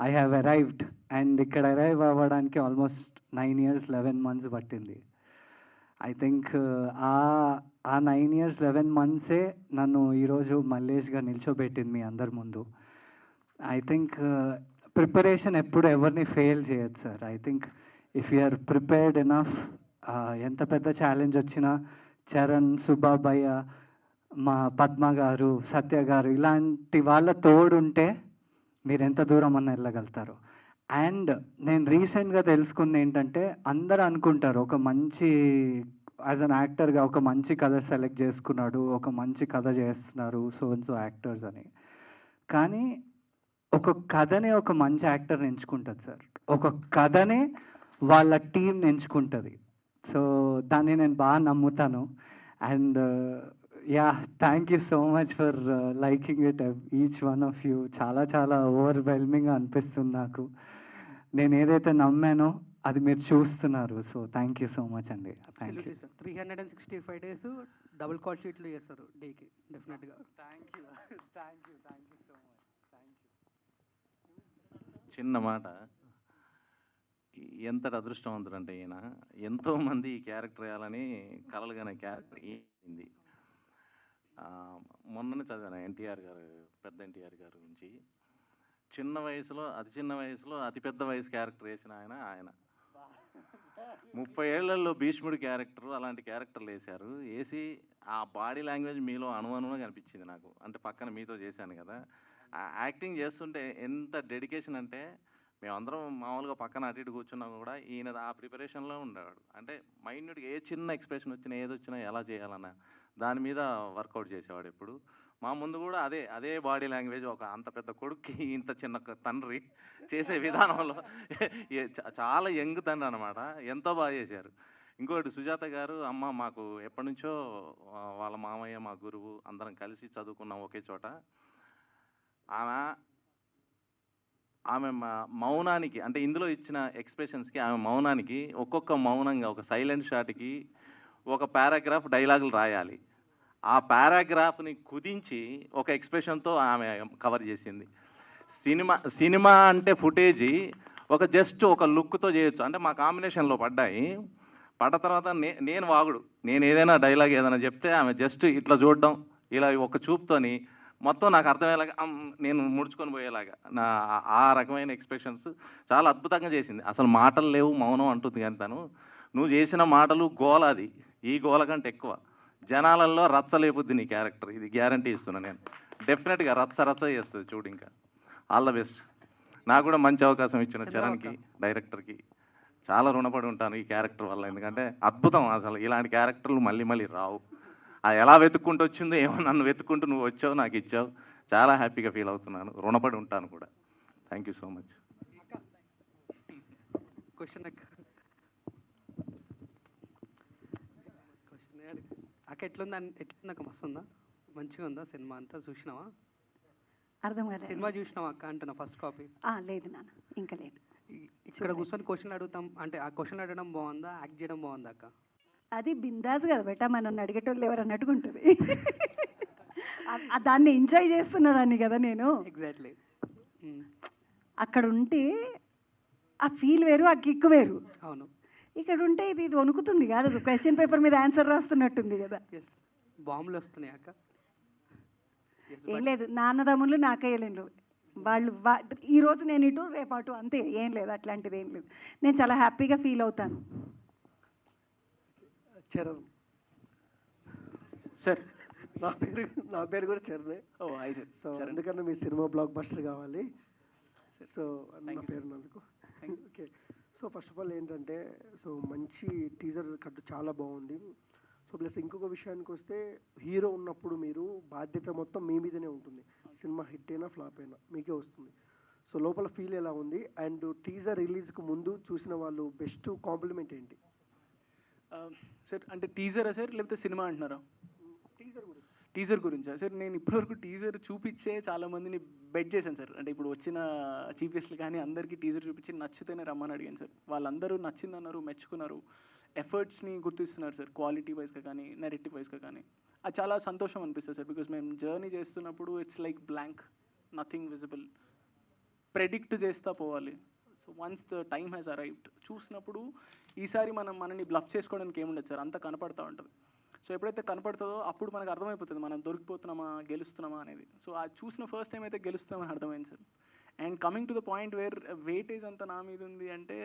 ఐ హ్యావ్ అరైవ్డ్, అండ్ ఇక్కడ అరైవ్ అవ్వడానికి ఆల్మోస్ట్ 9 years 11 months పట్టింది. ఐ థింక్ ఆ 9 years 11 monthsే నన్ను ఈరోజు మల్లేష్గా నిల్చోబెట్టింది మీ అందరి ముందు. ఐ థింక్ ప్రిపరేషన్ ఎప్పుడు ఎవరిని ఫెయిల్ చేయదు sir. I think if you are prepared enough, ఎంత పెద్ద ఛాలెంజ్ వచ్చినా చరణ్, సుబాబయ్య, మా పద్మ గారు, సత్య గారు ఇలాంటి వాళ్ళ తోడుంటే మీరు ఎంత దూరం అన్న వెళ్ళగలుగుతారు. అండ్ నేను రీసెంట్గా తెలుసుకుంది ఏంటంటే, అందరూ అనుకుంటారు ఒక మంచి యాజ్ అన్ యాక్టర్గా ఒక మంచి కథ సెలెక్ట్ చేసుకున్నాడు, ఒక మంచి కథ చేస్తున్నారు సో అండ్ సో యాక్టర్స్ అని. కానీ ఒక కథనే ఒక మంచి యాక్టర్ని ఎంచుకుంటుంది సార్, ఒక కథనే వాళ్ళ టీంని ఎంచుకుంటుంది. సో దాన్ని నేను బాగా నమ్ముతాను. And yeah, thank you so much for liking it each one of you. చాలా చాలా ఓవర్వెల్మింగ్గా అనిపిస్తుంది నాకు. నేను ఏదైతే నమ్మానో అది మీరు చూస్తున్నారు. So thank you so much అండి. Thank you sir. 365 days double call షీట్లు చేస్తారు డేకి, డెఫినెట్గా. Thank you so much. Thank you. చిన్న మాట, ఎంతటి అదృష్టవంతుడు అంటే ఈయన, ఎంతోమంది ఈ క్యారెక్టర్ వేయాలని కలలుగానే క్యారెక్టర్ అయింది. మొన్ననే చదివాను ఎన్టీఆర్ గారు, పెద్ద ఎన్టీఆర్ గారి గురించి. చిన్న వయసులో అతి పెద్ద వయసు క్యారెక్టర్ వేసిన ఆయన 30 ఏళ్లలో భీష్ముడి క్యారెక్టర్ అలాంటి క్యారెక్టర్లు వేశారు. వేసి ఆ బాడీ లాంగ్వేజ్ మీలో అణువణువుగా కనిపించింది నాకు. అంటే పక్కన మీతో చేశాను కదా, ఆ యాక్టింగ్ చేస్తుంటే ఎంత డెడికేషన్ అంటే మేమందరం మామూలుగా పక్కన అటు ఇటు కూర్చున్నా కూడా ఈయన ఆ ప్రిపరేషన్లో ఉండేవాడు. అంటే మైన్యూట్గా ఏ చిన్న ఎక్స్ప్రెషన్ వచ్చినా ఏదొచ్చినా ఎలా చేయాలన్న దాని మీద వర్కౌట్ చేసేవాడు ఎప్పుడు. మా ముందు కూడా అదే బాడీ లాంగ్వేజ్, ఒక అంత పెద్ద కొడుక్కి ఇంత చిన్న తండ్రి చేసే విధానంలో చాలా యంగ్ తండ్రి అనమాట. ఎంతో బాగా చేశారు. ఇంకోటి సుజాత గారు, అమ్మ మాకు ఎప్పటి నుంచో వాళ్ళ మామయ్య మా గురువు, అందరం కలిసి చదువుకున్నాం ఒకే చోట. ఆమె మౌనానికి, అంటే ఇందులో ఇచ్చిన ఎక్స్ప్రెషన్స్కి, ఆమె మౌనానికి ఒక్కొక్క మౌనంగా ఒక సైలెంట్ షాట్కి ఒక పారాగ్రాఫ్ డైలాగులు రాయాలి. ఆ పారాగ్రాఫ్ని కుదించి ఒక ఎక్స్ప్రెషన్తో ఆమె కవర్ చేసింది. సినిమా అంటే ఫుటేజీ జస్ట్ ఒక లుక్తో చేయొచ్చు. అంటే మా కాంబినేషన్లో పడ్డ తర్వాత నేను వాగుడు, నేను ఏదైనా డైలాగ్ ఏదైనా చెప్తే ఆమె జస్ట్ ఇట్లా చూడడం, ఇలా ఒక చూపుతోని మొత్తం నాకు అర్థమయ్యేలాగా నేను ముడుచుకొని పోయేలాగా ఆ రకమైన ఎక్స్ప్రెషన్స్ చాలా అద్భుతంగా చేసింది. అసలు మాటలు లేవు, మౌనం అంటుంది. కానీ నువ్వు చేసిన మాటలు గోల, అది ఈ గోల కంటే ఎక్కువ. జనాలలో రచ్చలేపుద్ది నీ క్యారెక్టర్, ఇది గ్యారంటీ ఇస్తున్నా నేను. డెఫినెట్గా రచ్చ చేస్తుంది చూడు. ఇంకా ఆల్ ద బెస్ట్. నాకు కూడా మంచి అవకాశం ఇచ్చిన చరణ్కి, డైరెక్టర్కి చాలా రుణపడి ఉంటాను ఈ క్యారెక్టర్ వల్ల. ఎందుకంటే అద్భుతం, అసలు ఇలాంటి క్యారెక్టర్లు మళ్ళీ రావు. అది ఎలా వెతుక్కుంటూ వచ్చిందో ఏమో, నన్ను వెతుక్కుంటూ నువ్వు వచ్చావు, నాకు ఇచ్చావు. చాలా హ్యాపీగా ఫీల్ అవుతున్నాను, రుణపడి ఉంటాను కూడా. Thank you so much. అక్క ఎట్లుందక్క? మస్తుందా? మంచిగా ఉందా సినిమా అంతా? చూసినావా? అర్థం కాదు. సినిమా చూసినావా అక్క అంటున్నా, ఫస్ట్ కాపీ? లేదు నాన్న, ఇంకా లేదు. ఇక్కడ కూర్చొని క్వశ్చన్ అడుగుతాం అంటే ఆ క్వశ్చన్ అడగడం బాగుందా, యాక్ట్ చేయడం బాగుందా అక్క? అది బిందాస్ కదా బెటా, నన్ను అడిగేటోళ్ళు ఎవరు అన్నట్టుగా ఉంటుంది. దాన్ని ఎంజాయ్ చేస్తున్నదాన్ని కదా నేను. ఎగ్జాక్ట్లీ. అక్కడ ఉంటే ఆ ఫీల్ వేరు, ఆ కిక్ వేరు. అవును. ఇక్కడ ఉంటే ఇది వణుకుతుంది కాదు, క్వశ్చన్ పేపర్ మీద ఆన్సర్ రాస్తున్నట్టుంది కదా. బాంబులు వస్తున్నాయి అక్క? ఏం లేదు, నాన్నదమ్ములు నాకయ్యలేను. వాళ్ళు ఈరోజు నేను ఇటు రేపు అటు, అంతే. ఏం లేదు, అట్లాంటిది ఏం లేదు. నేను చాలా హ్యాపీగా ఫీల్ అవుతాను. చరణ్ సార్, నా పేరు కూడా చరణే. సో అందుకని మీ సినిమా బ్లాక్ బస్టర్ కావాలి. సో నా పేరు నందుకు. Okay. So first of all ఏంటంటే, సో మంచి టీజర్ కట్టు చాలా బాగుంది. సో ప్లస్ ఇంకొక విషయానికి వస్తే, హీరో ఉన్నప్పుడు మీరు బాధ్యత మొత్తం మీ మీదనే ఉంటుంది. సినిమా హిట్ అయినా ఫ్లాప్ అయినా మీకే వస్తుంది. సో లోపల ఫీల్ ఎలా ఉంది? అండ్ టీజర్ రిలీజ్కి ముందు చూసిన వాళ్ళు బెస్ట్ కాంప్లిమెంట్ ఏంటి? సార్ అంటే టీజరా సార్, లేకపోతే సినిమా అంటున్నారా? టీజర్ గురించా సార్? నేను ఇప్పటివరకు టీజర్ చూపించే చాలామందిని బెట్ చేశాను సార్. అంటే ఇప్పుడు వచ్చిన చీఫ్ గెస్ట్లు కానీ అందరికీ టీజర్ చూపించి నచ్చితేనే రమ్మని అడిగాను సార్. వాళ్ళందరూ నచ్చిందన్నారు, మెచ్చుకున్నారు, ఎఫర్ట్స్ని గుర్తిస్తున్నారు సార్, క్వాలిటీ వైజ్గా కానీ నెరేటివ్ వైజ్గా కానీ. అది చాలా సంతోషం అనిపిస్తుంది సార్. బికాజ్ మేము జర్నీ చేస్తున్నప్పుడు it's like blank, nothing visible, predict చేస్తా పోవాలి. So once the time has arrived చూసినప్పుడు ఈసారి మనని బ్లఫ్ చేసుకోవడానికి ఏముండదు సార్, అంతా కనపడతా ఉంటుంది. సో ఎప్పుడైతే కనపడుతుందో అప్పుడు మనకు అర్థమైపోతుంది మనం దొరికిపోతున్నామా, గెలుస్తున్నామా అనేది. సో అది చూసిన ఫస్ట్ టైం అయితే గెలుస్తామని అర్థమైంది sir. And coming to the point where weightage అంతా నా మీద ఉంది అంటే,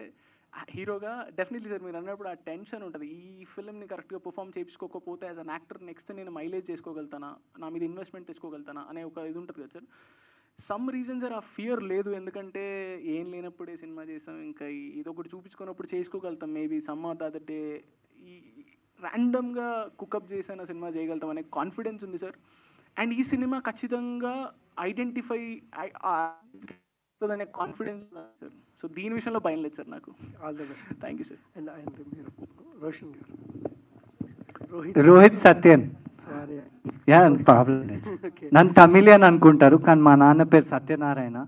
హీరోగా డెఫినెట్లీ సార్ మీరు అన్నప్పుడు ఆ టెన్షన్ ఉంటుంది. ఈ ఫిల్మ్ని కరెక్ట్గా పర్ఫామ్ చేయించుకోకపోతే యాజ్ అన్ యాక్టర్ నెక్స్ట్ నేను మైలేజ్ చేసుకోగలుగుతానా, నా మీద ఇన్వెస్ట్మెంట్ తెచ్చుకోగలుగుతానా అనే ఒక ఇది ఉంటుంది కదా సార్. సమ్ రీజన్ సార్ ఆ ఫియర్ లేదు. ఎందుకంటే ఏం లేనప్పుడే సినిమా చేసాం, ఇంకా ఇదొకటి చూపించుకున్నప్పుడు చేసుకోగలుగుతాం. Maybe some or the other day ఈ ర్యాండమ్గా కుకప్ చేసిన సినిమా చేయగలుగుతాం అనే కాన్ఫిడెన్స్ ఉంది సార్. అండ్ ఈ సినిమా ఖచ్చితంగా ఐడెంటిఫై అనే కాన్ఫిడెన్స్ సార్. సో దీని విషయంలో భయం లేదు సార్ నాకు. All the best. Thank you sir. And మీరు రోషన్ గారు. రోహిత్ సత్యన్. యా ప్రాబ్లం లేదు. నన్ను తమిళియన్ అనుకుంటారు, కానీ మా నాన్న పేరు సత్యనారాయణ.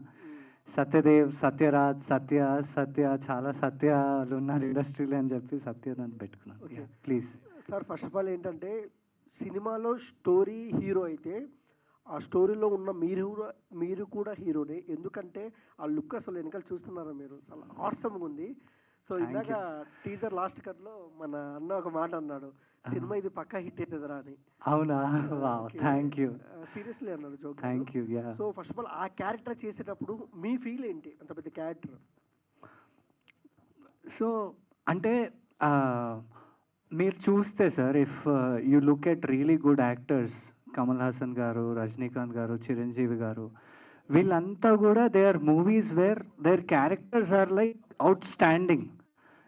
సత్యదేవ్, సత్యరాజ్, సత్య చాలా సత్యాలు ఉన్నారు ఇండస్ట్రీలో అని చెప్పి సత్య నన్ను పెట్టుకున్నాను. Please sir, first of all ఏంటంటే, సినిమాలో స్టోరీ హీరో అయితే ఆ స్టోరీలో ఉన్న మీరు కూడా హీరోనే. ఎందుకంటే ఆ లుక్ అసలు వెనకాల చూస్తున్నారా మీరు, చాలా ఆసమ్గా ఉంది. సో ఇందాక టీజర్ లాస్ట్ కట్లో మన అన్న ఒక మాట అన్నాడు, సినిమా ఇది పక్కా హిట్ అవుతుందిరా అని. అవునా? Thank you. సీరియస్లీ అన్నాడు joke. Thank you. Yeah. So first of all ఆ క్యారెక్టర్ చేసేటప్పుడు మీ ఫీల్ ఏంటి, అంత పెద్ద క్యారెక్టర్? సో అంటే మీరు చూస్తే sir, if you look at really good actors, Kamal Haasan గారు, రజనీకాంత్ గారు, చిరంజీవి గారు, వీళ్ళంతా కూడా they are movies where their characters are like outstanding.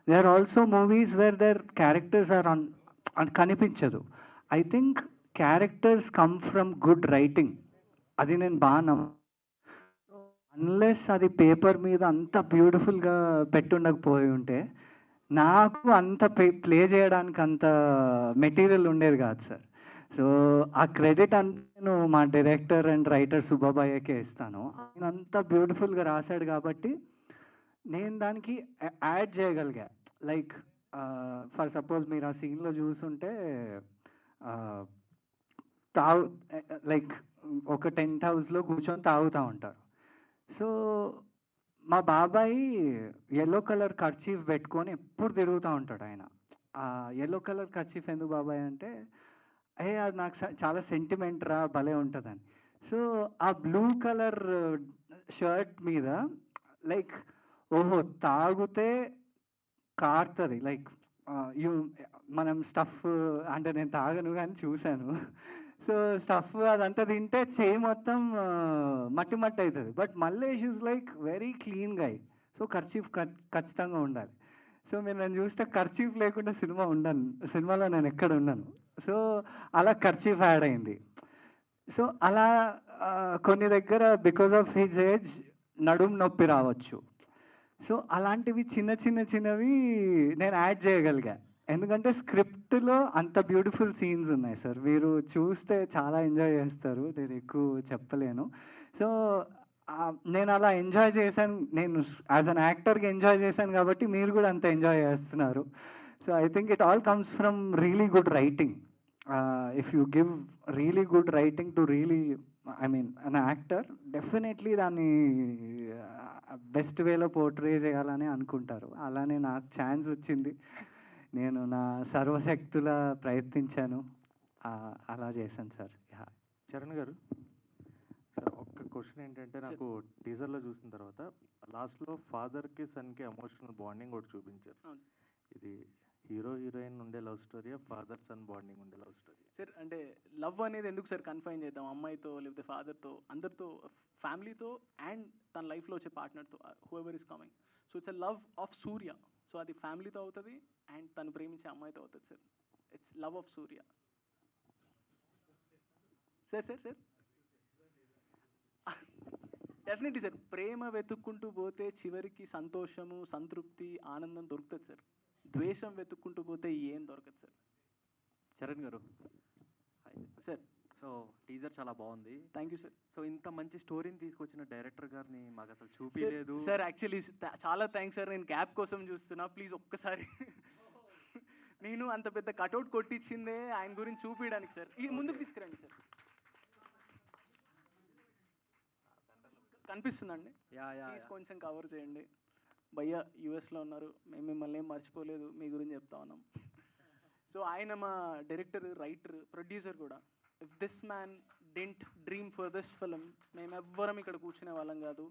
They are also movies where their characters are కనిపించదు. I think characters come from good writing. అది నేను బాగా unless అది పేపర్ మీద అంత బ్యూటిఫుల్గా పెట్టుండకపోయి ఉంటే నాకు అంత ప్లే చేయడానికి అంత మెటీరియల్ ఉండేది కాదు సార్. సో ఆ క్రెడిట్ అంతా నేను మా డైరెక్టర్ అండ్ రైటర్ సుబ్బాబాయ్యకే ఇస్తాను. ఆయన అంత బ్యూటిఫుల్గా రాశాడు కాబట్టి నేను దానికి యాడ్ చేయగలిగా. లైక్ ఫర్ సపోజ్ మీరు ఆ సీన్లో చూసుంటే లైక్ ఒక టెంట్ హౌస్లో కూర్చొని తాగుతూ ఉంటారు. సో మా బాబాయ్ ఎల్లో కలర్ కర్చీఫ్ పెట్టుకొని ఎప్పుడు తిరుగుతూ ఉంటాడు. ఆయన ఎల్లో కలర్ కర్చీఫ్ ఎందుకు బాబాయ్ అంటే, అది నాకు చాలా సెంటిమెంట్ రా, భలే ఉంటుందని. సో ఆ బ్లూ కలర్ షర్ట్ మీద లైక్ ఓహో తాగితే కారుతుంది, లైక్ మనం స్టఫ్ అంటే నేను తాగను కానీ చూశాను. సో స్టఫ్ అదంతా తింటే చేయి మొత్తం మట్టి మట్టి అవుతుంది. But Mallesh is like very clean guy. So kerchief ఖచ్చితంగా ఉండాలి. సో మీరు నన్ను చూస్తే కర్చీఫ్ లేకుండా సినిమాలో నేను ఎక్కడ ఉన్నాను. సో అలా కర్చీఫ్ యాడ్ అయింది. సో అలా కొన్ని దగ్గర బికాజ్ ఆఫ్ హిజ్ ఏజ్ నడుము నొప్పి రావచ్చు. సో అలాంటివి చిన్నవి నేను యాడ్ చేయగలిగా. ఎందుకంటే స్క్రిప్ట్లో అంత బ్యూటిఫుల్ సీన్స్ ఉన్నాయి సార్. మీరు చూస్తే చాలా ఎంజాయ్ చేస్తారు, నేను ఎక్కువ చెప్పలేను. సో నేను అలా ఎంజాయ్ చేశాను, నేను యాజ్ అన్ యాక్టర్గా ఎంజాయ్ చేశాను కాబట్టి మీరు కూడా అంత ఎంజాయ్ చేస్తున్నారు. So I think it all comes from really good writing. If you give really good writing to really an actor, definitely దాన్ని బెస్ట్ వేలో పోర్ట్రే చేయాలని అనుకుంటారు. అలానే నాకు ఛాన్స్ వచ్చింది, నేను నా సర్వశక్తులా ప్రయత్నించాను, అలా చేశాను సార్. చరణ్ గారు సార్, ఒక్క క్వశ్చన్ ఏంటంటే, నాకు టీజర్లో చూసిన తర్వాత లాస్ట్లో ఫాదర్కి సన్కి ఎమోషనల్ బాండింగ్ ఒకటి చూపించారు. ఇది హీరో హీరోయిన్ ఉండే love story, father son bonding ఉండే లవ్ స్టోరీ? సార్ అంటే లవ్ అనేది ఎందుకు సార్ కన్ఫైన్ చేద్దాం, అమ్మాయితో లేకపోతే ఫాదర్తో, అందరితో, ఫ్యామిలీతో అండ్ తన లైఫ్లో వచ్చే పార్ట్నర్తో, whoever is coming. So it's a love of Surya. So అది ఫ్యామిలీతో అవుతుంది అండ్ తను ప్రేమించే అమ్మాయితో అవుతుంది sir. It's love of Surya. Sir definitely sir. ప్రేమ వెతుక్కుంటూ పోతే చివరికి సంతోషము, సంతృప్తి, ఆనందం దొరుకుతుంది సార్. ద్వేషం వెతుక్కుంటూ పోతే ఏం దొరకదు sir. Charan garu sir, so teaser చాలా బాగుంది. Thank you sir. సో ఇంత మంచి స్టోరీని తీసుకొచ్చిన డైరెక్టర్ గారిని మాకు అసలు చూపించలేదు సార్. యాక్చువల్లీ చాలా థ్యాంక్స్ సార్. నేను క్యాప్ కోసం చూస్తున్నా, ప్లీజ్ ఒక్కసారి. నేను అంత పెద్ద కటౌట్ కొట్టించిందే ఆయన గురించి చూపించడానికి సార్. ఇది ముందుకు తీసుకురండి సార్. కనిపిస్తుందండి? ప్లీజ్ కొంచెం కవర్ చేయండి. భయ్య యూఎస్లో ఉన్నారు, మేము మిమ్మల్ని ఏం మర్చిపోలేదు, మీ గురించి చెప్తా ఉన్నాం. సో ఆయన మా డైరెక్టర్, రైటర్, ప్రొడ్యూసర్ కూడా. If this man didn't dream for this film, మేము ఎవ్వరం ఇక్కడ కూర్చునే వాళ్ళం కాదు.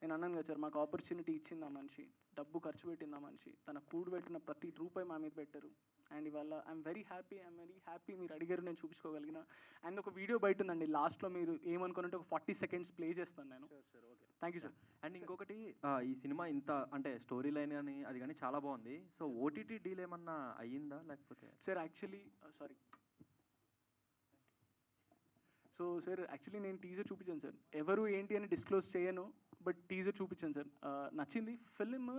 నేను అన్నాను కదా సార్, మాకు ఆపర్చునిటీ ఇచ్చింది ఆ మనిషి, డబ్బు ఖర్చు పెట్టింది ఆ మనిషి, తన కూడబెట్టిన ప్రతి రూపాయి మా మీద పెట్టారు. అండ్ ఇవాళ ఐఎమ్ వెరీ హ్యాపీ మీరు అడిగారు, నేను చూపించుకోగలిగిన. అండ్ ఒక వీడియో బయట ఉందండి, లాస్ట్లో మీరు ఏమనుకున్నట్టు ఒక 40 seconds ప్లే చేస్తాను నేను. Thank you sir. అండ్ ఇంకొకటి, ఈ సినిమా ఇంత అంటే స్టోరీ లైన్ కానీ అది కానీ చాలా బాగుంది. సో ఓటీటీ డీల్ ఏమన్నా అయ్యిందా లేకపోతే? Sir actually sorry. So sir actually నేను టీజర్ చూపించాను సార్. ఎవరు ఏంటి అని డిస్క్లోజ్ చేయను, బట్ టీజర్ చూపించాను సార్. నచ్చింది. ఫిల్మ్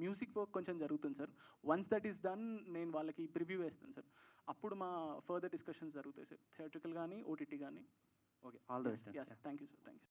మ్యూజిక్ వర్క్ కొంచెం జరుగుతుంది sir. Once that is done నేను వాళ్ళకి ప్రివ్యూ వేస్తాను సార్. అప్పుడు మా ఫర్దర్ డిస్కషన్స్ జరుగుతాయి సార్, థియేట్రికల్ కానీ ఓటీటీ కానీ. Okay, all the best. Thank you sir. Thank you.